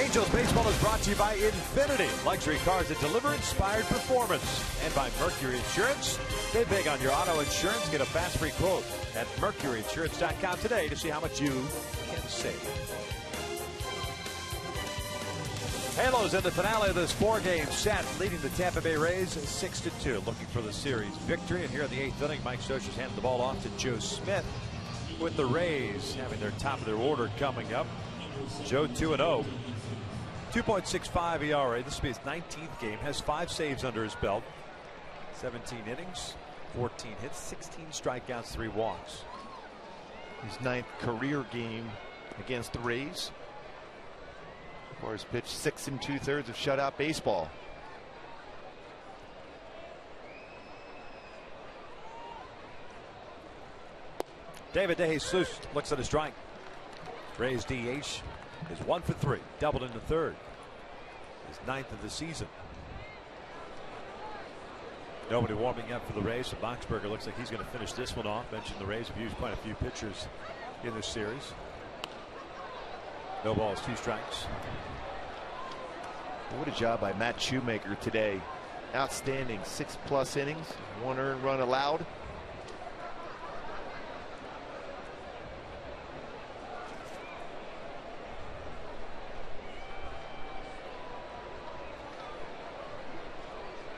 Angels baseball is brought to you by Infinity, luxury cars that deliver inspired performance, and by Mercury Insurance. Save big on your auto insurance. Get a fast free quote at mercuryinsurance.com today to see how much you can save. Halos in the finale of this 4-game set, leading the Tampa Bay Rays 6-2, looking for the series victory. And here in the 8th inning, Mike Scioscia's handed the ball off to Joe Smith, with the Rays having their top of their order coming up. Joe 2-0. 2.65 ERA. This will be his 19th game. Has 5 saves under his belt. 17 innings, 14 hits, 16 strikeouts, 3 walks. His 9th career game against the Rays. Of course, pitched 6 2/3 of shutout baseball. David DeJesus looks at a strike. Rays DH is 1 for 3, doubled in the 3rd. His 9th of the season. Nobody warming up for the Rays. So Boxberger looks like he's going to finish this one off. Mentioned the Rays have used quite a few pitchers in this series. No balls, 2 strikes. What a job by Matt Shoemaker today. Outstanding 6+ innings, 1 earned run allowed.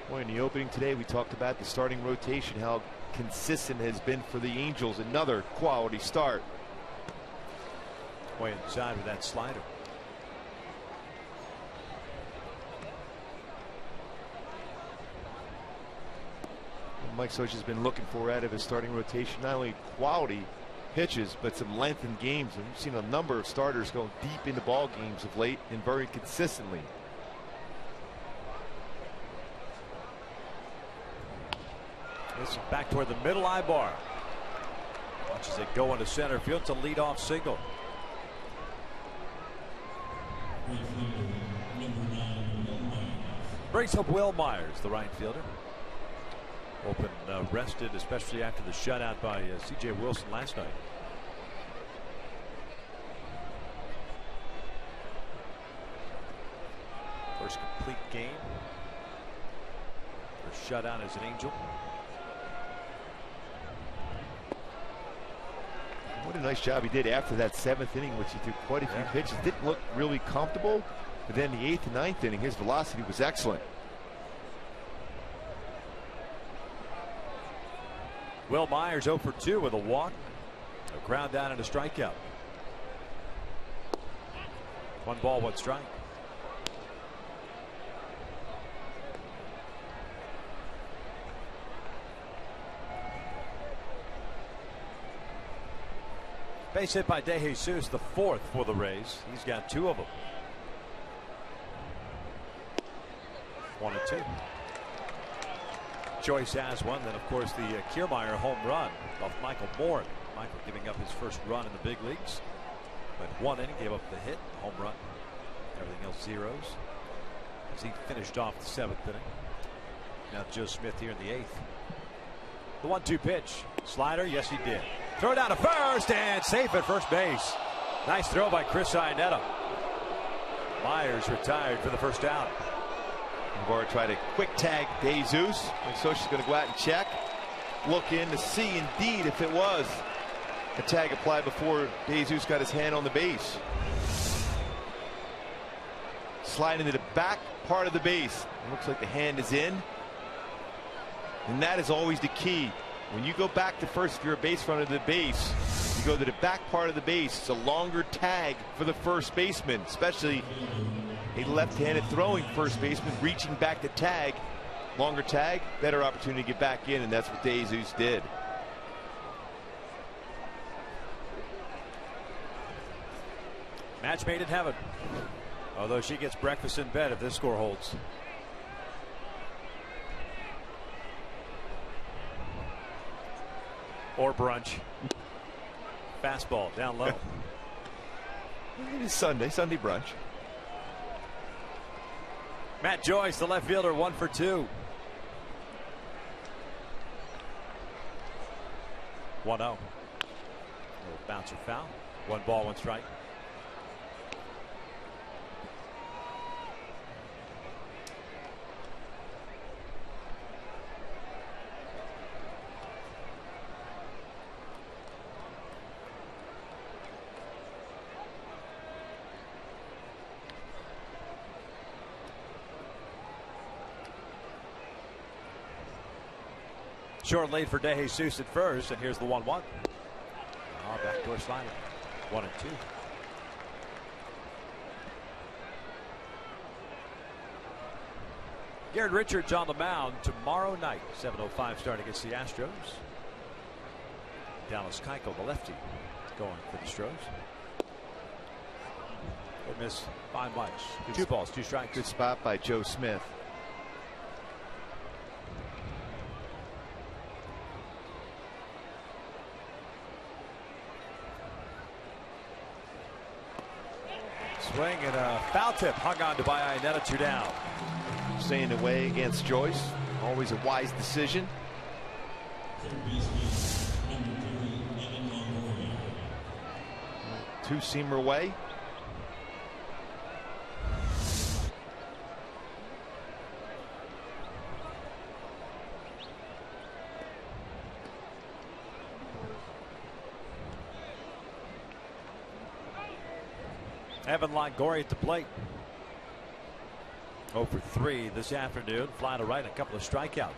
Boy, in the opening today, we talked about the starting rotation, how consistent it has been for the Angels. Another quality start. Way inside with that slider. Mike Scioscia's been looking for out of his starting rotation not only quality pitches but some length in games, and we've seen a number of starters going deep into ball games of late and very consistently. This is back toward the middle eye bar. Watches it go into center field to lead off single. Brings up Will Myers, the right fielder. Open rested, especially after the shutout by C.J. Wilson last night. First complete game. First shutout as an Angel. What a nice job he did after that 7th inning, which he threw quite a few pitches. Didn't look really comfortable, but then the 8th and 9th inning, his velocity was excellent. Will Myers 0 for 2 with a walk, a ground down and a strikeout. 1 ball, 1 strike. Base hit by DeJesus, the 4th for the Rays. He's got 2 of them. 1-2. Joyce has one. Then, of course, the Kiermaier home run off Michael Moore. Michael giving up his first run in the big leagues. But 1 inning, gave up the hit, home run. Everything else zeros. As he finished off the 7th inning. Now Joe Smith here in the 8th. The 1-2 pitch. Slider, yes he did. Throw down to first and safe at first base. Nice throw by Chris Iannetta. Myers retired for the first out. Guevara tried a quick tag DeJesus. Mike Scioscia's going to go out and check. Look in to see indeed if it was a tag applied before DeJesus got his hand on the base. Slide into the back part of the base. It looks like the hand is in. And that is always the key. When you go back to first, if you're a base runner to the base, you go to the back part of the base. It's a longer tag for the first baseman, especially a left-handed throwing first baseman reaching back to tag. Longer tag, better opportunity to get back in, and that's what DeJesus did. Match made in heaven. Although she gets breakfast in bed if this score holds. Or brunch. Fastball down low. It is Sunday brunch. Matt Joyce, the left fielder, 1 for 2. 1-0. Little bouncer foul. 1 ball, 1 strike. Short lead for DeJesus at first, and here's the 1-1. Oh, backdoor slider. 1-2. Garrett Richards on the mound tomorrow night. 7:05 start against the Astros. Dallas Keuchel, the lefty, going for the Astros. They miss by much. 2 balls, 2 strikes. Good spot by Joe Smith. Swing and a foul tip hung on to by Iannetta, 2 down. Staying away against Joyce. Always a wise decision. Two-seamer way. Evan Longoria at the plate. 0 for 3 this afternoon. Fly to right, a couple of strikeouts.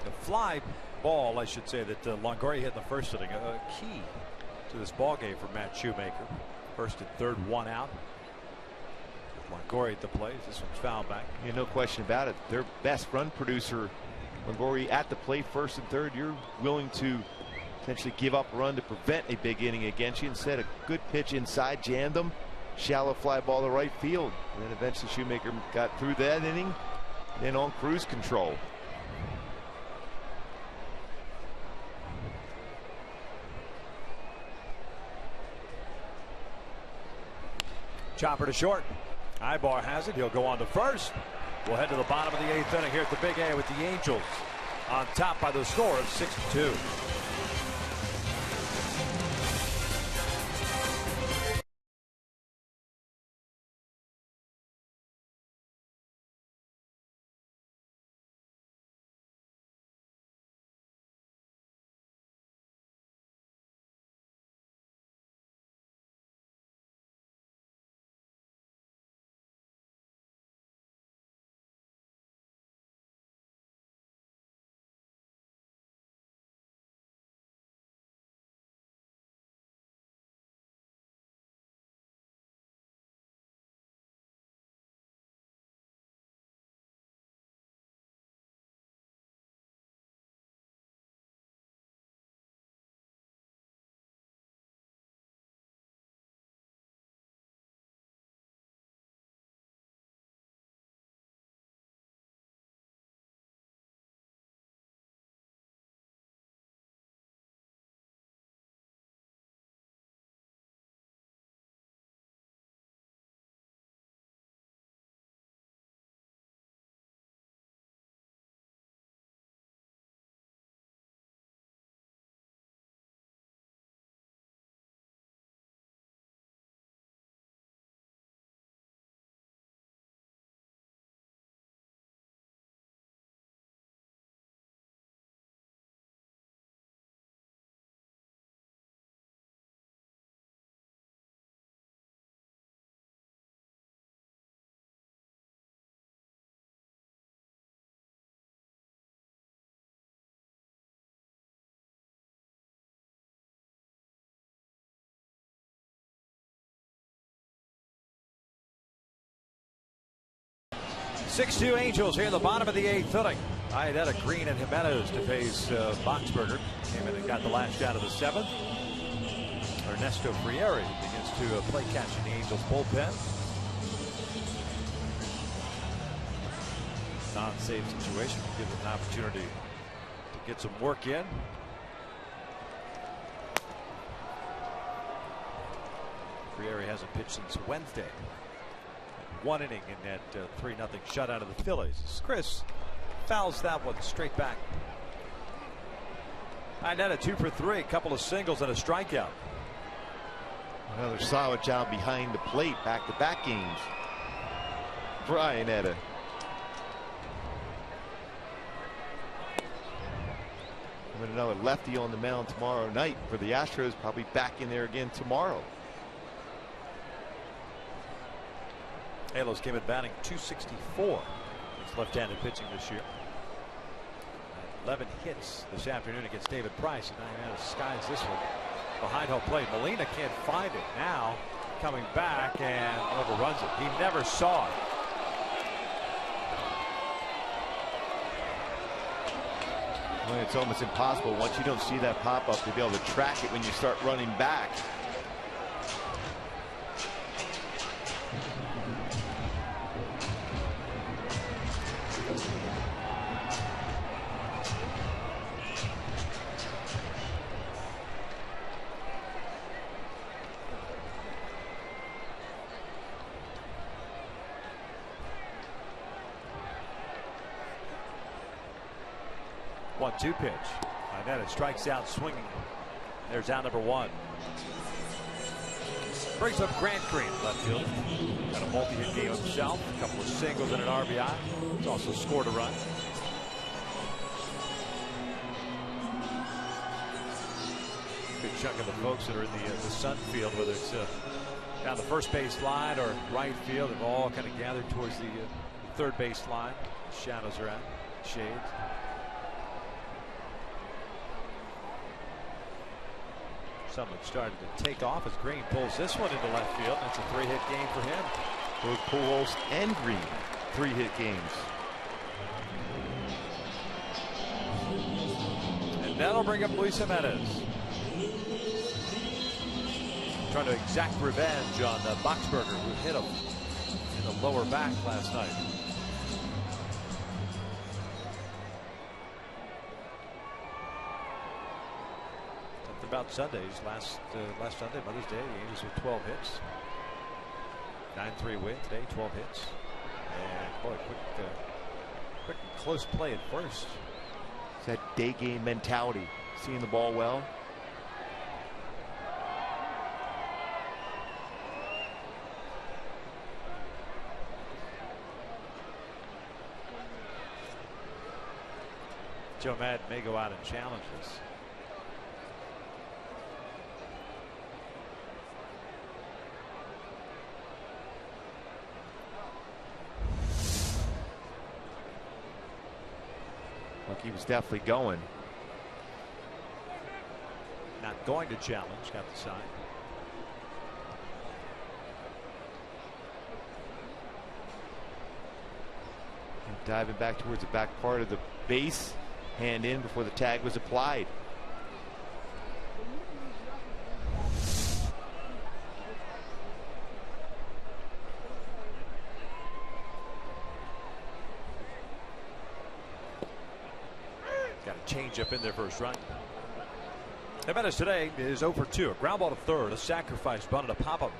The fly ball, I should say, that Longoria hit in the first inning, a key to this ball game for Matt Shoemaker. First and third, 1 out. Longoria at the plate. This one's foul back. Yeah, no question about it. Their best run producer, Longoria, at the plate, first and third. You're willing to potentially give up a run to prevent a big inning against you. Instead, a good pitch inside, jammed them. Shallow fly ball to right field. And then eventually Shoemaker got through that inning, then on cruise control. Chopper to short. Ibar has it. He'll go on to first. We'll head to the bottom of the 8th inning here at the Big A with the Angels on top by the score of 6-2. Six-2 Angels here in the bottom of the 8th inning. Iannetta, Green, and Jimenez to face Boxberger. Came in and got the last out of the 7th. Ernesto Frieri begins to play catch in the Angels bullpen. Non-save situation will give him an opportunity to get some work in. Frieri hasn't pitched since Wednesday. 1 inning in that 3-0 shutout of the Phillies. Chris fouls that one straight back. Iannetta 2 for 3, a couple of singles and a strikeout. Another solid job behind the plate, back-to-back games for Iannetta. And another lefty on the mound tomorrow night for the Astros, probably back in there again tomorrow. Halos came in batting .264. It's left-handed pitching this year. 11 hits this afternoon against David Price, and Diana skies this one behind home plate. Molina can't find it now, coming back and overruns it. He never saw it. Well, it's almost impossible once you don't see that pop up to be able to track it when you start running back. One-two pitch. It strikes out swinging. There's out number one. Brings up Grant Green, left field. Got a multi-hit game himself. A couple of singles and an RBI. He's also scored a run. Good chunk of the folks that are in the Sun field, whether it's down the first base line or right field, have all kind of gathered towards the third base line. The shadows are out. Shades. Someone started to take off as Green pulls this one into left field. That's a 3-hit game for him. Both Pujols and Green, 3-hit games. And that'll bring up Luis Jimenez. Trying to exact revenge on Boxberger, who hit him in the lower back last night. About Sundays, last Sunday, Mother's Day, the Angels with 12 hits, 9-3 win today, 12 hits, and boy, quick and close play at first. It's that day game mentality, seeing the ball well. Joe Madden may go out and challenge this. Look, he was definitely going. Not going to challenge, got the sign. And diving back towards the back part of the base, hand in before the tag was applied. Change up in their first run. Jimenez today is 0 for 2. A ground ball to third, a sacrifice bunt, and a pop-up.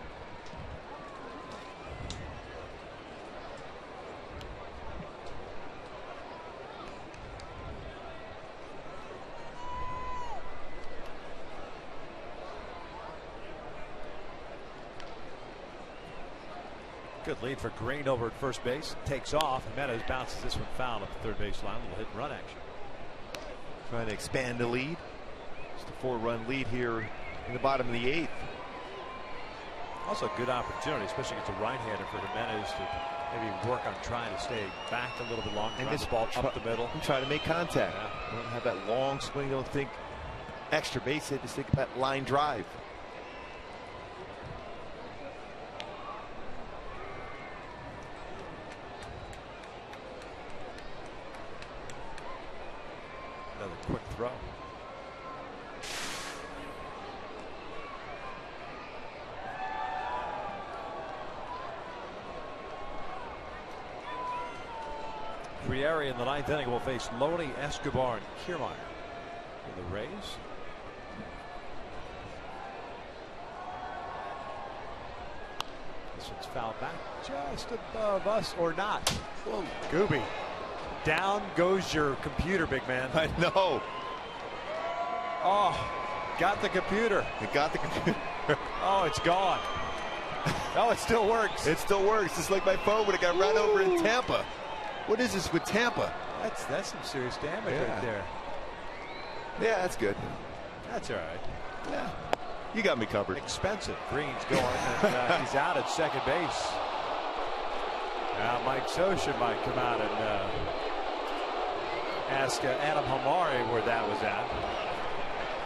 Good lead for Green over at first base. Takes off. Jimenez bounces this one foul at the third base line. A little hit and run action. Trying to expand the lead. Just a 4-run lead here in the bottom of the 8th. Also a good opportunity, especially against a right-hander, for Jimenez to maybe work on trying to stay back a little bit longer. And this ball up the middle. And try to make contact. Yeah. Don't have that long swing. Don't think extra base hit. Just think about line drive. Quick throw. Frieri in the 9th inning will face Loney, Escobar, and Kiermaier for the Rays. This one's fouled back just above us, or not. Whoa, Gooby. Down goes your computer, big man. I know. Oh, got the computer. It got the computer. Oh, it's gone. Oh, it still works. It still works. It's like my phone when it got run over in Tampa. What is this with Tampa? That's some serious damage right there. Yeah, that's good. That's all right. Yeah, you got me covered. Expensive. Green's going, and he's out at second base. Now Mike Scioscia might come out and ask Adam Hamari where that was at.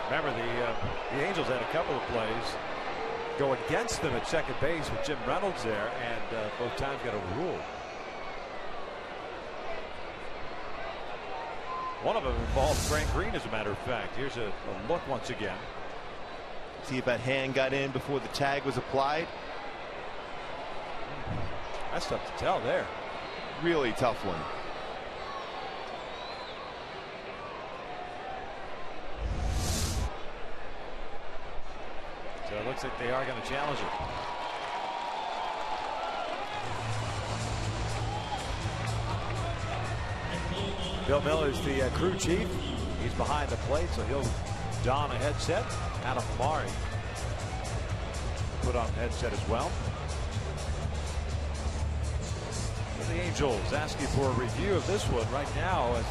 Remember, the Angels had a couple of plays go against them at second base with Jim Reynolds there, and both times got overruled. One of them involved Frank Green, as a matter of fact. Here's a look once again. See if that hand got in before the tag was applied. That's tough to tell there. Really tough one. So it looks like they are going to challenge it. Bill Miller's the crew chief. He's behind the plate, so he'll don a headset. Adam Hamari put on a headset as well. The Angels asking for a review of this one right now as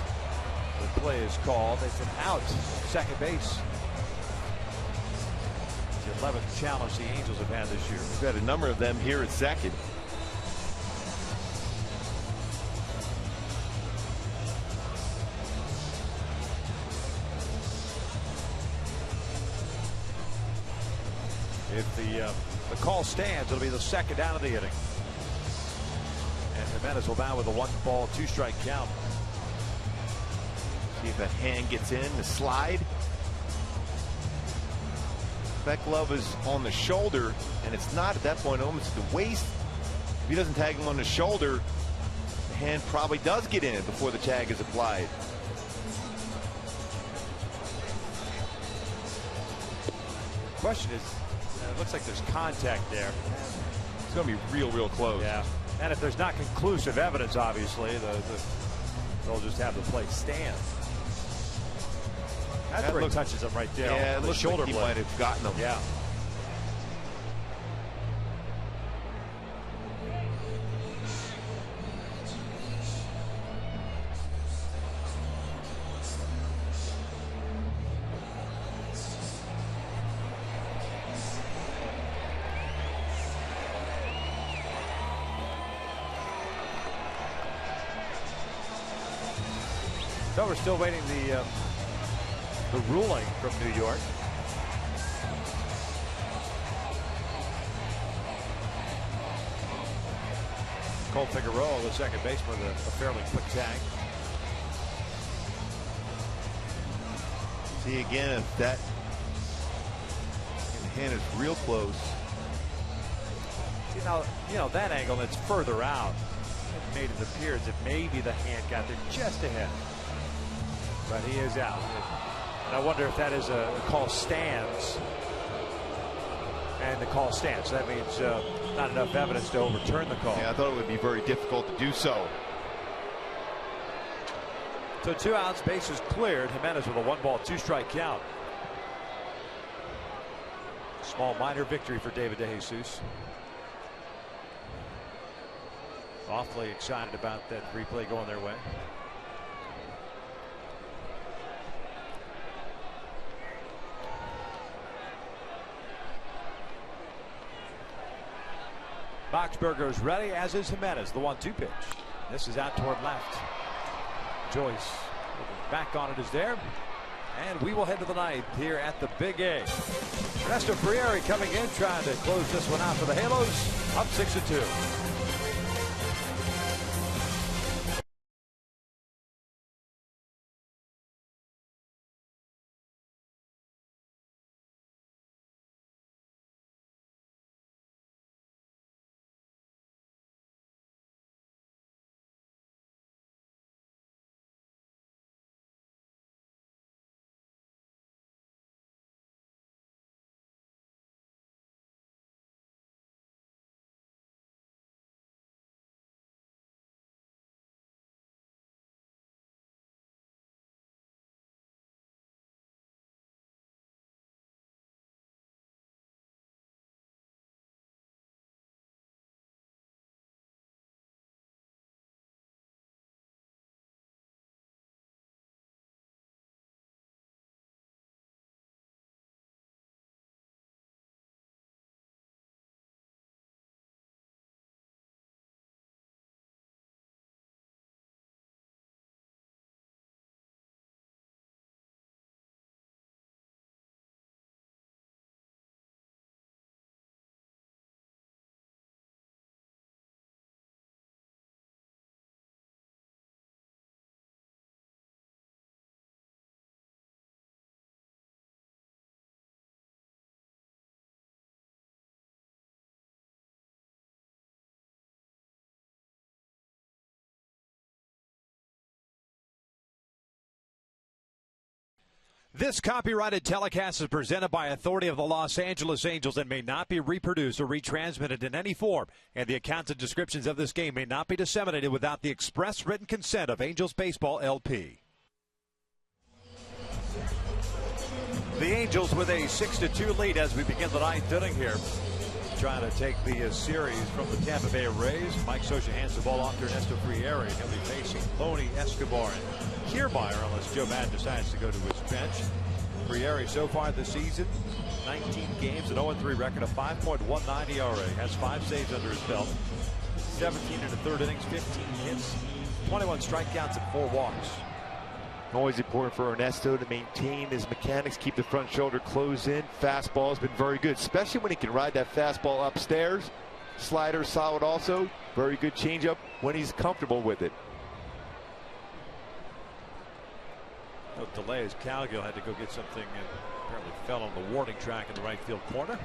the play is called. It's an out, second base. The 11th challenge the Angels have had this year. We've got a number of them here at second. If the call stands, it'll be the second down of the inning. And Jimenez will bound with a 1-ball, 2-strike count. See if that hand gets in the slide. That glove is on the shoulder, and it's not at that point, almost at the waist. If he doesn't tag him on the shoulder, the hand probably does get in before the tag is applied. Question is, it looks like there's contact there. It's going to be real close. Yeah. And if there's not conclusive evidence, obviously, they'll just have the play stand. That's where he touches him right there. Yeah, it the looks shoulder like he blade. might have gotten him. Yeah. So we're still waiting the ruling from New York. Cole Figueroa, the second baseman, with a fairly quick tag. See again if that hand is real close. You know that angle that's further out. It made it appear as if maybe the hand got there just ahead. But he is out. And I wonder if that is a call stands. And the call stands. That means not enough evidence to overturn the call. Yeah, I thought it would be very difficult to do so. So 2 outs, bases cleared. Jimenez with a 1-ball, 2-strike count. Small minor victory for David DeJesus. Awfully excited about that replay going their way. Boxberger's ready, as is Jimenez. The 1-2 pitch. This is out toward left. Joyce back on it is there. And we will head to the ninth here at the Big A. Ernesto Frieri coming in, trying to close this one out for the Halos. Up 6-2. This copyrighted telecast is presented by authority of the Los Angeles Angels and may not be reproduced or retransmitted in any form. And the accounts and descriptions of this game may not be disseminated without the express written consent of Angels Baseball LP. The Angels with a 6-2 lead as we begin the ninth inning here. Trying to take the series from the Tampa Bay Rays. Mike Scioscia hands the ball off to Ernesto Friere. He'll be facing Loney, Escobar, and Kiermaier unless Joe Maddon decides to go to his bench. Friere so far this season, 19 games, an 0-3 record, a 5.19 ERA. Has 5 saves under his belt. 17 in the third innings, 15 hits, 21 strikeouts, and 4 walks. Always important for Ernesto to maintain his mechanics, keep the front shoulder closed in. Fastball has been very good, especially when he can ride that fastball upstairs. Slider solid also. Very good changeup when he's comfortable with it. No delay as Calgill had to go get something and apparently fell on the warning track in the right field corner.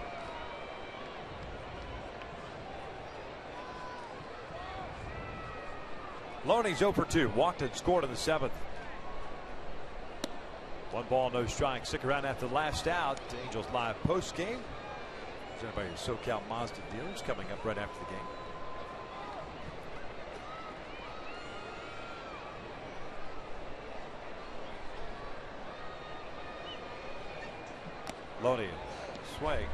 Loney's 0 for 2. Walked and scored in the 7th. 1 ball, no strike. Stick around after the last out. Angels live post game. Presented by your SoCal Mazda dealers coming up right after the game. Loney swing.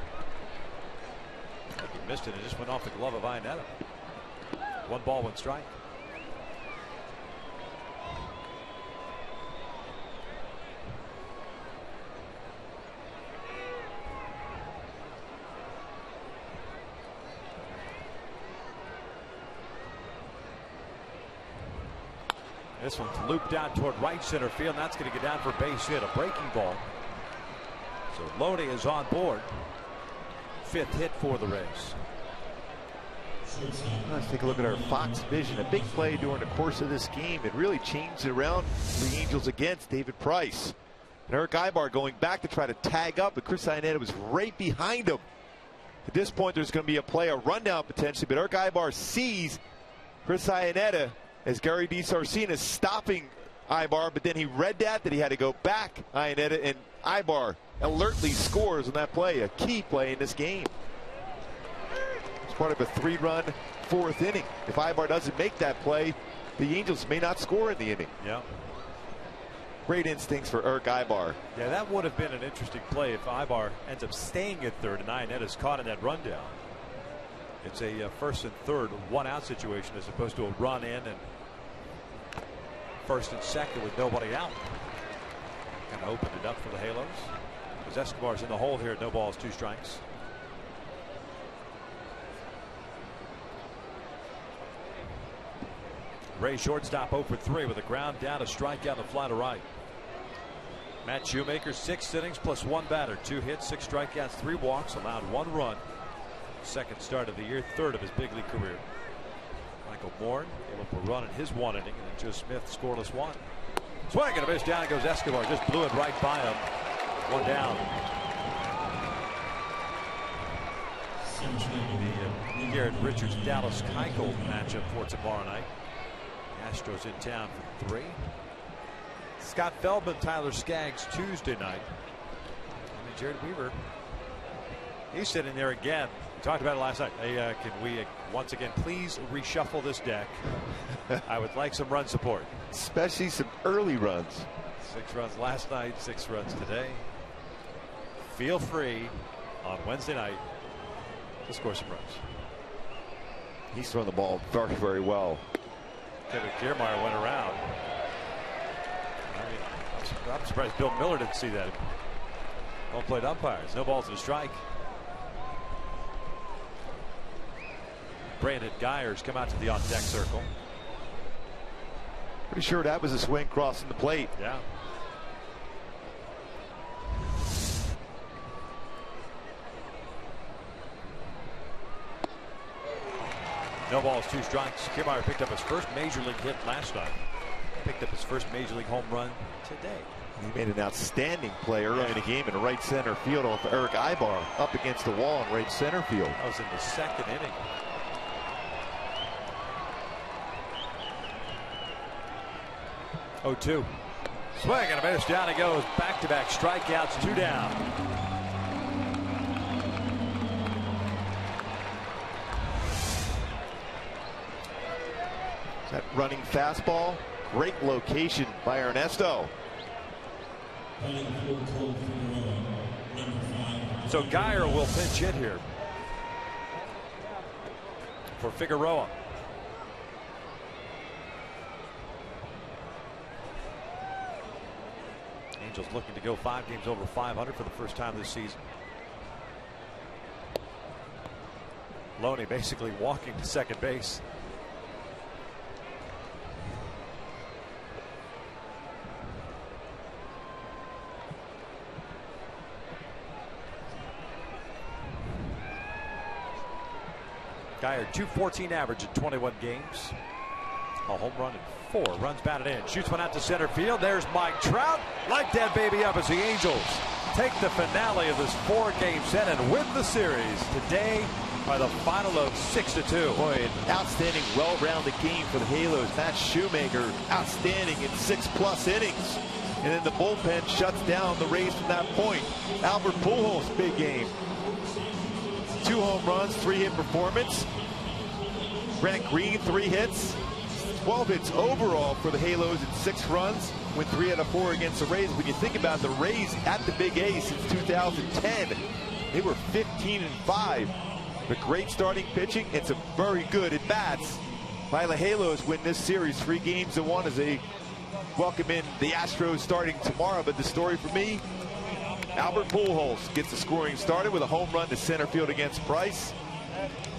I think he missed it. It just went off the glove of Iannetta. 1 ball, 1 strike. This one's looped out toward right center field, and that's going to get down for a base hit, a breaking ball. So Loney is on board. 5th hit for the Rays. Let's take a look at our Fox vision. A big play during the course of this game. It really changed it around for the Angels against David Price. And Eric Ibar going back to try to tag up, but Chris Iannetta was right behind him. At this point, there's going to be a play, a rundown potentially, but Eric Ibar sees Chris Iannetta as Gary DeSarcina is stopping Ibar, but then he read that he had to go back Iannetta, and Ibar alertly scores on that play, a key play in this game. It's part of a 3-run 4th inning. If Ibar doesn't make that play, the Angels may not score in the inning. Yeah. Great instincts for Eric Ibar. Yeah, that would have been an interesting play if Ibar ends up staying at third and Iannetta's caught in that rundown. It's a 1st and 3rd 1-out situation as opposed to a run in and 1st and 2nd with nobody out. Kind of opened it up for the Halos. Because Escobar's in the hole here, no balls, 2 strikes. Ray shortstop 0 for 3 with a ground down, a strikeout, and a fly to right. Matt Shoemaker, 6 innings plus 1 batter, 2 hits, 6 strikeouts, 3 walks, allowed 1 run. 2nd start of the year, 3rd of his big league career. Michael Bourne gave up a run in his 1 inning, and then Joe Smith scoreless 1. Swing and a miss, down goes Escobar, just blew it right by him. 1 down. The Garrett Richards Dallas Keuchel matchup for tomorrow night. Astros in town for 3. Scott Feldman, Tyler Skaggs Tuesday night. And Jared Weaver, he's sitting there again. We talked about it last night. Hey, can we once again please reshuffle this deck? I would like some run support, especially some early runs. 6 runs last night, 6 runs today. Feel free on Wednesday night to score some runs. He's throwing the ball very, very well. Kevin Kiermaier went around. I'm surprised Bill Miller didn't see that. Don't play umpires. No balls and a strike. Brandon Geyers come out to the on-deck circle. Pretty sure that was a swing crossing the plate. Yeah. No balls, 2 strikes. Kiermaier picked up his first major league hit last night. Picked up his first major league home run today. He made an outstanding play early in the game in right center field off Eric Ibar up against the wall in right center field. That was in the 2nd inning. Oh, 2. Swing and a miss. Down he goes. Back-to-back strikeouts. 2 down. That running fastball. Great location by Ernesto. So Geyer will pinch hit here for Figueroa. Angels looking to go 5 games over 500 for the first time this season. Loney basically walking to second base. Geyer, .214 average in 21 games. A home run in 4. Runs batted in. Shoots one out to center field. There's Mike Trout. Light that baby up as the Angels take the finale of this 4-game set and win the series today by the final of 6-2. Boy, an outstanding, well-rounded game for the Halos. Matt Shoemaker, outstanding in 6+ innings. And then the bullpen shuts down the Rays from that point. Albert Pujols, big game. 2 home runs, 3-hit performance. Brent Green, 3 hits. 12 hits overall for the Halos and 6 runs. Went 3 out of 4 against the Rays. When you think about the Rays at the Big A since 2010, they were 15-5. But great starting pitching and some very good at bats by the Halos win this series 3 games to 1 as they welcome in the Astros starting tomorrow. But the story for me, Albert Pujols gets the scoring started with a home run to center field against Price.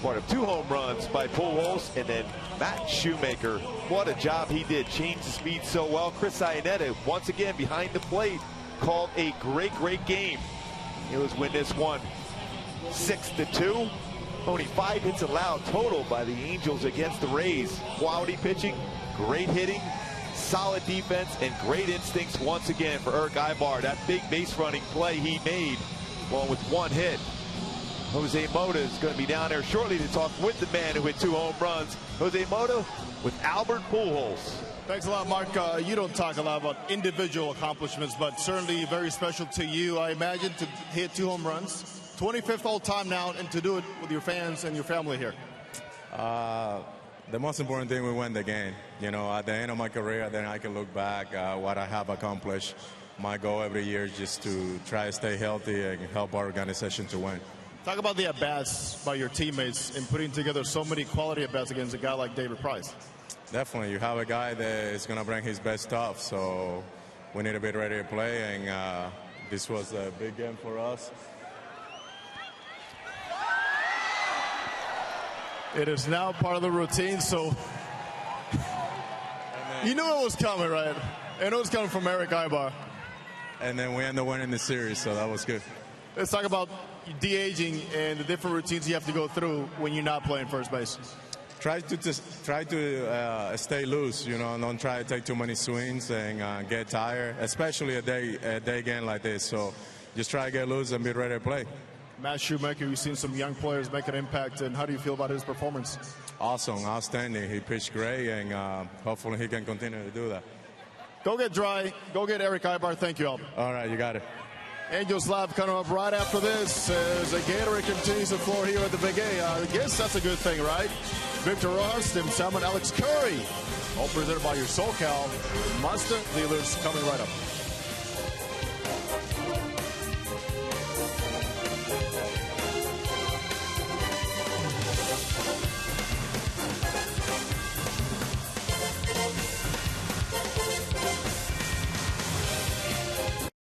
Part of 2 home runs by Pujols, and then Matt Shoemaker. What a job he did. Changed the speed so well. Chris Iannetta once again behind the plate called a great game. Halos win this one 6-2. Only 5 hits allowed total by the Angels against the Rays. Quality pitching, great hitting, solid defense, and great instincts once again for Eric Ibar. That big base running play he made, along with 1 hit. Jose Mota is going to be down there shortly to talk with the man who hit 2 home runs. Jose Mota with Albert Pujols. Thanks a lot, Mark. You don't talk a lot about individual accomplishments, but certainly very special to you, I imagine, to hit 2 home runs. 25th all-time now, and to do it with your fans and your family here. The most important thing, we win the game. You know, at the end of my career, then I can look back what I have accomplished. My goal every year is just to try to stay healthy and help our organization to win. Talk about the at-bats by your teammates in putting together so many quality at-bats against a guy like David Price. Definitely. You have a guy that is going to bring his best stuff, so we need to be ready to play, and this was a big game for us. It is now part of the routine, so you knew it was coming, right? And it was coming from Eric Ibar. And then we ended up winning the series, so that was good. Let's talk about de-aging and the different routines you have to go through when you're not playing first base. Try to stay loose, you know, and don't try to take too many swings and get tired, especially a day game like this. So just try to get loose and be ready to play. Matt Shoemaker, you've seen some young players make an impact, and how do you feel about his performance? Awesome, outstanding. He pitched great, and hopefully he can continue to do that. Go get dry. Go get Eric Ibar. Thank you, Albert. All right, you got it. Angels Live coming up right after this as the Gatorade continues to floor here at the Big A. I guess that's a good thing, right? Victor Ross, Tim Salmon, Alex Curry. All presented by your SoCal Mazda dealers coming right up.